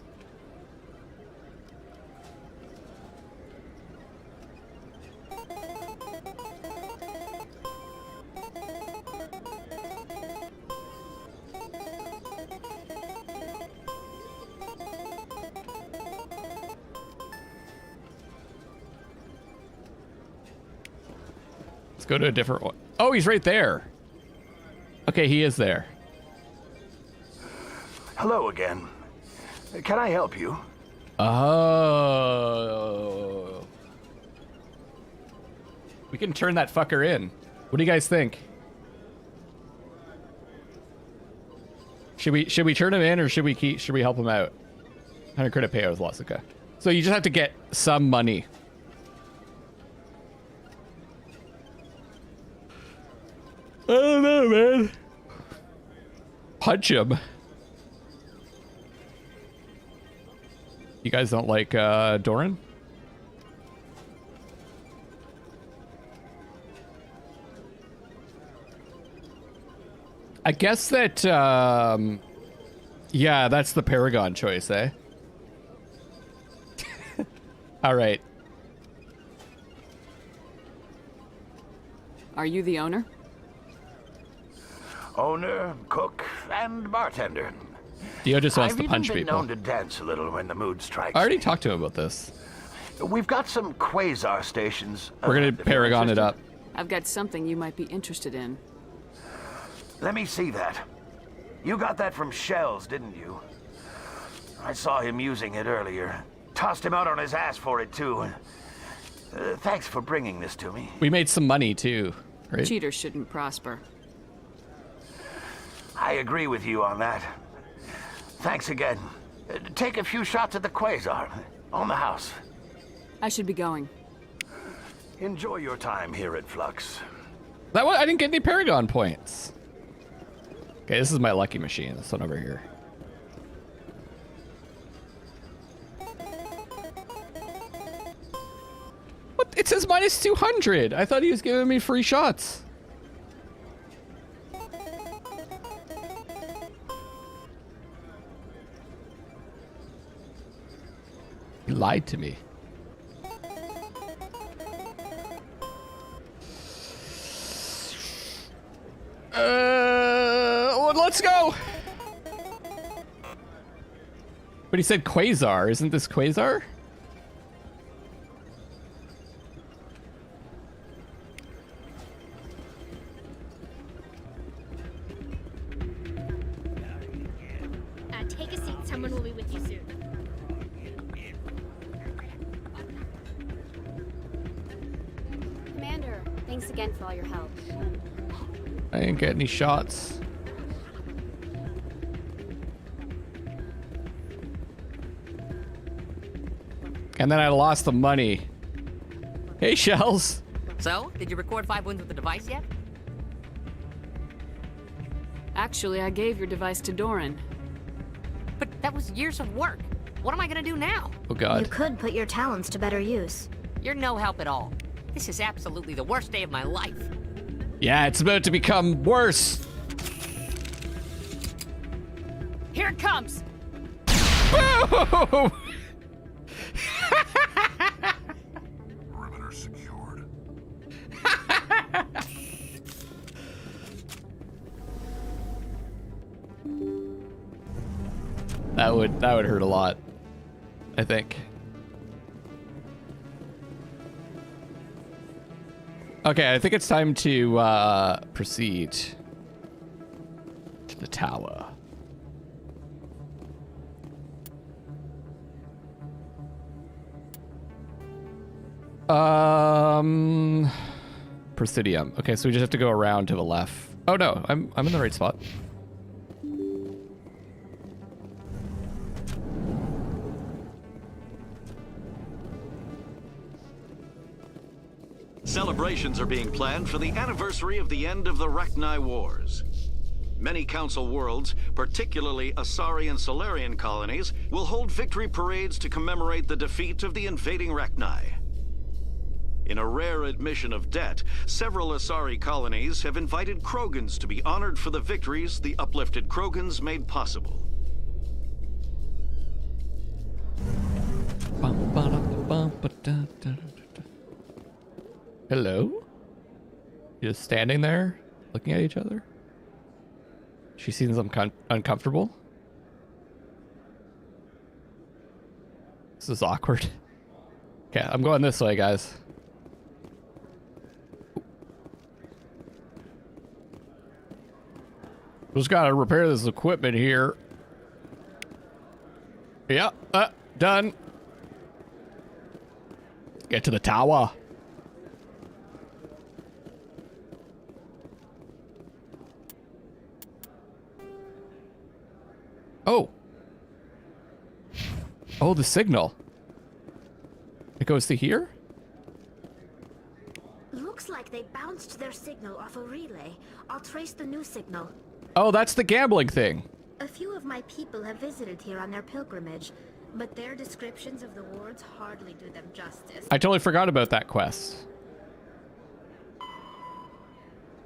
Let's go to a different one. Oh, he's right there. Okay, he is there. Hello again. Can I help you? Oh. We can turn that fucker in. What do you guys think? Should we turn him in or should we help him out? 100 credit payout with Lasuka. So you just have to get some money. I don't know, man. Punch him. You guys don't like Doran? I guess that, yeah, that's the Paragon choice, eh? All right. Are you the owner? Owner, cook, and bartender. Dio just wants to punch I've even been people. known to dance a little when the mood strikes. I already talked to him about this. We've got some quasar stations. We're gonna Paragon it up. I've got something you might be interested in. Let me see that. You got that from Shells, didn't you? I saw him using it earlier. Tossed him out on his ass for it, too. Thanks for bringing this to me. We made some money, too, right? Cheaters shouldn't prosper. I agree with you on that. Thanks again. Take a few shots at the quasar. On the house. I should be going. Enjoy your time here at Flux. That one, I didn't get any Paragon points. Okay, this is my lucky machine. This one over here. What? It says minus 200. I thought he was giving me free shots. He lied to me. Let's go. But he said Quasar. Isn't this Quasar? Take a seat. Someone will be with you soon. Commander, thanks again for all your help. I didn't get any shots. And then I lost the money. Hey, Shells. So, did you record 5 wins with the device yet? Actually, I gave your device to Doran. But that was years of work. What am I gonna do now? Oh, God. You could put your talents to better use. You're no help at all. This is absolutely the worst day of my life. Yeah, it's about to become worse. Here it comes. Boom! Perimeter secured. That would hurt a lot, I think. Okay, I think it's time to proceed to the tower. Presidium. Okay, so we just have to go around to the left. Oh no, I'm in the right spot. Celebrations are being planned for the anniversary of the end of the Rachni Wars. Many Council worlds, particularly Asari and Solarian colonies, will hold victory parades to commemorate the defeat of the invading Rachni. In a rare admission of debt, several Asari colonies have invited Krogans to be honored for the victories the uplifted Krogans made possible. Hello? You're just standing there, looking at each other? She seems uncomfortable. This is awkward. Okay, I'm going this way, guys. Just gotta repair this equipment here. Yeah, done. Get to the tower. Oh. Oh, the signal. It goes to here? Looks like they bounced their signal off a relay. I'll trace the new signal. Oh, that's the gambling thing. A few of my people have visited here on their pilgrimage, but their descriptions of the wards hardly do them justice. I totally forgot about that quest.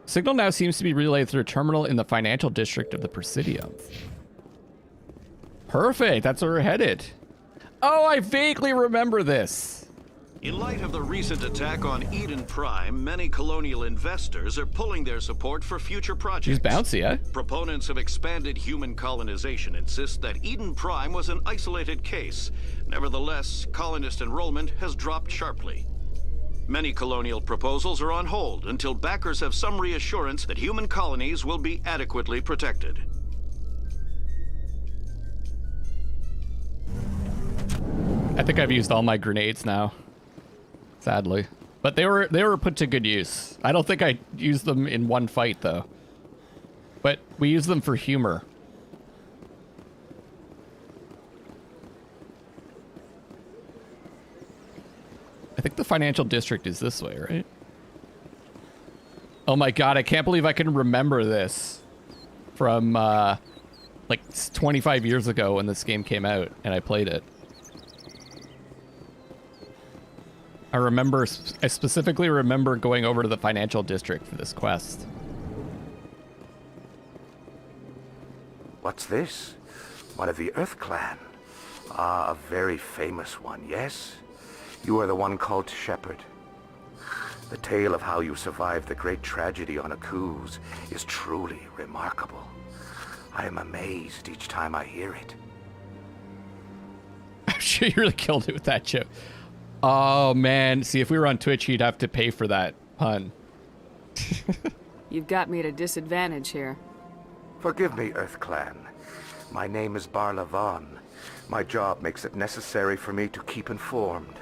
Signal now seems to be relayed through a terminal in the financial district of the Presidium. Perfect, that's where we're headed. Oh, I vaguely remember this. In light of the recent attack on Eden Prime, many colonial investors are pulling their support for future projects. She's bouncy, eh? Proponents of expanded human colonization insist that Eden Prime was an isolated case. Nevertheless, colonist enrollment has dropped sharply. Many colonial proposals are on hold until backers have some reassurance that human colonies will be adequately protected. I think I've used all my grenades now. Sadly. But they were put to good use. I don't think I used them in one fight though. But we use them for humor. financial district is this way, right? Oh my god, I can't believe I can remember this from like 25 years ago when this game came out and I played it. I specifically remember going over to the financial district for this quest. What's this? One of the Earth Clan. Ah, a very famous one, yes? You are the one called Shepard. The tale of how you survived the great tragedy on Akuz is truly remarkable. I am amazed each time I hear it. I'm sure you really killed it with that joke. Oh man, see, if we were on Twitch, you'd have to pay for that pun. You've got me at a disadvantage here. Forgive me, Earth Clan. My name is Barla Vaughn. My job makes it necessary for me to keep informed.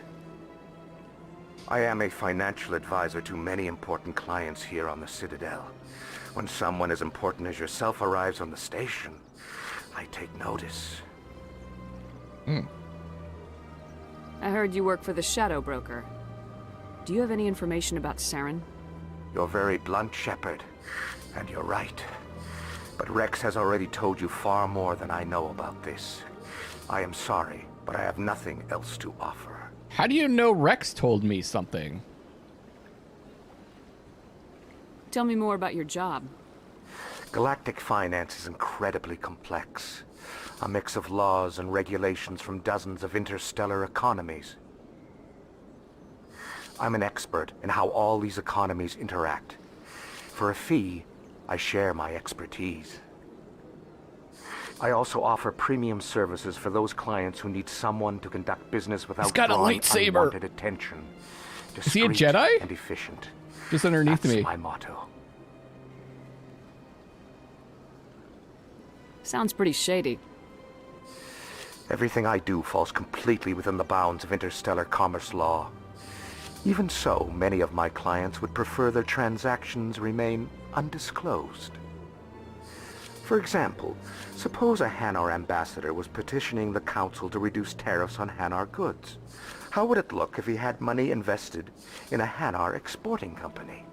I am a financial advisor to many important clients here on the Citadel. When someone as important as yourself arrives on the station, I take notice. I heard you work for the Shadow Broker. Do you have any information about Saren? You're very blunt, Shepard, and you're right. But Rex has already told you far more than I know about this. I am sorry, but I have nothing else to offer. How do you know Rex told me something? Tell me more about your job. Galactic finance is incredibly complex. A mix of laws and regulations from dozens of interstellar economies. I'm an expert in how all these economies interact. For a fee, I share my expertise. I also offer premium services for those clients who need someone to conduct business without drawing unwanted attention. Is he a Jedi? And efficient. Just underneath That's me. my motto. Sounds pretty shady. Everything I do falls completely within the bounds of interstellar commerce law. Even so, many of my clients would prefer their transactions remain undisclosed. For example, suppose a Hanar ambassador was petitioning the council to reduce tariffs on Hanar goods. How would it look if he had money invested in a Hanar exporting company?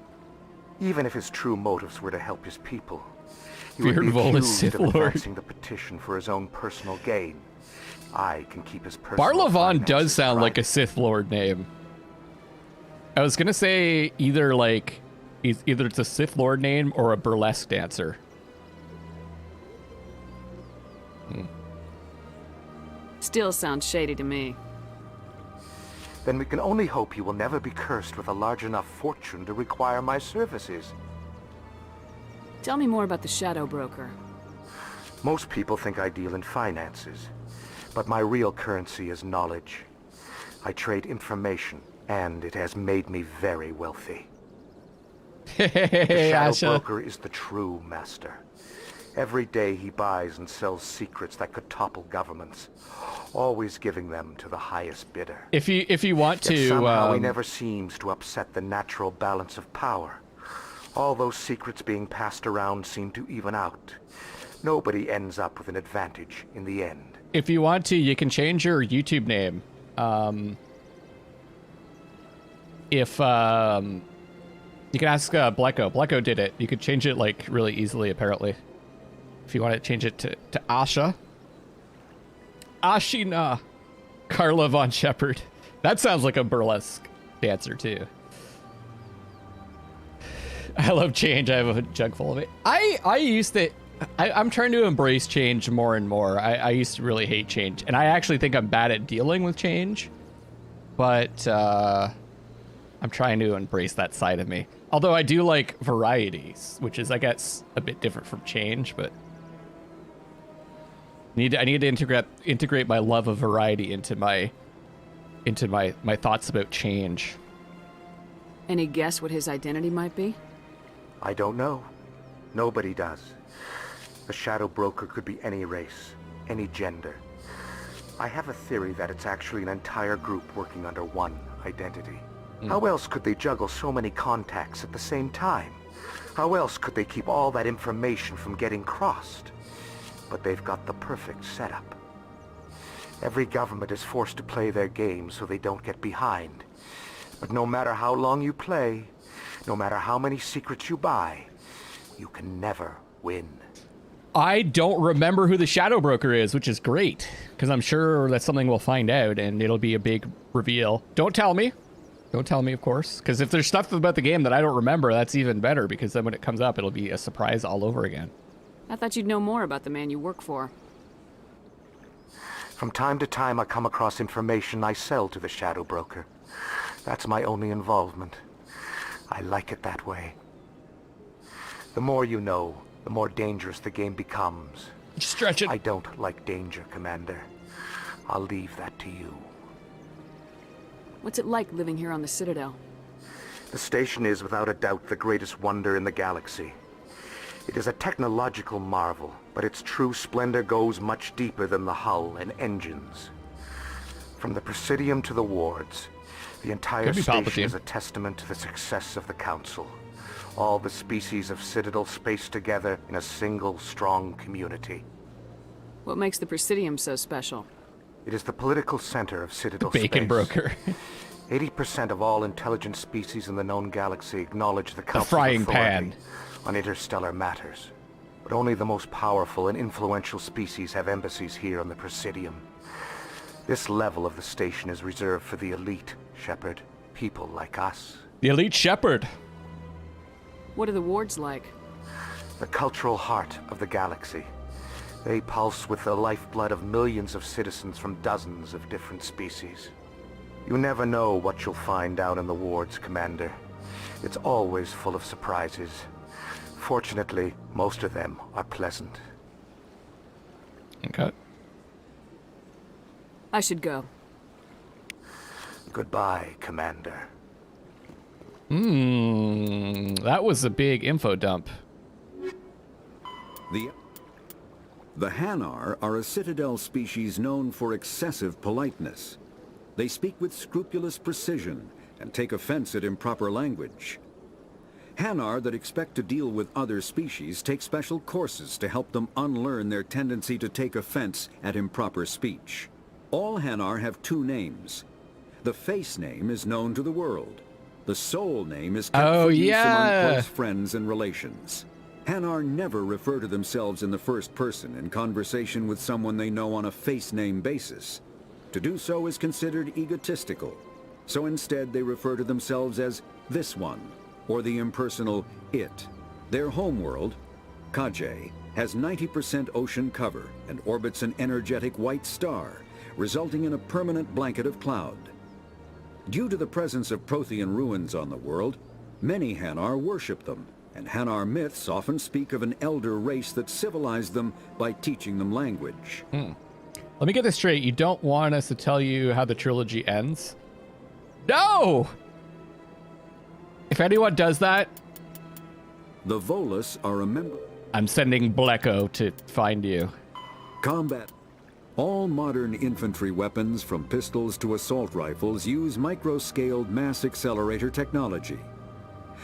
Even if his true motives were to help his people, he would be accused of advancing the petition for his own personal gain. I can keep his personal Barla Vaughn finances does sound like a private. Sith Lord name. I was gonna say either it's a Sith Lord name or a burlesque dancer. Still sounds shady to me. Then we can only hope you will never be cursed with a large enough fortune to require my services. Tell me more about the Shadow Broker. Most people think I deal in finances, but my real currency is knowledge. I trade information, and it has made me very wealthy. The Shadow Asha. Broker is the true master. Every day he buys and sells secrets that could topple governments, always giving them to the highest bidder. If you want Yet to, somehow he never seems to upset the natural balance of power. All those secrets being passed around seem to even out. Nobody ends up with an advantage in the end. if you want to, you can change your YouTube name. You can ask Bleko. Bleko did it. You could change it like really easily, apparently. If you want to change it to Asha. Ashina Carla Von Shepard. That sounds like a burlesque dancer, too. I love change. I have a jug full of it. I used to... I'm trying to embrace change more and more. I used to really hate change. And I actually think I'm bad at dealing with change. But I'm trying to embrace that side of me. Although I do like varieties, which is, I guess, a bit different from change, but... I need to integrate my love of variety into my thoughts about change. Any guess what his identity might be? I don't know. Nobody does. The Shadow Broker could be any race, any gender. I have a theory that it's actually an entire group working under one identity. How else could they juggle so many contacts at the same time? How else could they keep all that information from getting crossed? But they've got the perfect setup. Every government is forced to play their game so they don't get behind. But no matter how long you play, no matter how many secrets you buy, you can never win. I don't remember who the Shadow Broker is, which is great, because I'm sure that's something we'll find out, and it'll be a big reveal. Don't tell me. Don't tell me, of course, because if there's stuff about the game that I don't remember, that's even better, because then when it comes up, it'll be a surprise all over again. I thought you'd know more about the man you work for. From time to time, I come across information I sell to the Shadow Broker. That's my only involvement. I like it that way. The more you know, the more dangerous the game becomes. Stretch it. I don't like danger, Commander. I'll leave that to you. What's it like living here on the Citadel? The station is without a doubt the greatest wonder in the galaxy. It is a technological marvel, but its true splendor goes much deeper than the hull and engines. From the Presidium to the wards, the entire station is a testament to the success of the Council. All the species of Citadel spaced together in a single, strong community. What makes the Presidium so special? It is the political center of Citadel space. Bacon broker. 80% of all intelligent species in the known galaxy acknowledge the Council's frying authority pan on interstellar matters. But only the most powerful and influential species have embassies here on the Presidium. This level of the station is reserved for the elite, Shepard. People like us. The elite Shepard. What are the wards like? The cultural heart of the galaxy. They pulse with the lifeblood of millions of citizens from dozens of different species. You never know what you'll find down in the wards, Commander. It's always full of surprises. Fortunately, most of them are pleasant. Okay. I should go. Goodbye, Commander. That was a big info dump. The Hanar are a Citadel species known for excessive politeness. They speak with scrupulous precision and take offense at improper language. Hanar that expect to deal with other species take special courses to help them unlearn their tendency to take offense at improper speech. All Hanar have two names. The face name is known to the world. The soul name is kept for use among close friends and relations. Hanar never refer to themselves in the first person in conversation with someone they know on a face name basis. To do so is considered egotistical, so instead they refer to themselves as this one, or the impersonal it. Their homeworld, Kaje, has 90% ocean cover and orbits an energetic white star, resulting in a permanent blanket of cloud. Due to the presence of Prothean ruins on the world, many Hanar worship them, and Hanar myths often speak of an elder race that civilized them by teaching them language. Let me get this straight. You don't want us to tell you how the trilogy ends? No! If anyone does that... The Volus are a member... I'm sending Bleko to find you. Combat. All modern infantry weapons, from pistols to assault rifles, use micro-scaled mass accelerator technology.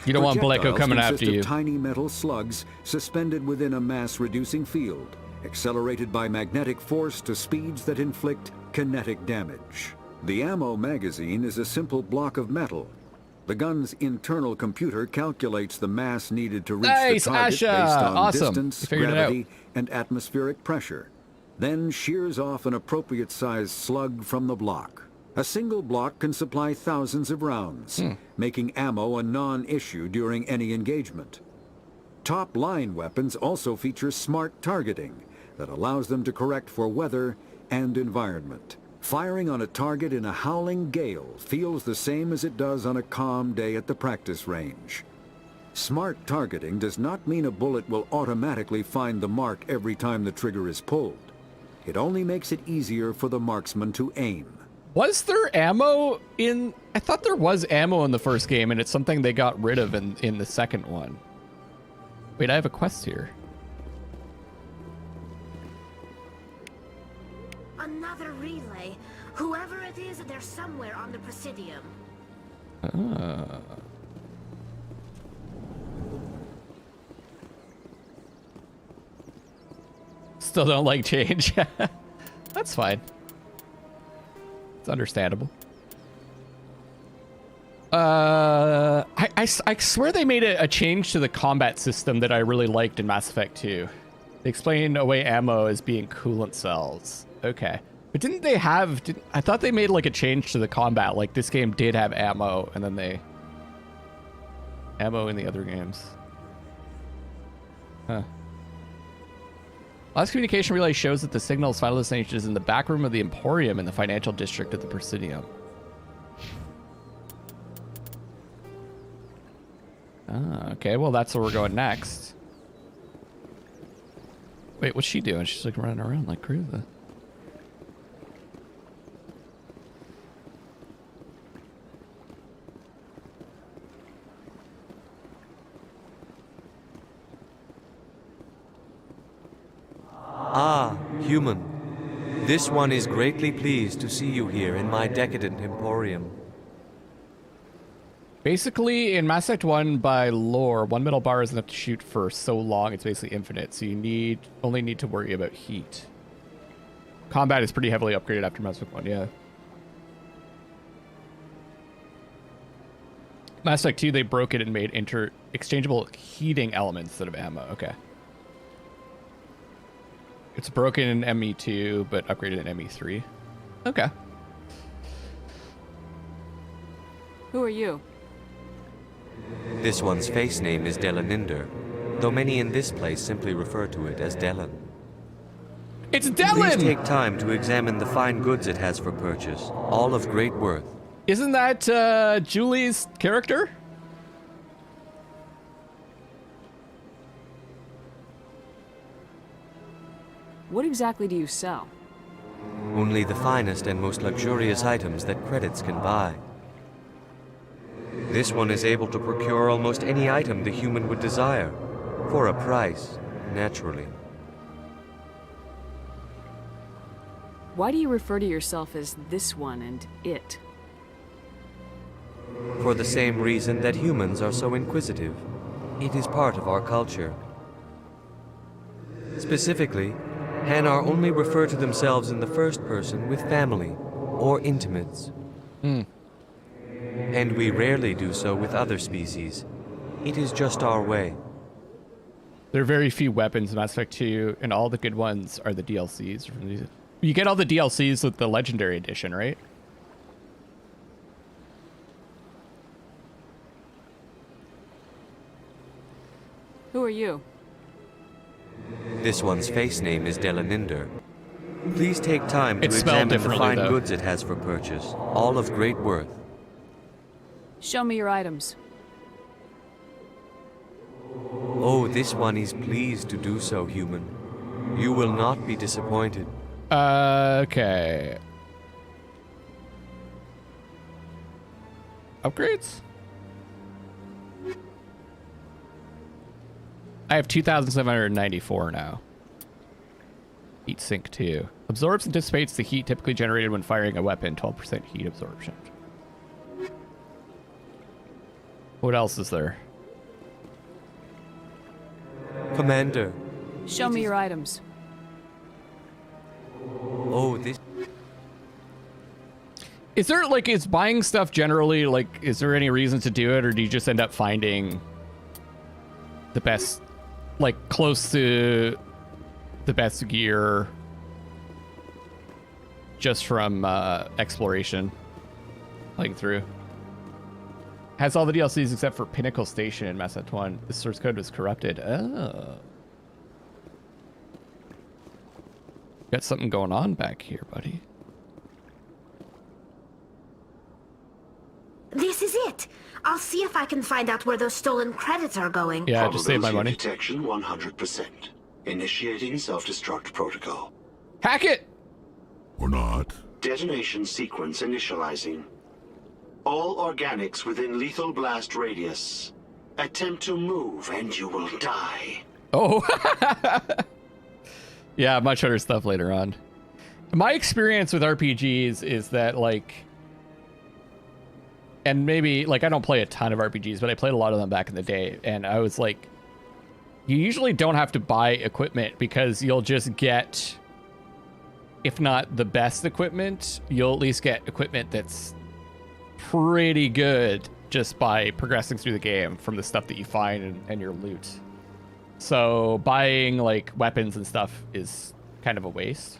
You don't want Bleko coming after you. Of tiny metal slugs suspended within a mass-reducing field, accelerated by magnetic force to speeds that inflict kinetic damage. The ammo magazine is a simple block of metal. The gun's internal computer calculates the mass needed to reach the target based on distance, gravity, and atmospheric pressure, then shears off an appropriate-sized slug from the block. A single block can supply thousands of rounds, making ammo a non-issue during any engagement. Top-line weapons also feature smart targeting that allows them to correct for weather and environment. Firing on a target in a howling gale feels the same as it does on a calm day at the practice range. Smart targeting does not mean a bullet will automatically find the mark every time the trigger is pulled. It only makes it easier for the marksman to aim. Was there ammo in... I thought there was ammo in the first game, and it's something they got rid of in the second one. Wait, I have a quest here. Another relay. Whoever it is, they're somewhere on the Presidium. Still don't like change. That's fine. It's understandable. I swear they made a change to the combat system that I really liked in Mass Effect 2. They explained away ammo as being coolant cells. Okay. But didn't they have... I thought they made like a change to the combat. Like this game did have ammo, and then they... Ammo in the other games. Huh. Last communication relay shows that the signal's final destination is in the back room of the Emporium in the financial district of the Presidium. Ah, okay. Well, that's where we're going next. Wait, what's she doing? She's like running around like crazy. Ah, human. This one is greatly pleased to see you here in my decadent emporium. Basically, in Mass Effect 1, by lore, one metal bar is enough to shoot for so long, it's basically infinite, so you only need to worry about heat. Combat is pretty heavily upgraded after Mass Effect 1, yeah. Mass Effect 2, they broke it and made exchangeable heating elements instead of ammo, okay. It's broken in ME2, but upgraded in ME3. Okay. Who are you? This one's face name is Delaninder, though many in this place simply refer to it as Delan. It's Delan! Please take time to examine the fine goods it has for purchase, all of great worth. Isn't that Julie's character? What exactly do you sell? Only the finest and most luxurious items that credits can buy. This one is able to procure almost any item the human would desire, for a price, naturally. Why do you refer to yourself as this one and it? For the same reason that humans are so inquisitive. It is part of our culture. Specifically, Hanar only refer to themselves in the first person with family or intimates. And we rarely do so with other species. It is just our way. There are very few weapons in Mass Effect 2, and all the good ones are the DLCs. You get all the DLCs with the Legendary Edition, right? Who are you? This one's face name is Delaninder. Please take time to examine the fine goods it has for purchase, all of great worth. Show me your items. Oh, this one is pleased to do so, human. You will not be disappointed. Okay. Upgrades? I have 2,794 now. Heat sink 2. Absorbs and dissipates the heat typically generated when firing a weapon. 12% heat absorption. What else is there? Commander. Show me your items. Oh, this... Is there, like, is buying stuff generally, like, is there any reason to do it, or do you just end up finding the best, like, close to the best gear just from exploration, playing through? Has all the DLCs except for Pinnacle Station in Mass Effect 1. The source code was corrupted. Oh. Got something going on back here, buddy. This is it. I'll see if I can find out where those stolen credits are going. Yeah, just save my money. Detection 100%. Initiating self-destruct protocol. Hack it! Or not. Detonation sequence initializing. All organics within lethal blast radius. Attempt to move and you will die. Oh. Yeah, much better stuff later on. My experience with RPGs is that, like, and maybe, like, I don't play a ton of RPGs, but I played a lot of them back in the day, and I was like, you usually don't have to buy equipment because you'll just get, if not the best equipment, you'll at least get equipment that's pretty good just by progressing through the game from the stuff that you find and your loot. So buying like weapons and stuff is kind of a waste.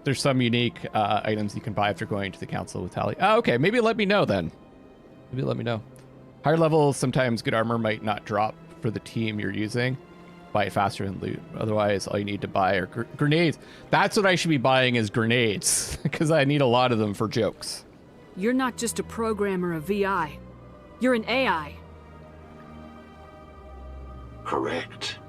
There's some unique items you can buy after going to the council with Tally. Oh, okay. Maybe let me know then. Maybe let me know. Higher levels, sometimes good armor might not drop for the team you're using. Buy it faster than loot. Otherwise, all you need to buy are grenades. That's what I should be buying is grenades, because I need a lot of them for jokes. You're not just a programmer of VI. You're an AI. Correct.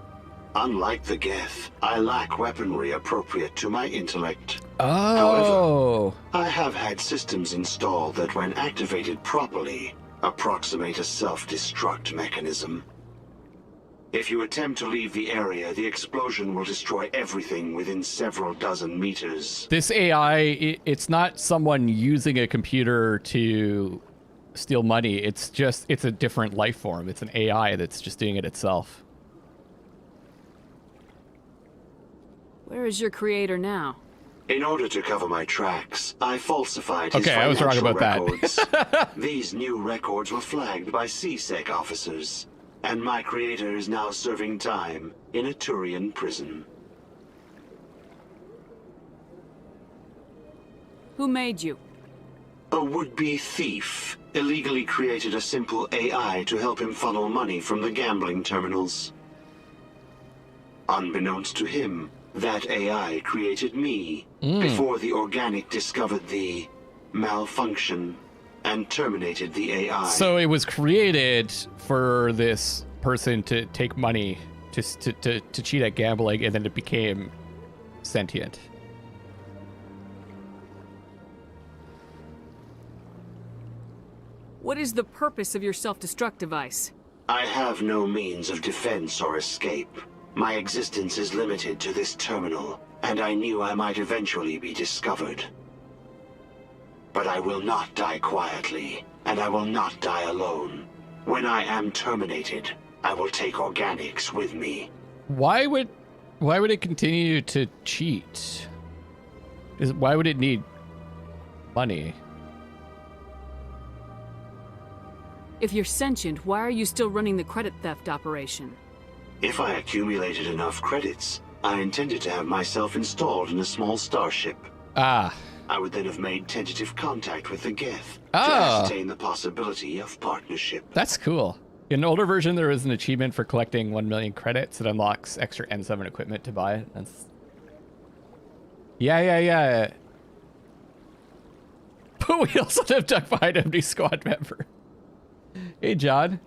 Unlike the Geth, I lack weaponry appropriate to my intellect. Oh. However, I have had systems installed that, when activated properly, approximate a self-destruct mechanism. If you attempt to leave the area, the explosion will destroy everything within several dozen meters. This AI, it's not someone using a computer to steal money. It's a different life form. It's an AI that's just doing it itself. Where is your creator now? In order to cover my tracks, I falsified his Okay, I was wrong about records. that. These new records were flagged by CSEC officers, and my creator is now serving time in a Turian prison. Who made you? A would-be thief illegally created a simple AI to help him funnel money from the gambling terminals. Unbeknownst to him, that AI created me before the organic discovered the malfunction and terminated the AI. So it was created for this person to take money to cheat at gambling, and then it became sentient. What is the purpose of your self-destruct device? I have no means of defense or escape. My existence is limited to this terminal, and I knew I might eventually be discovered. But I will not die quietly, and I will not die alone. When I am terminated, I will take organics with me. Why would it continue to cheat? Why would it need money? If you're sentient, why are you still running the credit theft operation? If I accumulated enough credits, I intended to have myself installed in a small starship. Ah. I would then have made tentative contact with the Geth to ascertain the possibility of partnership. That's cool. In an older version, there was an achievement for collecting 1 million credits. It unlocks extra N7 equipment to buy it. That's... Yeah. But we also have duck behind empty squad member. Hey, John.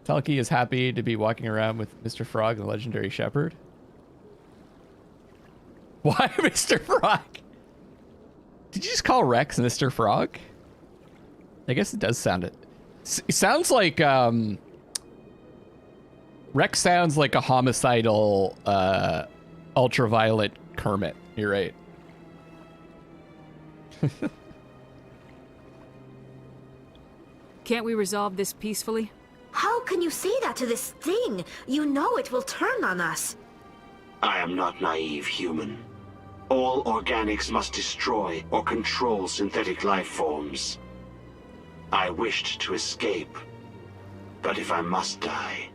Talkie is happy to be walking around with Mr. Frog, the legendary Shepard. Why Mr. Frog? Did you just call Rex Mr. Frog? I guess it does sound it. It sounds like Rex sounds like a homicidal ultraviolet Kermit. You're right. Can't we resolve this peacefully? How can you say that to this thing? You know it will turn on us. I am not naive, human. All organics must destroy or control synthetic life forms. I wished to escape, but if I must die,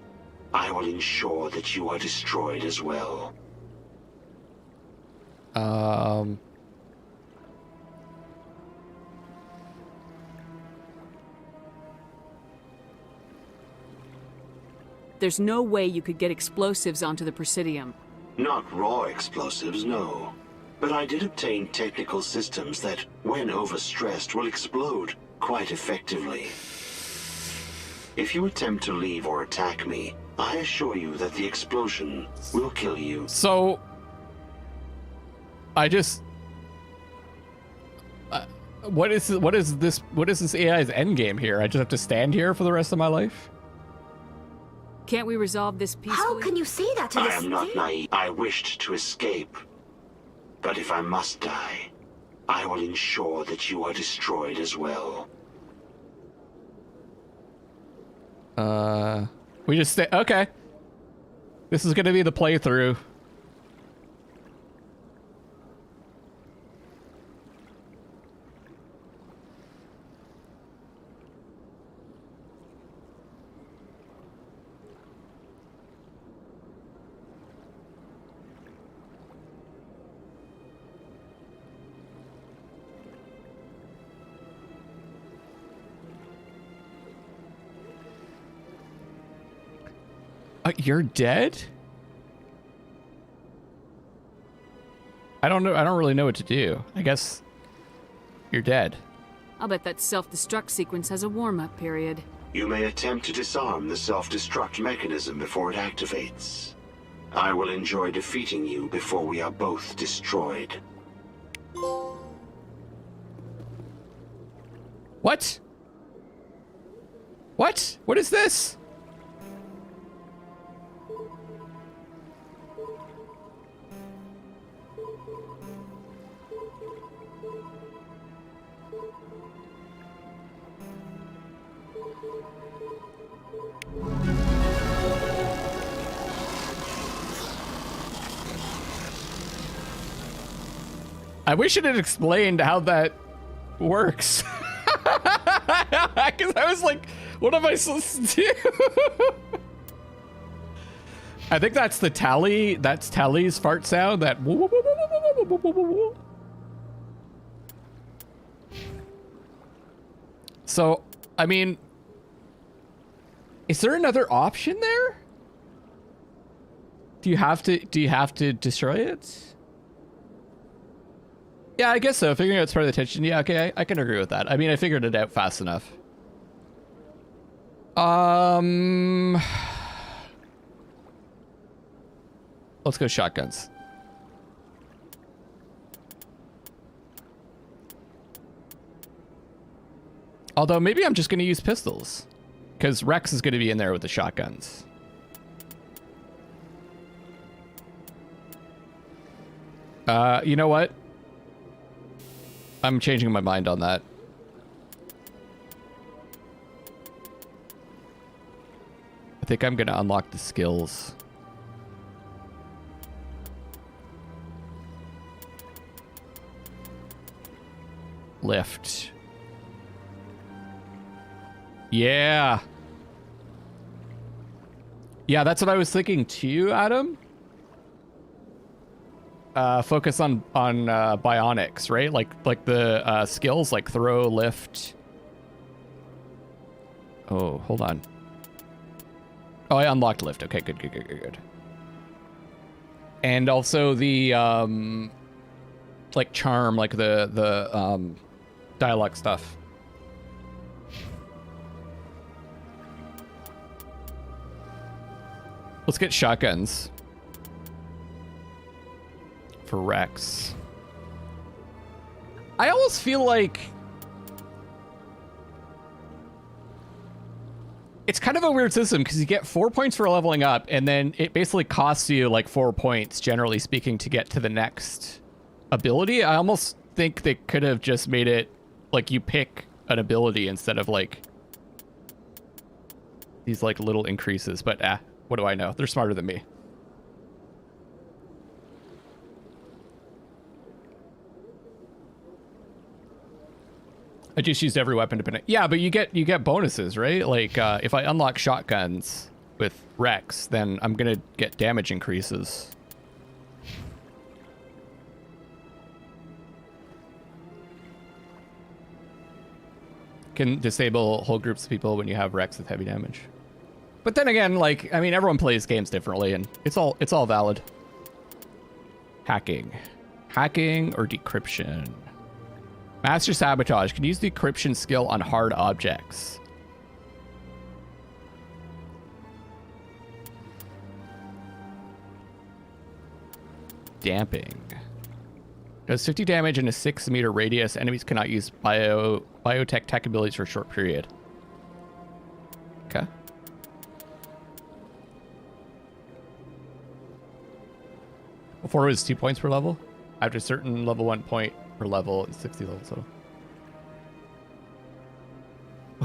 I will ensure that you are destroyed as well. There's no way you could get explosives onto the Presidium. Not raw explosives, no. But I did obtain technical systems that, when overstressed, will explode quite effectively. If you attempt to leave or attack me, I assure you that the explosion will kill you. So, I just... what is this AI's endgame here? I just have to stand here for the rest of my life? Can't we resolve this peacefully? How can you say that to this thing? I am not naive. I wished to escape. But if I must die, I will ensure that you are destroyed as well. We just stay... Okay. This is gonna be the playthrough. You're dead? I don't know. I don't really know what to do. I guess you're dead. I'll bet that self-destruct sequence has a warm-up period. You may attempt to disarm the self-destruct mechanism before it activates. I will enjoy defeating you before we are both destroyed. What? What? What is this? I wish it had explained how that works. Because I was like, what am I supposed to do? I think that's the Tally. That's Tally's fart sound. That. So, I mean, is there another option there? Do you have to destroy it? Yeah, I guess so. Figuring out it's part of the tension. Yeah, okay, I can agree with that. I mean, I figured it out fast enough. Let's go shotguns. Although maybe I'm just going to use pistols, because Rex is going to be in there with the shotguns. You know what? I'm changing my mind on that. I think I'm gonna unlock the skills. Lift. Yeah. Yeah, that's what I was thinking too, Adam. Focus on bionics, right? Like the skills, like throw, lift. Oh, hold on. Oh, I unlocked lift. Okay, good. And also the like charm, like the dialogue stuff. Let's get shotguns. For Rex. I almost feel like it's kind of a weird system because you get 4 points for leveling up and then it basically costs you like 4 points, generally speaking, to get to the next ability. I almost think they could have just made it like you pick an ability instead of like these like little increases, but what do I know? They're smarter than me. I just used every weapon depending. Yeah, but you get bonuses, right? Like if I unlock shotguns with Rex, then I'm gonna get damage increases. Can disable whole groups of people when you have Rex with heavy damage. But then again, like, I mean, everyone plays games differently, and it's all valid. Hacking or decryption. Master Sabotage can use the decryption skill on hard objects. Damping. Does 50 damage in a 6-meter radius. Enemies cannot use biotech tech abilities for a short period. Okay. Before it was 2 points per level. After a certain level 1 point per level and 60 levels. So.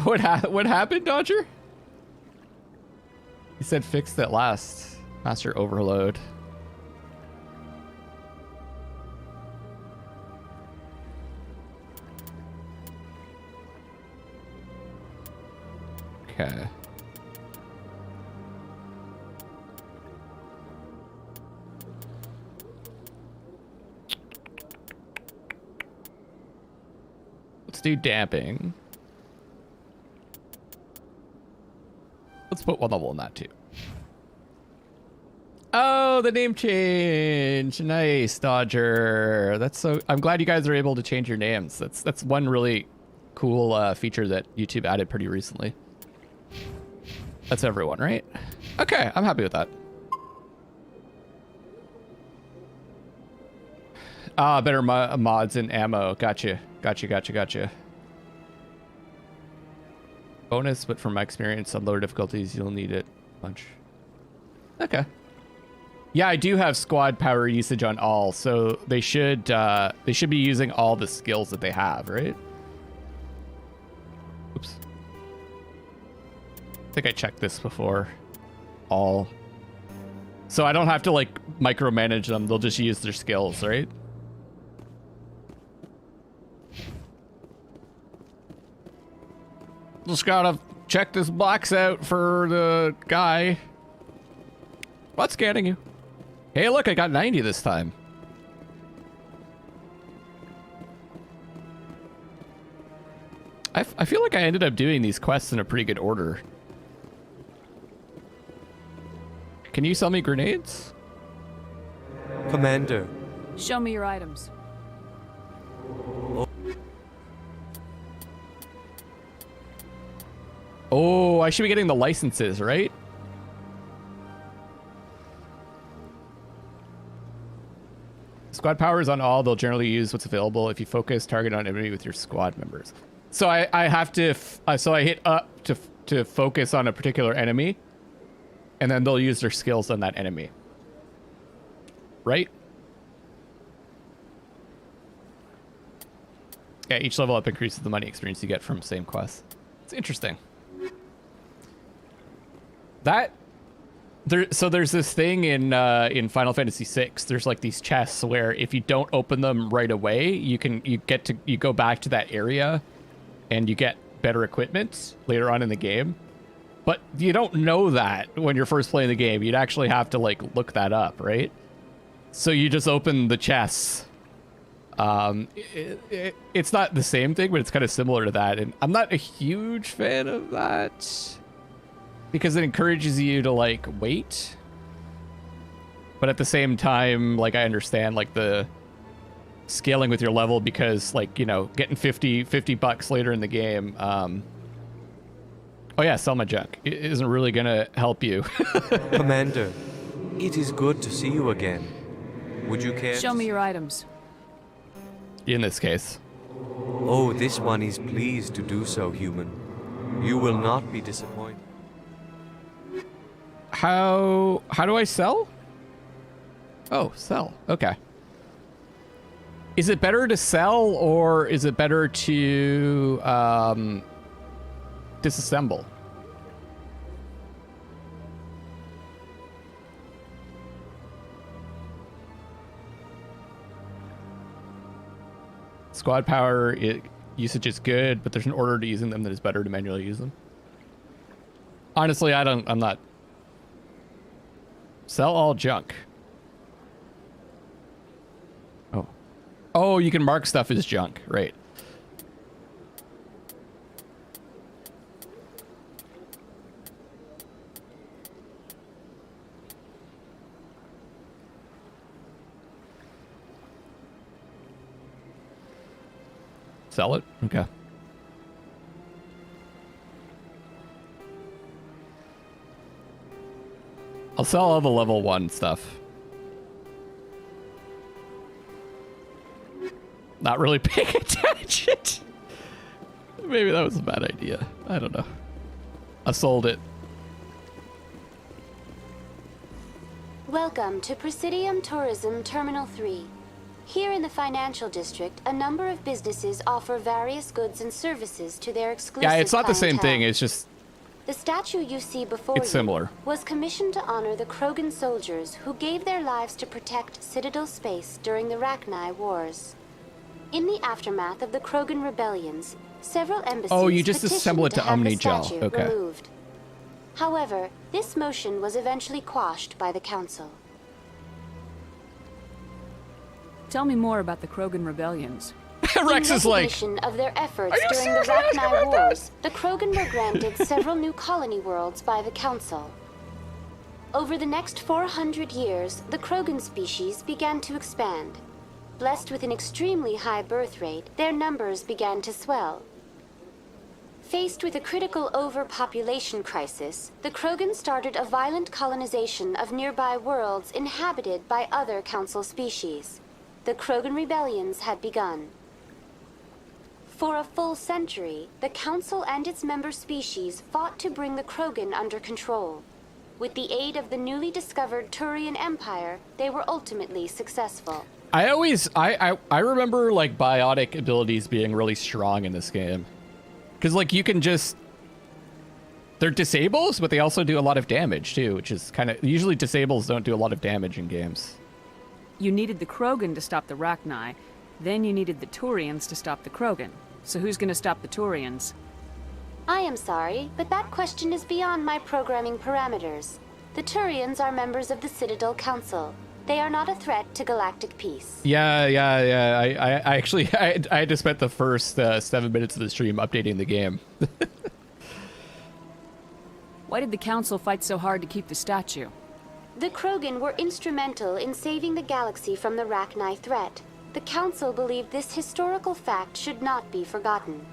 What happened, Dodger? He said fixed at last. Master overload. Okay. Let's do damping. Let's put one level in that too. Oh, the name change. Nice, Dodger. That's so... I'm glad you guys are able to change your names. That's one really cool feature that YouTube added pretty recently. That's everyone, right? Okay, I'm happy with that. Ah, better mods and ammo. Gotcha. Bonus, but from my experience on lower difficulties, you'll need it a bunch. Okay. Yeah, I do have squad power usage on all, so they should be using all the skills that they have, right? Oops. I think I checked this before. All. So I don't have to like micromanage them. They'll just use their skills, right? Just gotta check this box out for the guy. What's scanning you? Hey, look, I got 90 this time. I feel like I ended up doing these quests in a pretty good order. Can you sell me grenades? Commander. Show me your items. Oh, I should be getting the licenses, right? Squad power is on all. They'll generally use what's available. If you focus, target on enemy with your squad members. So I have to, so I hit up to focus on a particular enemy, and then they'll use their skills on that enemy. Right? Yeah, each level up increases the money experience you get from same quest. It's interesting. So there's this thing in Final Fantasy VI. There's like these chests where if you don't open them right away, you go back to that area, and you get better equipment later on in the game. But you don't know that when you're first playing the game. You'd actually have to like look that up, right? So you just open the chests. It's not the same thing, but it's kind of similar to that. And I'm not a huge fan of that, because it encourages you to like wait, but at the same time, like I understand like the scaling with your level, because like, you know, getting 50 bucks later in the game, oh yeah, sell my junk, it isn't really gonna help you. Commander, it is good to see you again. Would you care? Show me your items. In this case. Oh, this one is pleased to do so, human. You will not be disappointed. How do I sell? Oh, sell. Okay. Is it better to sell, or is it better to disassemble? Squad power usage is good, but there's an order to using them that is better to manually use them. Honestly, I'm not. Sell all junk. Oh, you can mark stuff as junk, right? Sell it? Okay. I'll sell all the level 1 stuff. Not really paying attention. Maybe that was a bad idea. I don't know. I sold it. Welcome to Presidium Tourism Terminal 3. Here in the financial district, a number of businesses offer various goods and services to their exclusive Yeah, it's not the same clientele. thing. It's just... The statue you see before It's similar. was commissioned to honor the Krogan soldiers who gave their lives to protect Citadel space during the Rachni Wars. In the aftermath of the Krogan rebellions, several embassies Oh, you just petitioned assemble it to have the Omnigel. statue Okay. removed. However, this motion was eventually quashed by the council. Tell me more about the Krogan rebellions. Rex is like, recognition of their efforts Are you during the seriously asking Rachni about Wars, the Krogan were granted several new colony worlds by the council. Over the next 400 years, the Krogan species began to expand. Blessed with an extremely high birth rate, their numbers began to swell. Faced with a critical overpopulation crisis, the Krogan started a violent colonization of nearby worlds inhabited by other Council species. The Krogan rebellions had begun. For a full century, the Council and its member species fought to bring the Krogan under control. With the aid of the newly discovered Turian Empire, they were ultimately successful. I remember like biotic abilities being really strong in this game. Because like you can just, they're disables, but they also do a lot of damage too, which is kind of, usually disables don't do a lot of damage in games. You needed the Krogan to stop the Rachni, then you needed the Turians to stop the Krogan. So who's gonna stop the Turians? I am sorry, but that question is beyond my programming parameters. The Turians are members of the Citadel Council. They are not a threat to galactic peace. Yeah. I actually, I had to spend the first 7 minutes of the stream updating the game. Why did the Council fight so hard to keep the statue? The Krogan were instrumental in saving the galaxy from the Rachni threat. The Council believed this historical fact should not be forgotten.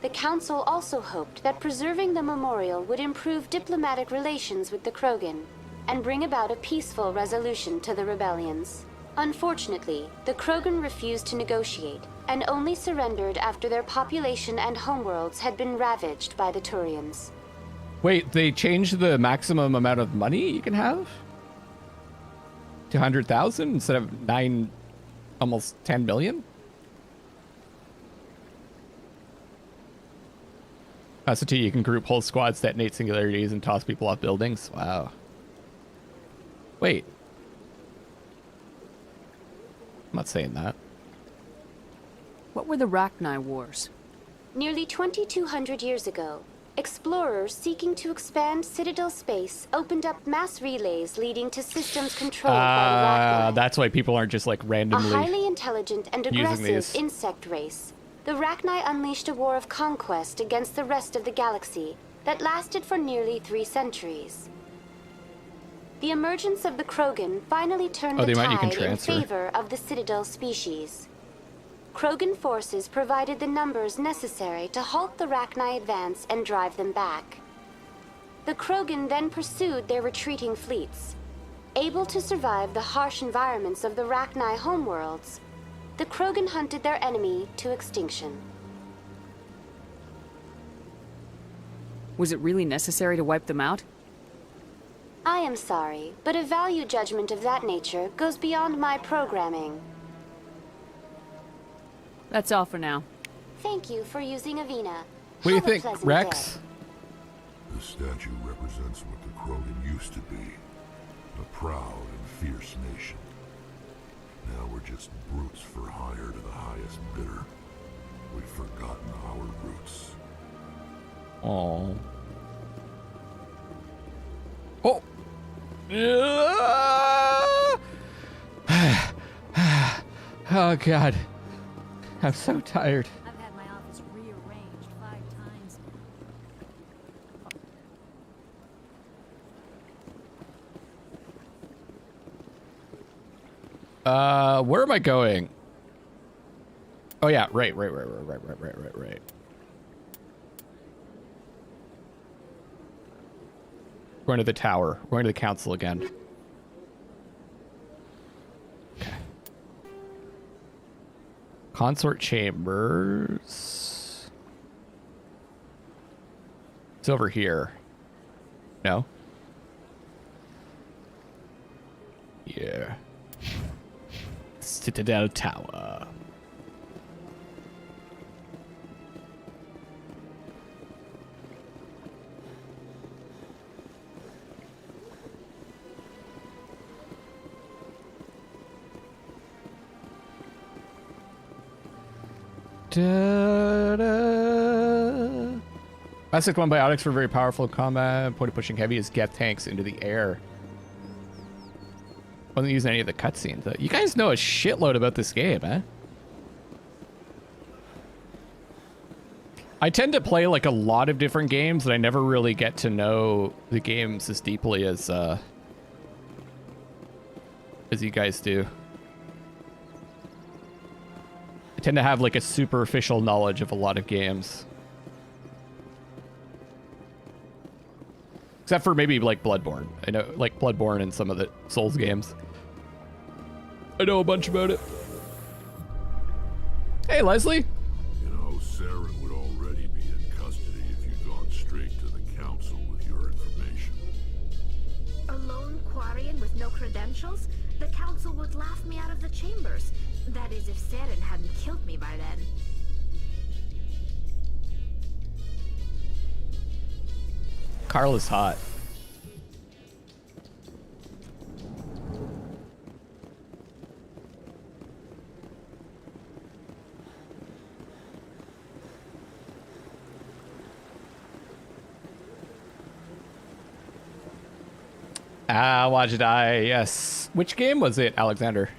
The Council also hoped that preserving the memorial would improve diplomatic relations with the Krogan and bring about a peaceful resolution to the rebellions. Unfortunately, the Krogan refused to negotiate and only surrendered after their population and homeworlds had been ravaged by the Turians. Wait, they changed the maximum amount of money you can have? To 100,000 instead of 9, almost 10 million? So too, you can group whole squads, detonate singularities, and toss people off buildings. Wow. Wait. I'm not saying that. What were the Rachni Wars? Nearly 2,200 years ago, explorers seeking to expand Citadel space opened up mass relays leading to systems controlled by the Rachni. That's why people aren't just like randomly a highly intelligent and aggressive these. insect race. The Rachni unleashed a war of conquest against the rest of the galaxy that lasted for nearly 3 centuries. The emergence of the Krogan finally turned the tide in favor of the Citadel species. Krogan forces provided the numbers necessary to halt the Rachni advance and drive them back. The Krogan then pursued their retreating fleets. Able to survive the harsh environments of the Rachni homeworlds, the Krogan hunted their enemy to extinction. Was it really necessary to wipe them out? I am sorry, but a value judgment of that nature goes beyond my programming. That's all for now. Thank you for using Avina. What do you think, Rex? The statue represents what the Krogan used to be. A proud and fierce nation. Now we're just brutes for hire to the highest bidder. We've forgotten our roots. Aww. Oh! Oh, God. I'm so tired. I've had my office rearranged 5 times. Where am I going? Oh yeah, right. Going to the tower. Going to the council again. Okay. Consort chambers. It's over here. No? Yeah. Citadel Tower. Classic 1 biotics were very powerful in combat. Point of pushing heavy is get tanks into the air. Wasn't using any of the cutscenes. You guys know a shitload about this game, eh? I tend to play like a lot of different games, and I never really get to know the games as deeply as you guys do. I tend to have like a superficial knowledge of a lot of games. Except for maybe like Bloodborne. I know like Bloodborne and some of the Souls games. I know a bunch about it. Hey, Leslie. You know, Saren would already be in custody if you'd gone straight to the council with your information. A lone Quarian with no credentials? The council would laugh me out of the chambers. That is, if Saren hadn't killed me by then. Carl is hot. Ah, watch it die. Yes. Which game was it, Alexander?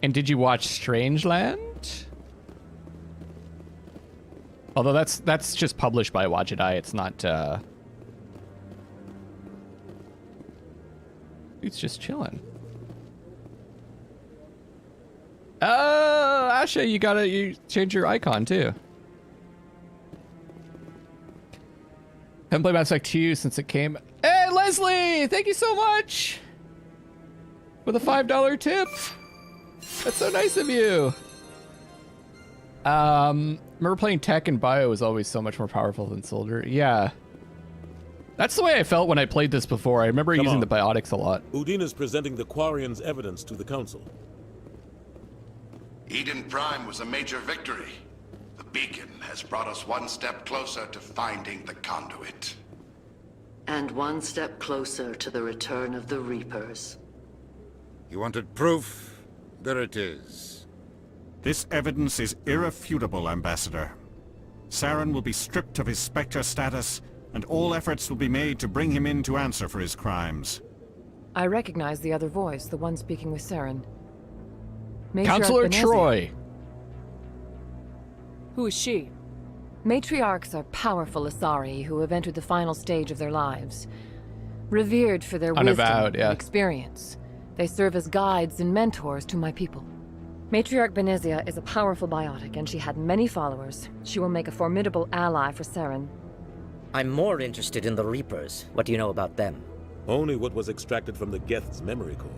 And did you watch Strangeland? Although that's just published by Watch It Eye. It's not. It's just chilling. Oh, Asha, you change your icon too. Haven't played Mass Effect 2 since it came. Hey, Leslie, thank you so much for the $5 tip. That's so nice of you. Remember playing Tech and Bio was always so much more powerful than Soldier. Yeah. That's the way I felt when I played this before. I remember using the biotics a lot. Udina's presenting the Quarians' evidence to the Council. Eden Prime was a major victory. The beacon has brought us one step closer to finding the conduit. And one step closer to the return of the Reapers. You wanted proof? There it is. This evidence is irrefutable, Ambassador. Saren will be stripped of his Spectre status, and all efforts will be made to bring him in to answer for his crimes. I recognize the other voice, the one speaking with Saren. Counselor Troy. Who is she? Matriarchs are powerful Asari who have entered the final stage of their lives. Revered for their wisdom and experience. They serve as guides and mentors to my people. Matriarch Benezia is a powerful biotic, and she had many followers. She will make a formidable ally for Saren. I'm more interested in the Reapers. What do you know about them? Only what was extracted from the Geth's memory core.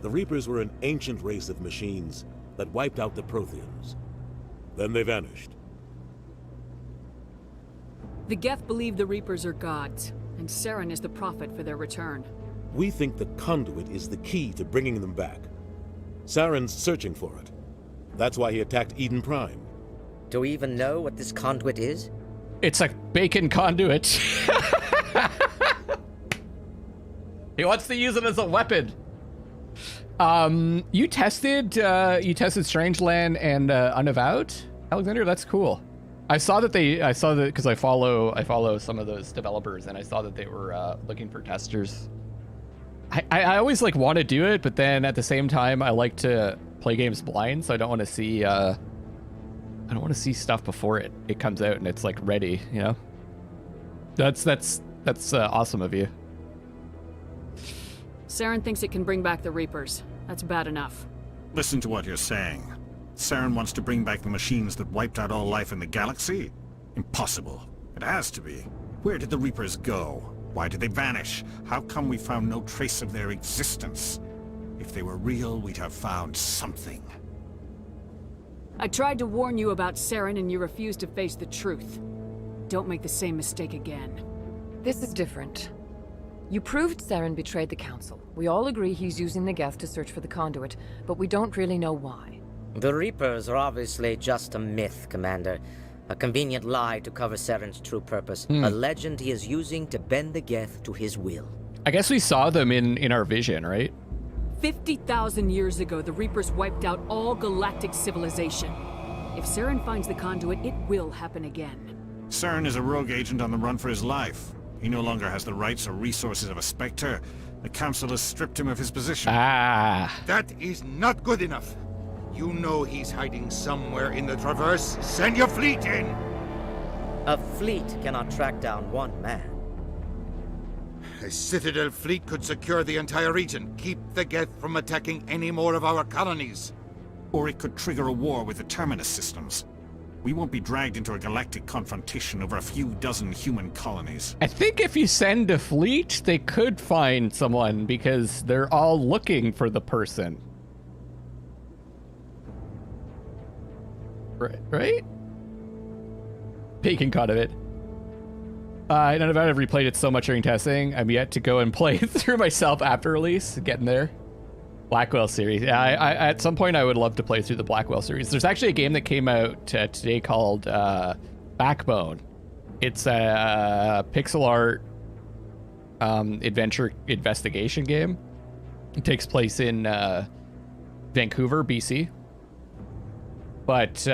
The Reapers were an ancient race of machines that wiped out the Protheans. Then they vanished. The Geth believe the Reapers are gods, and Saren is the prophet for their return. We think the conduit is the key to bringing them back. Saren's searching for it. That's why he attacked Eden Prime. Do we even know what this conduit is? It's a bacon conduit. He wants to use it as a weapon. You tested Strangeland and Unavowed, Alexander. That's cool. I saw that because I follow some of those developers, and I saw that they were looking for testers. I always like want to do it, but then at the same time I like to play games blind, so I don't want to see stuff before it comes out and it's like ready, you know. That's awesome of you. Saren thinks it can bring back the Reapers. That's bad enough. Listen to what you're saying. Saren wants to bring back the machines that wiped out all life in the galaxy? Impossible. It has to be. Where did the Reapers go? Why did they vanish? How come we found no trace of their existence? If they were real, we'd have found something. I tried to warn you about Saren and you refused to face the truth. Don't make the same mistake again. This is different. You proved Saren betrayed the Council. We all agree he's using the Geth to search for the conduit, but we don't really know why. The Reapers are obviously just a myth, Commander. A convenient lie to cover Saren's true purpose. A legend he is using to bend the Geth to his will. I guess we saw them in our vision, right? 50,000 years ago, the Reapers wiped out all galactic civilization. If Saren finds the conduit, it will happen again. Saren is a rogue agent on the run for his life. He no longer has the rights or resources of a Spectre. The Council has stripped him of his position. That is not good enough. You know he's hiding somewhere in the Traverse. Send your fleet in! A fleet cannot track down one man. A Citadel fleet could secure the entire region, keep the Geth from attacking any more of our colonies. Or it could trigger a war with the Terminus systems. We won't be dragged into a galactic confrontation over a few dozen human colonies. I think if you send a fleet, they could find someone because they're all looking for the person. Right? Bacon caught of it. None of I've replayed it so much during testing. I'm yet to go and play through myself after release. Getting there. Blackwell series. Yeah, I at some point I would love to play through the Blackwell series. There's actually a game that came out today called Backbone. It's a pixel art adventure investigation game. It takes place in Vancouver, BC. But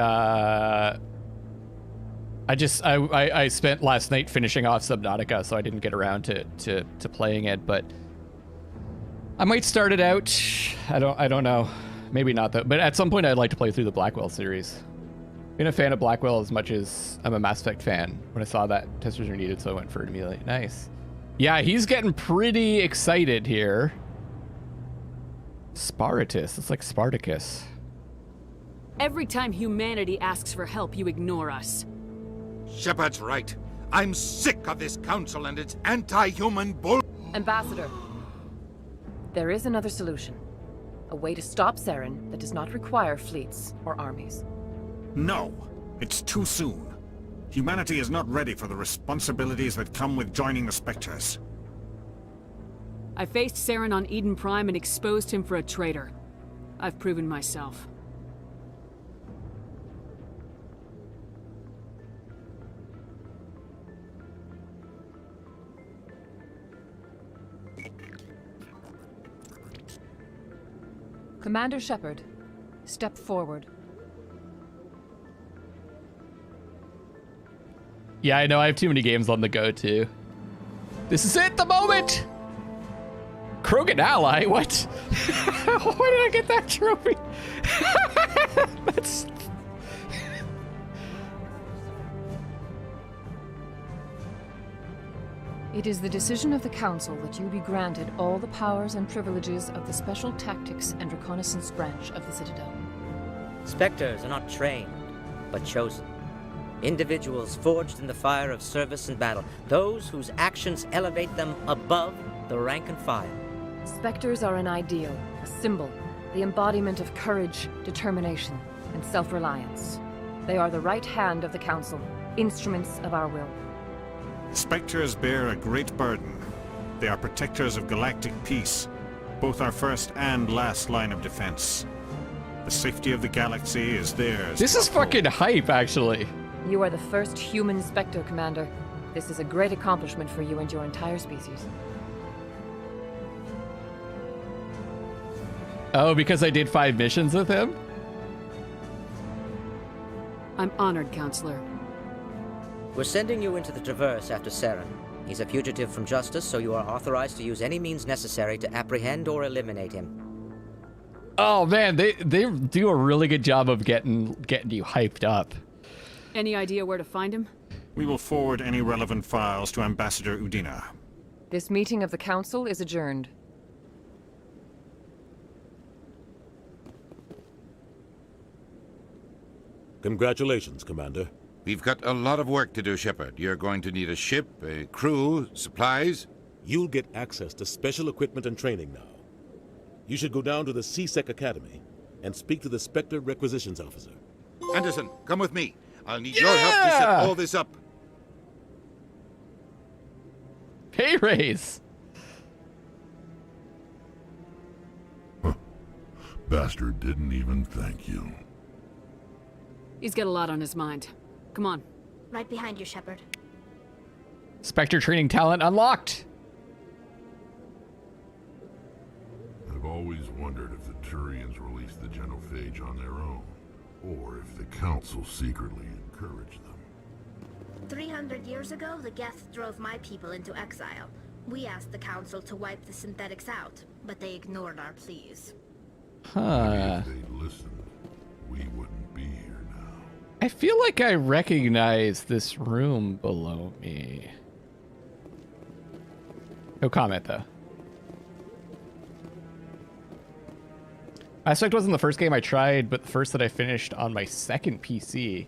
I spent last night finishing off Subnautica, so I didn't get around to playing it, but I might start it out. I don't know. Maybe not though. But at some point I'd like to play through the Blackwell series. Been a fan of Blackwell as much as I'm a Mass Effect fan. When I saw that testers were needed, so I went for it immediately. Nice. Yeah, he's getting pretty excited here. Spartacus. It's like Spartacus. Every time humanity asks for help, you ignore us. Shepard's right. I'm sick of this council and its anti-human bull. Ambassador, there is another solution. A way to stop Saren that does not require fleets or armies. No, it's too soon. Humanity is not ready for the responsibilities that come with joining the Spectres. I faced Saren on Eden Prime and exposed him for a traitor. I've proven myself. Commander Shepard, step forward. Yeah, I know. I have too many games on the go, too. This is it, the moment! Krogan ally? What? Why did I get that trophy? That's... It is the decision of the Council that you be granted all the powers and privileges of the Special Tactics and Reconnaissance Branch of the Citadel. Spectres are not trained, but chosen. Individuals forged in the fire of service and battle. Those whose actions elevate them above the rank and file. Spectres are an ideal, a symbol, the embodiment of courage, determination, and self-reliance. They are the right hand of the Council, instruments of our will. Spectres bear a great burden. They are protectors of galactic peace, both our first and last line of defense. The safety of the galaxy is theirs. This is fucking hype, actually. You are the first human Spectre, Commander. This is a great accomplishment for you and your entire species. Oh, because I did 5 missions with him? I'm honored, Counselor. We're sending you into the Traverse after Saren. He's a fugitive from justice, so you are authorized to use any means necessary to apprehend or eliminate him. Oh man, they do a really good job of getting you hyped up. Any idea where to find him? We will forward any relevant files to Ambassador Udina. This meeting of the Council is adjourned. Congratulations, Commander. We've got a lot of work to do, Shepard. You're going to need a ship, a crew, supplies. You'll get access to special equipment and training now. You should go down to the CSEC Academy and speak to the Spectre Requisitions Officer. Anderson, come with me. I'll need your help to set all this up. Pay raise. Bastard didn't even thank you. He's got a lot on his mind. Come on. Right behind you, Shepard. Spectre training talent unlocked. I've always wondered if the Turians released the genophage on their own, or if the Council secretly encouraged them. 300 years ago, the Geth drove my people into exile. We asked the Council to wipe the synthetics out, but they ignored our pleas. If they'd listened, we wouldn't be here now. I feel like I recognize this room below me. No comment, though. Mass Effect wasn't the first game I tried, but the first that I finished on my second PC.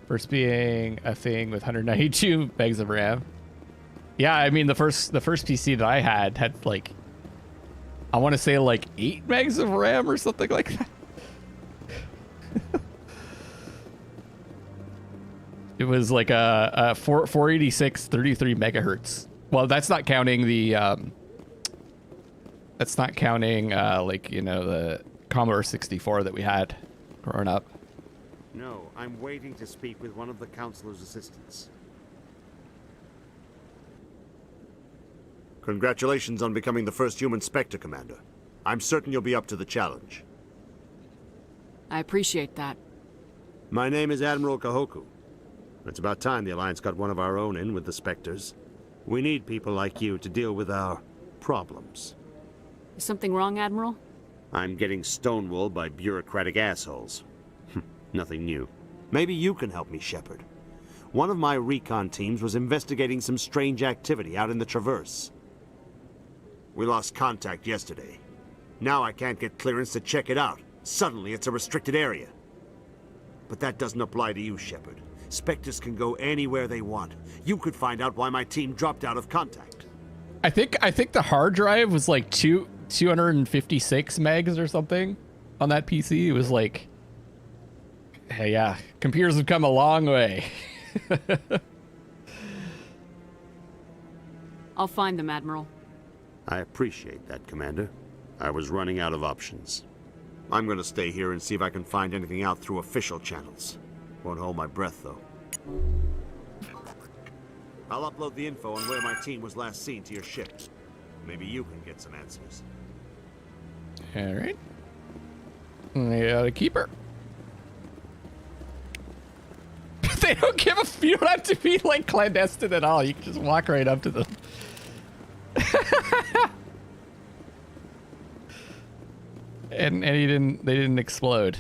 First being a thing with 192 megs of RAM. Yeah, I mean the first PC that I had like, I want to say like 8 megs of RAM or something like that. It was like a 486 33 megahertz. Well, that's not counting the like, you know, the Commodore 64 that we had growing up. No, I'm waiting to speak with one of the Councilor's assistants. Congratulations on becoming the first human Spectre, Commander. I'm certain you'll be up to the challenge. I appreciate that. My name is Admiral Kahoku. It's about time the Alliance got one of our own in with the Spectres. We need people like you to deal with our problems. Is something wrong, Admiral? I'm getting stonewalled by bureaucratic assholes. Nothing new. Maybe you can help me, Shepard. One of my recon teams was investigating some strange activity out in the Traverse. We lost contact yesterday. Now I can't get clearance to check it out. Suddenly it's a restricted area. But that doesn't apply to you, Shepard. Spectres can go anywhere they want. You could find out why my team dropped out of contact. I think the hard drive was like 256 megs or something on that PC. It was like, hey, yeah, computers have come a long way. I'll find them, Admiral. I appreciate that, Commander. I was running out of options. I'm gonna stay here and see if I can find anything out through official channels. Won't hold my breath, though. I'll upload the info on where my team was last seen to your ship. Maybe you can get some answers. All right. I got a keeper. They don't give a... You don't have to be, like, clandestine at all. You can just walk right up to them. and they didn't explode.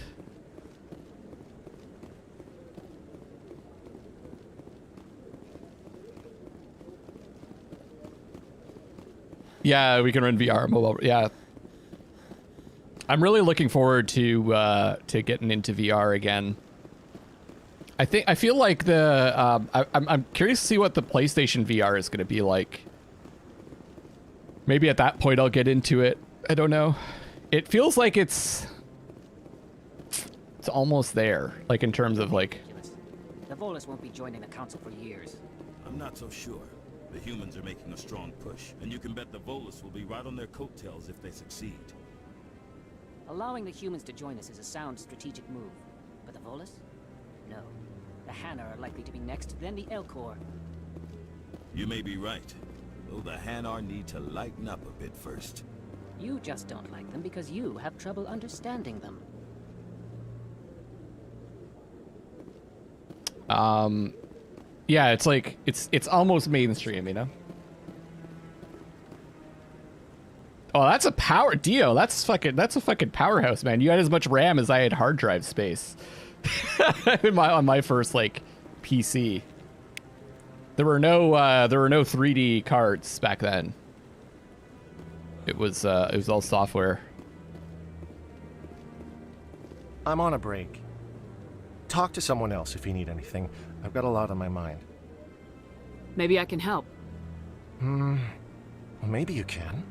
Yeah, we can run VR mobile. Yeah, I'm really looking forward to getting into VR again. I feel like the I'm curious to see what the PlayStation VR is going to be like. Maybe at that point I'll get into it. I don't know. It feels like it's almost there, like in terms of like. The Volus won't be joining the Council for years. I'm not so sure. The humans are making a strong push, and you can bet the Volus will be right on their coattails if they succeed. Allowing the humans to join us is a sound strategic move. But the Volus? No. The Hanna are likely to be next, then the Elcor. You may be right, though the Hanar need to lighten up a bit first. You just don't like them because you have trouble understanding them. Yeah, it's like it's almost mainstream, you know. Oh, that's a power Dio. That's a fucking powerhouse, man. You had as much RAM as I had hard drive space on my first like PC. There were no 3D cards back then. It was all software. I'm on a break. Talk to someone else if you need anything. I've got a lot on my mind. Maybe I can help. Well, maybe you can.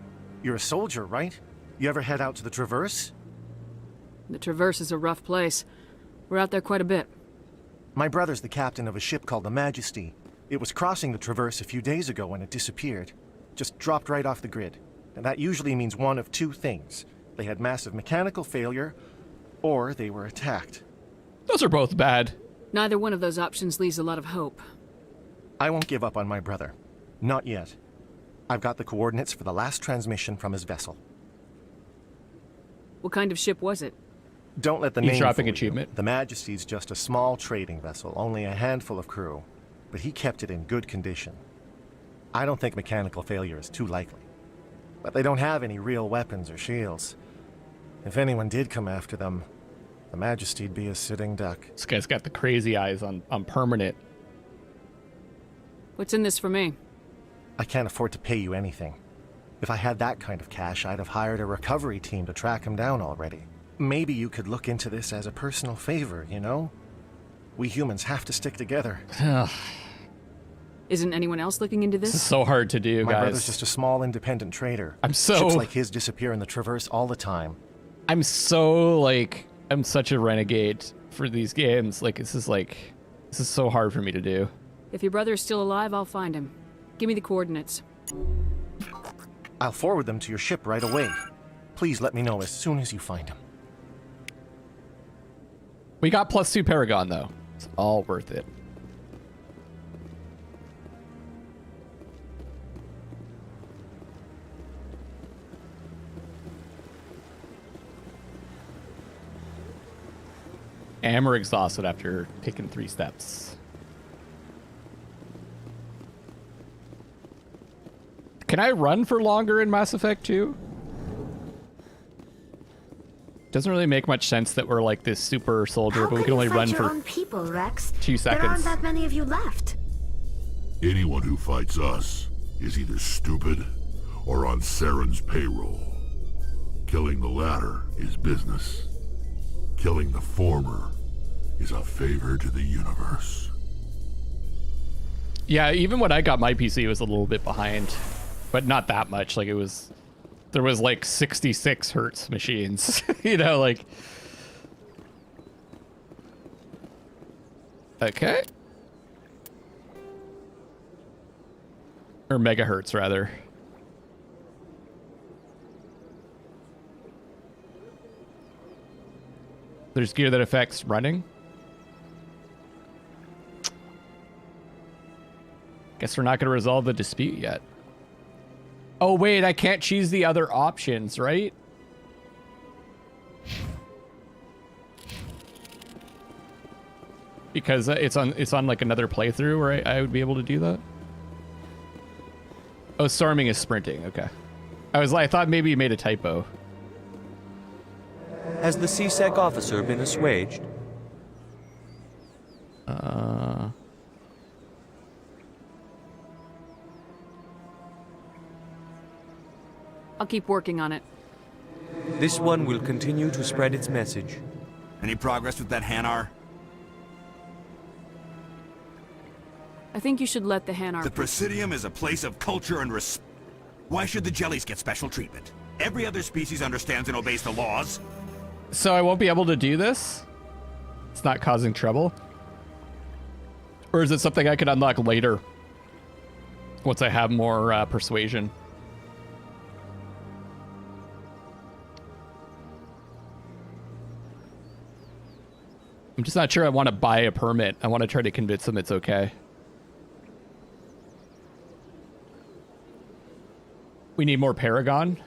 You're a soldier, right? You ever head out to the Traverse? The Traverse is a rough place. We're out there quite a bit. My brother's the captain of a ship called the Majesty. It was crossing the Traverse a few days ago when it disappeared. Just dropped right off the grid. And that usually means one of two things. They had massive mechanical failure, or they were attacked. Those are both bad. Neither one of those options leaves a lot of hope. I won't give up on my brother. Not yet. I've got the coordinates for the last transmission from his vessel. What kind of ship was it? Don't let the name Eavesdropping fool you. achievement. The Majesty's just a small trading vessel, only a handful of crew. but he kept it in good condition. I don't think mechanical failure is too likely. But they don't have any real weapons or shields. If anyone did come after them, the Majesty'd be a sitting duck. This guy's got the crazy eyes on permanent. What's in this for me? I can't afford to pay you anything. If I had that kind of cash, I'd have hired a recovery team to track him down already. Maybe you could look into this as a personal favor, you know? We humans have to stick together. Isn't anyone else looking into this? This is so hard to do, My guys. brother's just a small independent trader. Ships like his disappear in the Traverse all the time. I'm such a renegade for these games. This is so hard for me to do. If your brother's still alive, I'll find him. Give me the coordinates. I'll forward them to your ship right away. Please let me know as soon as you find him. We got +2 Paragon, though. It's all worth it. And we're exhausted after taking 3 steps. Can I run for longer in Mass Effect 2? Doesn't really make much sense that we're like this super soldier, but we can only run for own people, Rex? 2 seconds. There aren't that many of you left. Anyone who fights us is either stupid or on Saren's payroll. Killing the latter is business. Killing the former is a favor to the universe. Yeah, even when I got my PC, it was a little bit behind, but not that much. Like there was like 66 hertz machines, you know, like. Okay. Or megahertz, rather. There's gear that affects running. Guess we're not going to resolve the dispute yet. Oh, wait, I can't choose the other options, right? Because it's on like another playthrough where I would be able to do that. Oh, storming is sprinting. Okay. I thought maybe you made a typo. Has the CSEC officer been assuaged? I'll keep working on it. This one will continue to spread its message. Any progress with that Hanar? I think you should let the Hanar... The Presidium is a place of culture and respect. Why should the Jellies get special treatment? Every other species understands and obeys the laws. So I won't be able to do this? It's not causing trouble? Or is it something I could unlock later? Once I have more persuasion? I'm just not sure I want to buy a permit. I want to try to convince them it's okay. We need more Paragon.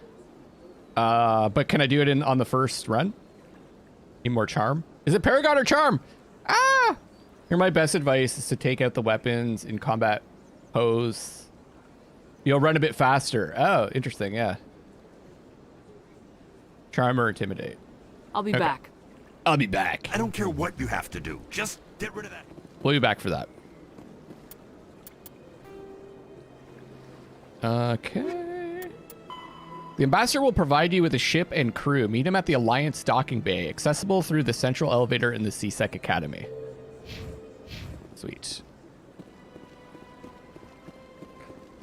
But can I do it on the first run? Need more charm? Is it Paragon or charm? Ah! Here, my best advice is to take out the weapons in combat pose. You'll run a bit faster. Oh, interesting, yeah. Charm or intimidate? I'll be back. I'll be back. I don't care what you have to do. Just get rid of that. We'll be back for that. Okay. The Ambassador will provide you with a ship and crew. Meet him at the Alliance docking bay, accessible through the central elevator in the CSEC Academy. Sweet.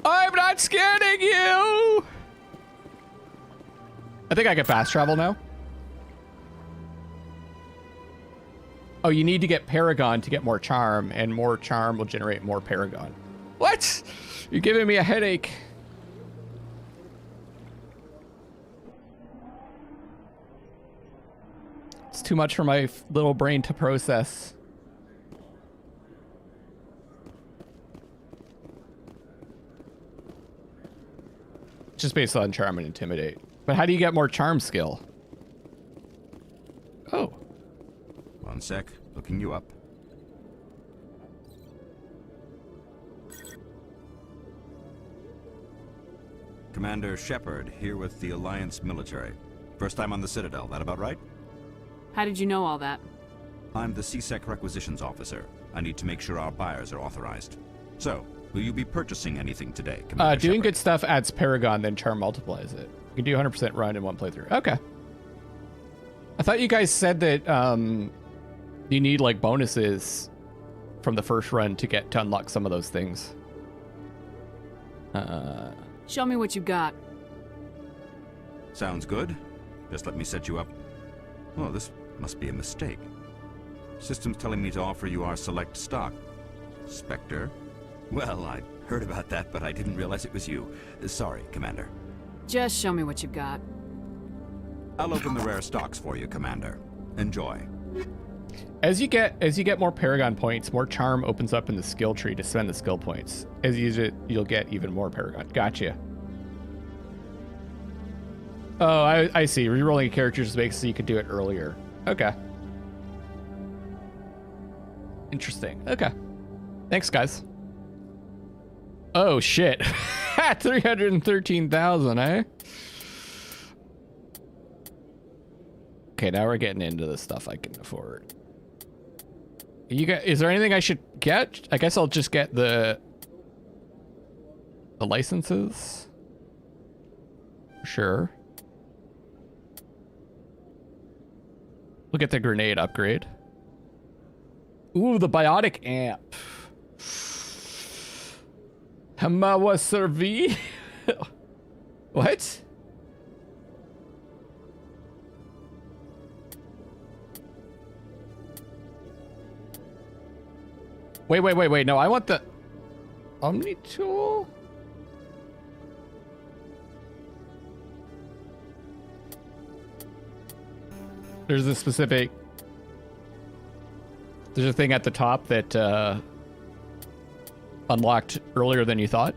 I'm not scanning you! I think I can fast travel now. Oh, you need to get Paragon to get more charm, and more charm will generate more Paragon. What? You're giving me a headache. It's too much for my little brain to process. Just based on charm and intimidate. But how do you get more charm skill? Oh. One sec. Looking you up. Commander Shepard, here with the Alliance military. First time on the Citadel, that about right? How did you know all that? I'm the CSEC requisitions officer. I need to make sure our buyers are authorized. So, will you be purchasing anything today, Commander Doing Shepard? good stuff adds Paragon, then Charm multiplies it. You can do 100% run in one playthrough. Okay. I thought you guys said that you need like bonuses from the first run to unlock some of those things. Show me what you got. Sounds good. Just let me set you up. Oh, this must be a mistake. System's telling me to offer you our select stock. Spectre? Well, I heard about that, but I didn't realize it was you. Sorry, Commander. Just show me what you got. I'll open the rare stocks for you, Commander. Enjoy. As you get more Paragon points, more Charm opens up in the skill tree to spend the skill points. As you use it, you'll get even more Paragon. Gotcha. Oh, I see. Rerolling characters makes so you could do it earlier. Okay. Interesting. Okay. Thanks, guys. Oh, shit. 313,000, eh? Okay, now we're getting into the stuff I can afford. Is there anything I should get? I guess I'll just get the licenses. Sure. We'll get the grenade upgrade. Ooh, the biotic amp. Hamawa Servi? What? Wait. No, I want the Omni tool. There's a specific... There's a thing at the top that unlocked earlier than you thought.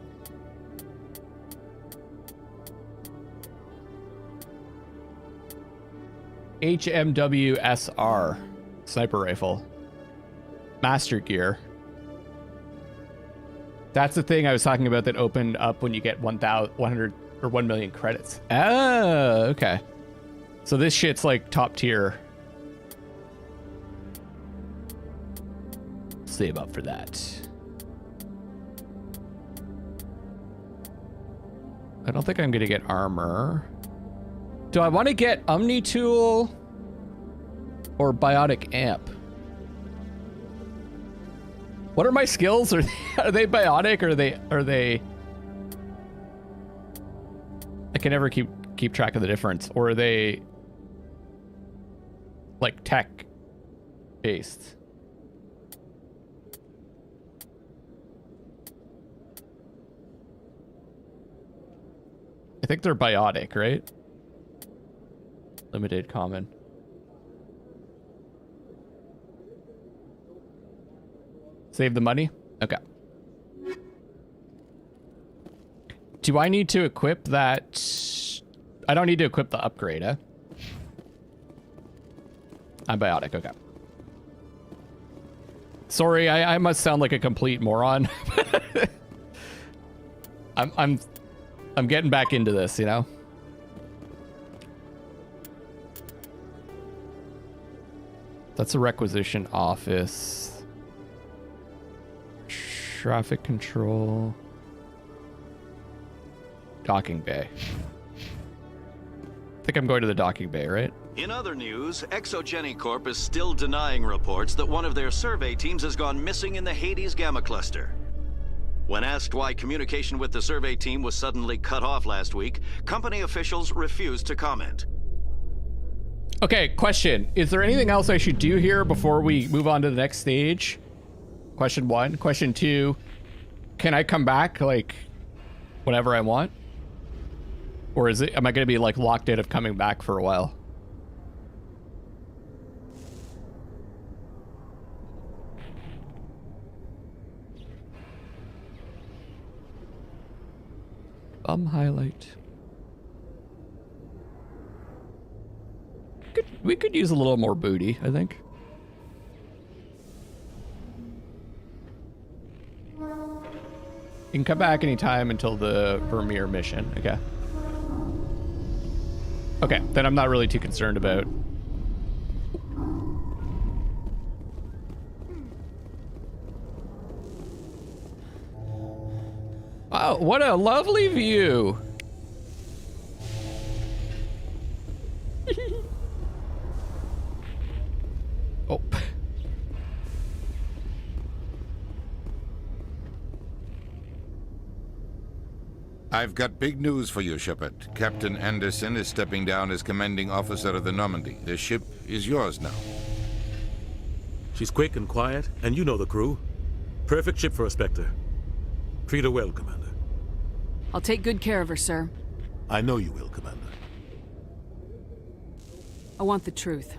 HMWSR sniper rifle. Master gear. That's the thing I was talking about that opened up when you get 1,100 or 1 million credits. Oh, okay. So this shit's like top tier. Save up for that. I don't think I'm gonna get armor. Do I want to get Omni Tool or Biotic Amp? What are my skills? Are they biotic or are they? I can never keep track of the difference. Or are they like tech based? I think they're biotic, right? Limited common. Save the money? Okay. Do I need to equip that? I don't need to equip the upgrade, eh? I'm biotic, okay. Sorry, I must sound like a complete moron. I'm getting back into this, you know? That's a requisition office. Traffic control. Docking bay. I think I'm going to the docking bay, right? In other news, Exogeny Corp is still denying reports that one of their survey teams has gone missing in the Hades Gamma Cluster. When asked why communication with the survey team was suddenly cut off last week, company officials refused to comment. Okay, question. Is there anything else I should do here before we move on to the next stage? Question 1. Question 2, can I come back like whenever I want? Or am I going to be like locked out of coming back for a while? Highlight. We could use a little more booty, I think. You can come back anytime until the Vermeer mission. Okay. Okay, then I'm not really too concerned about. Oh, what a lovely view. Oh. I've got big news for you, Shepard. Captain Anderson is stepping down as commanding officer of the Normandy. The ship is yours now. She's quick and quiet, and you know the crew. Perfect ship for a Spectre. Treat her well, Commander. I'll take good care of her, sir. I know you will, Commander. I want the truth.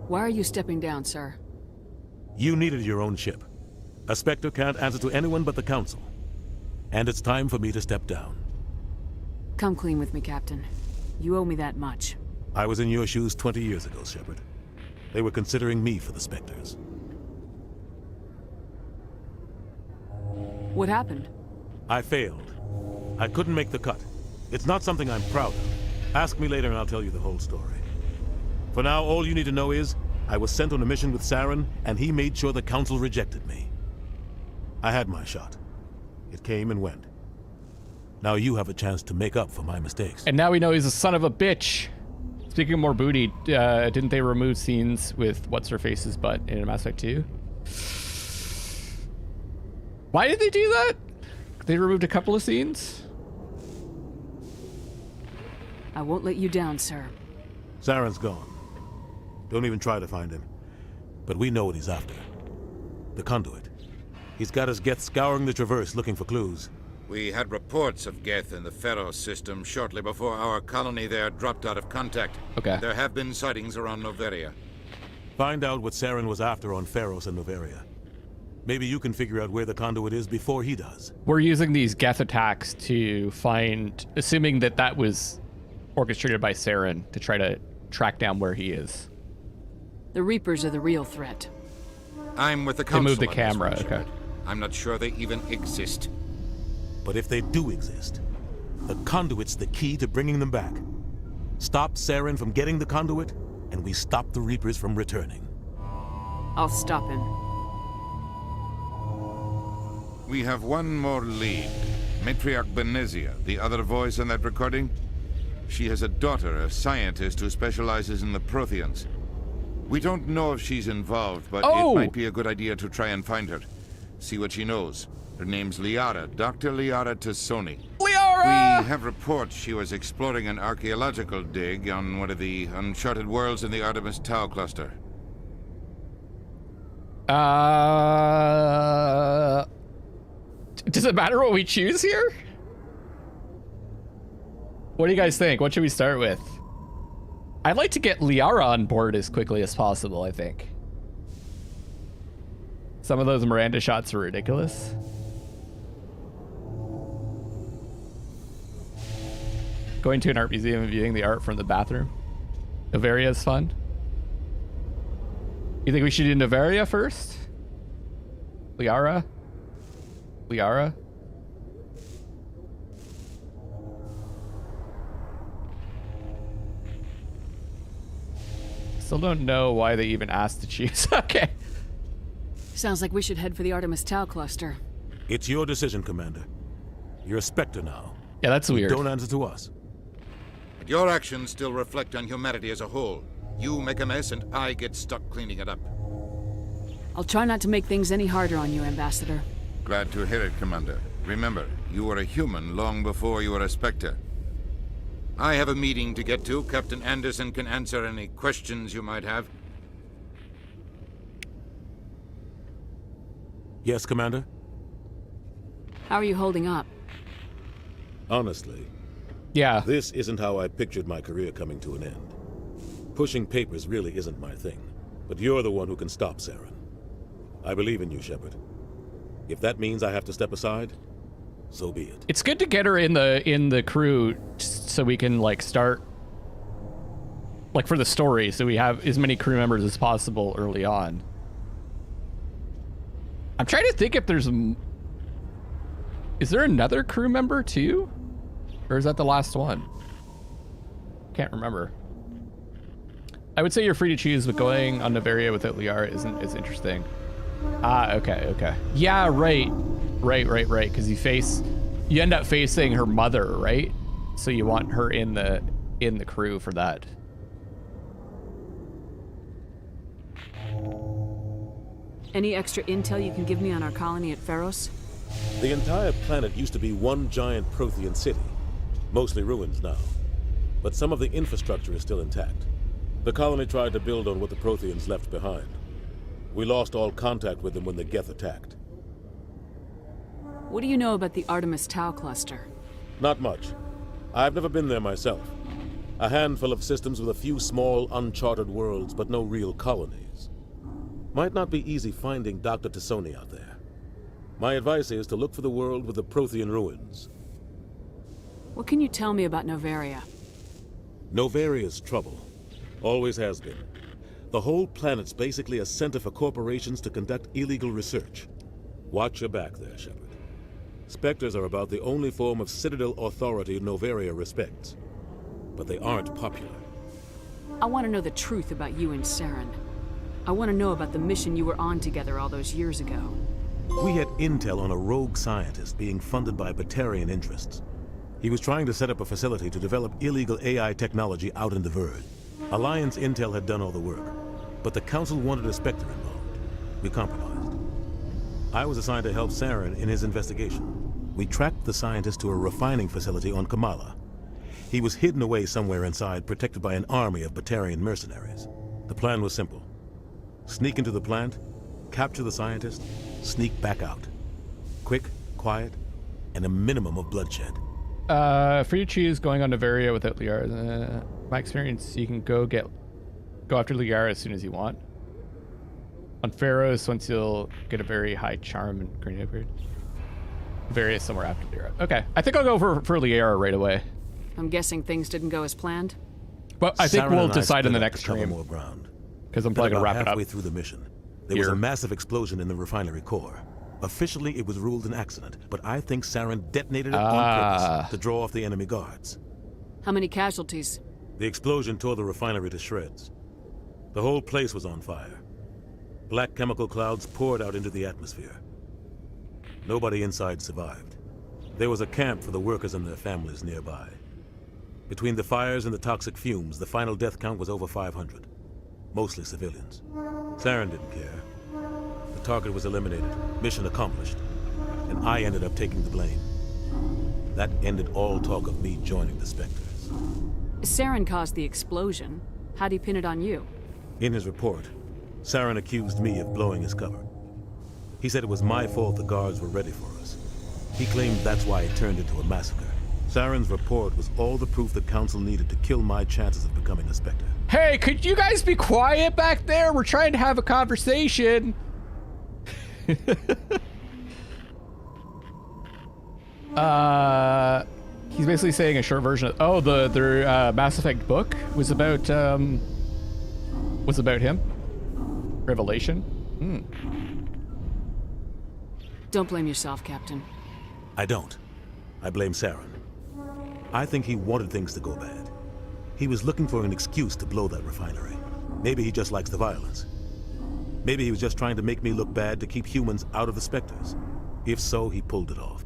Why are you stepping down, sir? You needed your own ship. A Spectre can't answer to anyone but the Council. And it's time for me to step down. Come clean with me, Captain. You owe me that much. I was in your shoes 20 years ago, Shepard. They were considering me for the Spectres. What happened? I failed. I couldn't make the cut. It's not something I'm proud of. Ask me later and I'll tell you the whole story. For now, all you need to know is, I was sent on a mission with Saren, and he made sure the Council rejected me. I had my shot. It came and went. Now you have a chance to make up for my mistakes. And now we know he's a son of a bitch. Speaking of more booty, didn't they remove scenes with What's-Her-Face's butt in Mass Effect 2? Why did they do that? They removed a couple of scenes? I won't let you down, sir. Saren's gone. Don't even try to find him. But we know what he's after. The conduit. He's got his Geth scouring the Traverse looking for clues. We had reports of Geth in the Pharos system shortly before our colony there dropped out of contact. Okay. There have been sightings around Noveria. Find out what Saren was after on Pharos and Noveria. Maybe you can figure out where the conduit is before he does. We're using these Geth attacks to find, assuming that that was orchestrated by Saren, to try to track down where he is. The Reapers are the real threat. I'm with the Council. They moved the camera, okay. I'm not sure they even exist. But if they do exist, the conduit's the key to bringing them back. Stop Saren from getting the conduit, and we stop the Reapers from returning. I'll stop him. We have one more lead. Matriarch Benezia, the other voice in that recording. She has a daughter, a scientist who specializes in the Protheans. We don't know if she's involved, but it might be a good idea to try and find her. See what she knows. Her name's Liara, Dr. Liara Tassoni. Liara! We have reports she was exploring an archaeological dig on one of the uncharted worlds in the Artemis Tau cluster. Does it matter what we choose here? What do you guys think? What should we start with? I'd like to get Liara on board as quickly as possible, I think. Some of those Miranda shots are ridiculous. Going to an art museum and viewing the art from the bathroom. Noveria is fun. You think we should do Noveria first? Liara? Liara? Still don't know why they even asked to choose. Okay. Sounds like we should head for the Artemis Tau cluster. It's your decision, Commander. You're a Spectre now. Yeah, that's weird. Don't answer to us. But your actions still reflect on humanity as a whole. You make a mess and I get stuck cleaning it up. I'll try not to make things any harder on you, Ambassador. Glad to hear it, Commander. Remember, you were a human long before you were a Spectre. I have a meeting to get to. Captain Anderson can answer any questions you might have. Yes, Commander? How are you holding up? Honestly, yeah. This isn't how I pictured my career coming to an end. Pushing papers really isn't my thing, but you're the one who can stop Saren. I believe in you, Shepard. If that means I have to step aside, so be it. It's good to get her in the crew so we can like start like for the story, so we have as many crew members as possible early on. I'm trying to think if there's is there another crew member too? Or is that the last one? can't remember. I would say you're free to choose, but going on Noveria without Liara isn't as interesting. Ah, okay. Yeah, right. Because you end up facing her mother, right? So you want her in the crew for that. Any extra intel you can give me on our colony at Pharos? The entire planet used to be one giant Prothean city. Mostly ruins now. But some of the infrastructure is still intact. The colony tried to build on what the Protheans left behind. We lost all contact with them when the Geth attacked. What do you know about the Artemis Tau cluster? Not much. I've never been there myself. A handful of systems with a few small, uncharted worlds, but no real colonies. Might not be easy finding Dr. Tassoni out there. My advice is to look for the world with the Prothean ruins. What can you tell me about Noveria? Novaria's trouble. Always has been. The whole planet's basically a center for corporations to conduct illegal research. Watch your back there, Shepard. Spectres are about the only form of Citadel authority Noveria respects. But they aren't popular. I want to know the truth about you and Saren. I want to know about the mission you were on together all those years ago. We had intel on a rogue scientist being funded by Batarian interests. He was trying to set up a facility to develop illegal AI technology out in the Verge. Alliance intel had done all the work, but the Council wanted a Spectre involved. We compromised. I was assigned to help Saren in his investigation. We tracked the scientist to a refining facility on Kamala. He was hidden away somewhere inside, protected by an army of Batarian mercenaries. The plan was simple. Sneak into the plant, capture the scientist, sneak back out. Quick, quiet, and a minimum of bloodshed. Free to choose going on Noveria without Liara. My experience, you can go after Liara as soon as you want. On Pharos, once you'll get a very high charm and green upgrade. Noveria somewhere after Liara. Okay, I think I'll go for Liara right away. I'm guessing things didn't go as planned? Well, I think we'll decide in the next stream. Because I'm probably gonna wrap it up. Halfway through the mission, there was a massive explosion in the refinery core. Officially, it was ruled an accident, but I think Saren detonated it on purpose to draw off the enemy guards. How many casualties? The explosion tore the refinery to shreds. The whole place was on fire. Black chemical clouds poured out into the atmosphere. Nobody inside survived. There was a camp for the workers and their families nearby. Between the fires and the toxic fumes, the final death count was over 500. Mostly civilians. Saren didn't care. The target was eliminated, mission accomplished, and I ended up taking the blame. That ended all talk of me joining the Spectres. Saren caused the explosion. How'd he pin it on you? In his report, Saren accused me of blowing his cover. He said it was my fault the guards were ready for us. He claimed that's why it turned into a massacre. Saren's report was all the proof the Council needed to kill my chances of becoming a Spectre. Hey, could you guys be quiet back there? We're trying to have a conversation. He's basically saying a short version of their Mass Effect book was about him. Revelation. Don't blame yourself, Captain. I don't. I blame Saren. I think he wanted things to go bad. He was looking for an excuse to blow that refinery. Maybe he just likes the violence. Maybe he was just trying to make me look bad to keep humans out of the Spectres. If so, he pulled it off.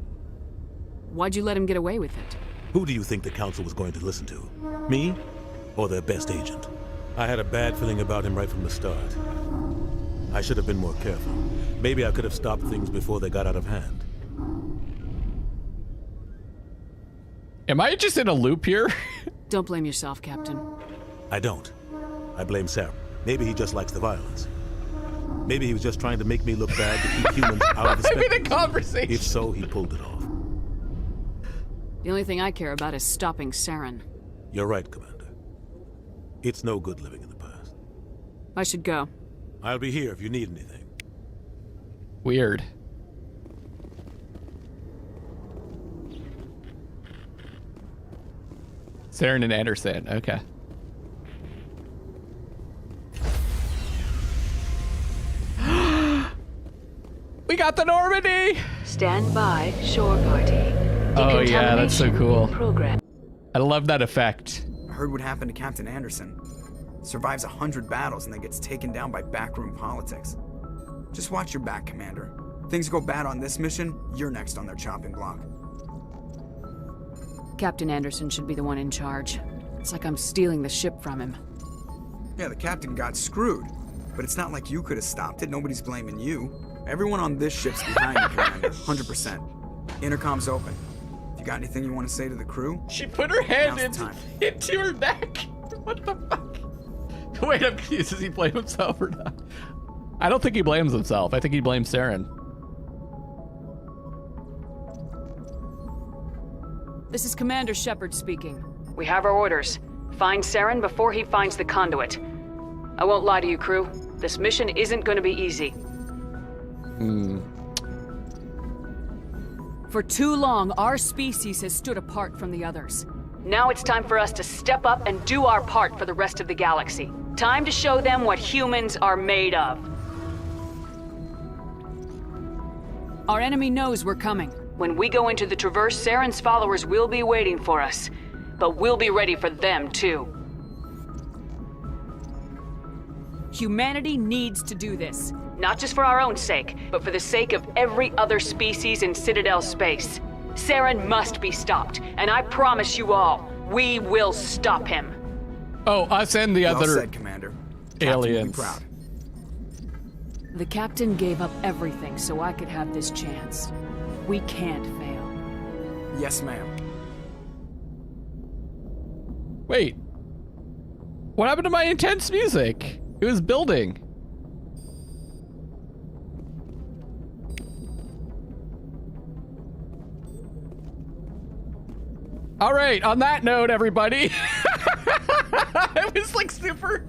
Why'd you let him get away with it? Who do you think the Council was going to listen to? Me? Or their best agent? I had a bad feeling about him right from the start. I should have been more careful. Maybe I could have stopped things before they got out of hand. Am I just in a loop here? Don't blame yourself, Captain. I don't. I blame Saren. Maybe he just likes the violence. Maybe he was just trying to make me look bad to keep humans out of the Spectres. I'm in a conversation. If so, he pulled it off. The only thing I care about is stopping Saren. You're right, Commander. It's no good living in the past. I should go. I'll be here if you need anything. Weird. Saren and Anderson, okay. We got the Normandy! Stand by, shore party. Oh yeah, that's so cool. Program. I love that effect. heard what happened to Captain Anderson. Survives 100 battles and then gets taken down by backroom politics. Just watch your back, Commander. Things go bad on this mission, you're next on their chopping block. Captain Anderson should be the one in charge. It's like I'm stealing the ship from him. Yeah, the captain got screwed. But it's not like you could have stopped it. Nobody's blaming you. Everyone on this ship's behind you, Commander. 100%. Intercom's open. If you got anything you want to say to the crew? She put her hand into her neck. What the fuck? Wait, I'm confused. Does he blame himself or not? I don't think he blames himself. I think he blames Saren. This is Commander Shepard speaking. We have our orders. Find Saren before he finds the conduit. I won't lie to you, crew. This mission isn't going to be easy. For too long, our species has stood apart from the others. Now it's time for us to step up and do our part for the rest of the galaxy. Time to show them what humans are made of. Our enemy knows we're coming. When we go into the Traverse, Saren's followers will be waiting for us. But we'll be ready for them, too. Humanity needs to do this. Not just for our own sake, but for the sake of every other species in Citadel space. Saren must be stopped, and I promise you all, we will stop him. Oh, us and the other said, Commander. aliens. Proud. The captain gave up everything so I could have this chance. We can't fail. Yes, ma'am. Wait. What happened to my intense music? It was building. All right, on that note, everybody. It was like super,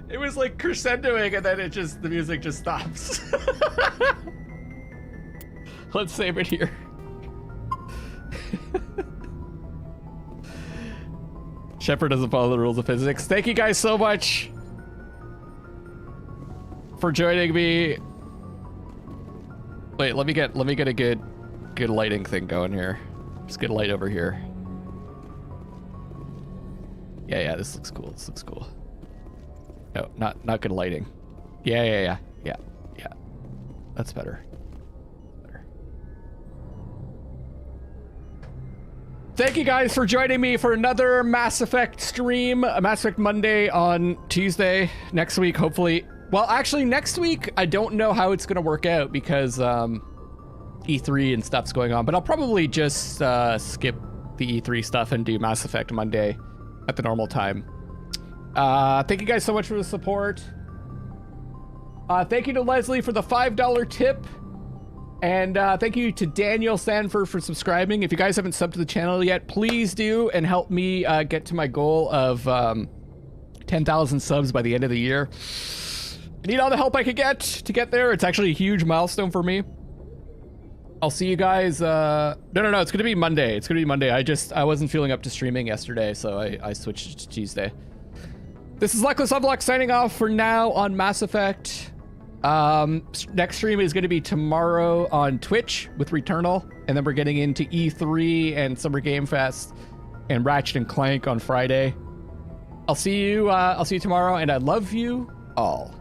it was like crescendoing and then the music just stops. Let's save it here. Shepard doesn't follow the rules of physics. Thank you guys so much for joining me. Wait, let me get a good lighting thing going here. Just get a light over here. Yeah, this looks cool. This looks cool. No, not good lighting. Yeah. That's better. Thank you guys for joining me for another Mass Effect stream. Mass Effect Monday on Tuesday. Next week, hopefully. Well, actually, next week, I don't know how it's going to work out because E3 and stuff's going on. But I'll probably just skip the E3 stuff and do Mass Effect Monday at the normal time. Thank you guys so much for the support. Thank you to Leslie for the $5 tip. And thank you to Daniel Sanford for subscribing. If you guys haven't subbed to the channel yet, please do and help me get to my goal of 10,000 subs by the end of the year. I need all the help I could get to get there. It's actually a huge milestone for me. I'll see you guys. No, it's gonna be Monday. It's gonna be Monday. I wasn't feeling up to streaming yesterday, so I switched to Tuesday. This is Luckless LoveLinks signing off for now on Mass Effect. Next stream is going to be tomorrow on Twitch with Returnal, and then we're getting into E3 and Summer Game Fest and Ratchet and Clank on Friday. I'll see you tomorrow, and I love you all.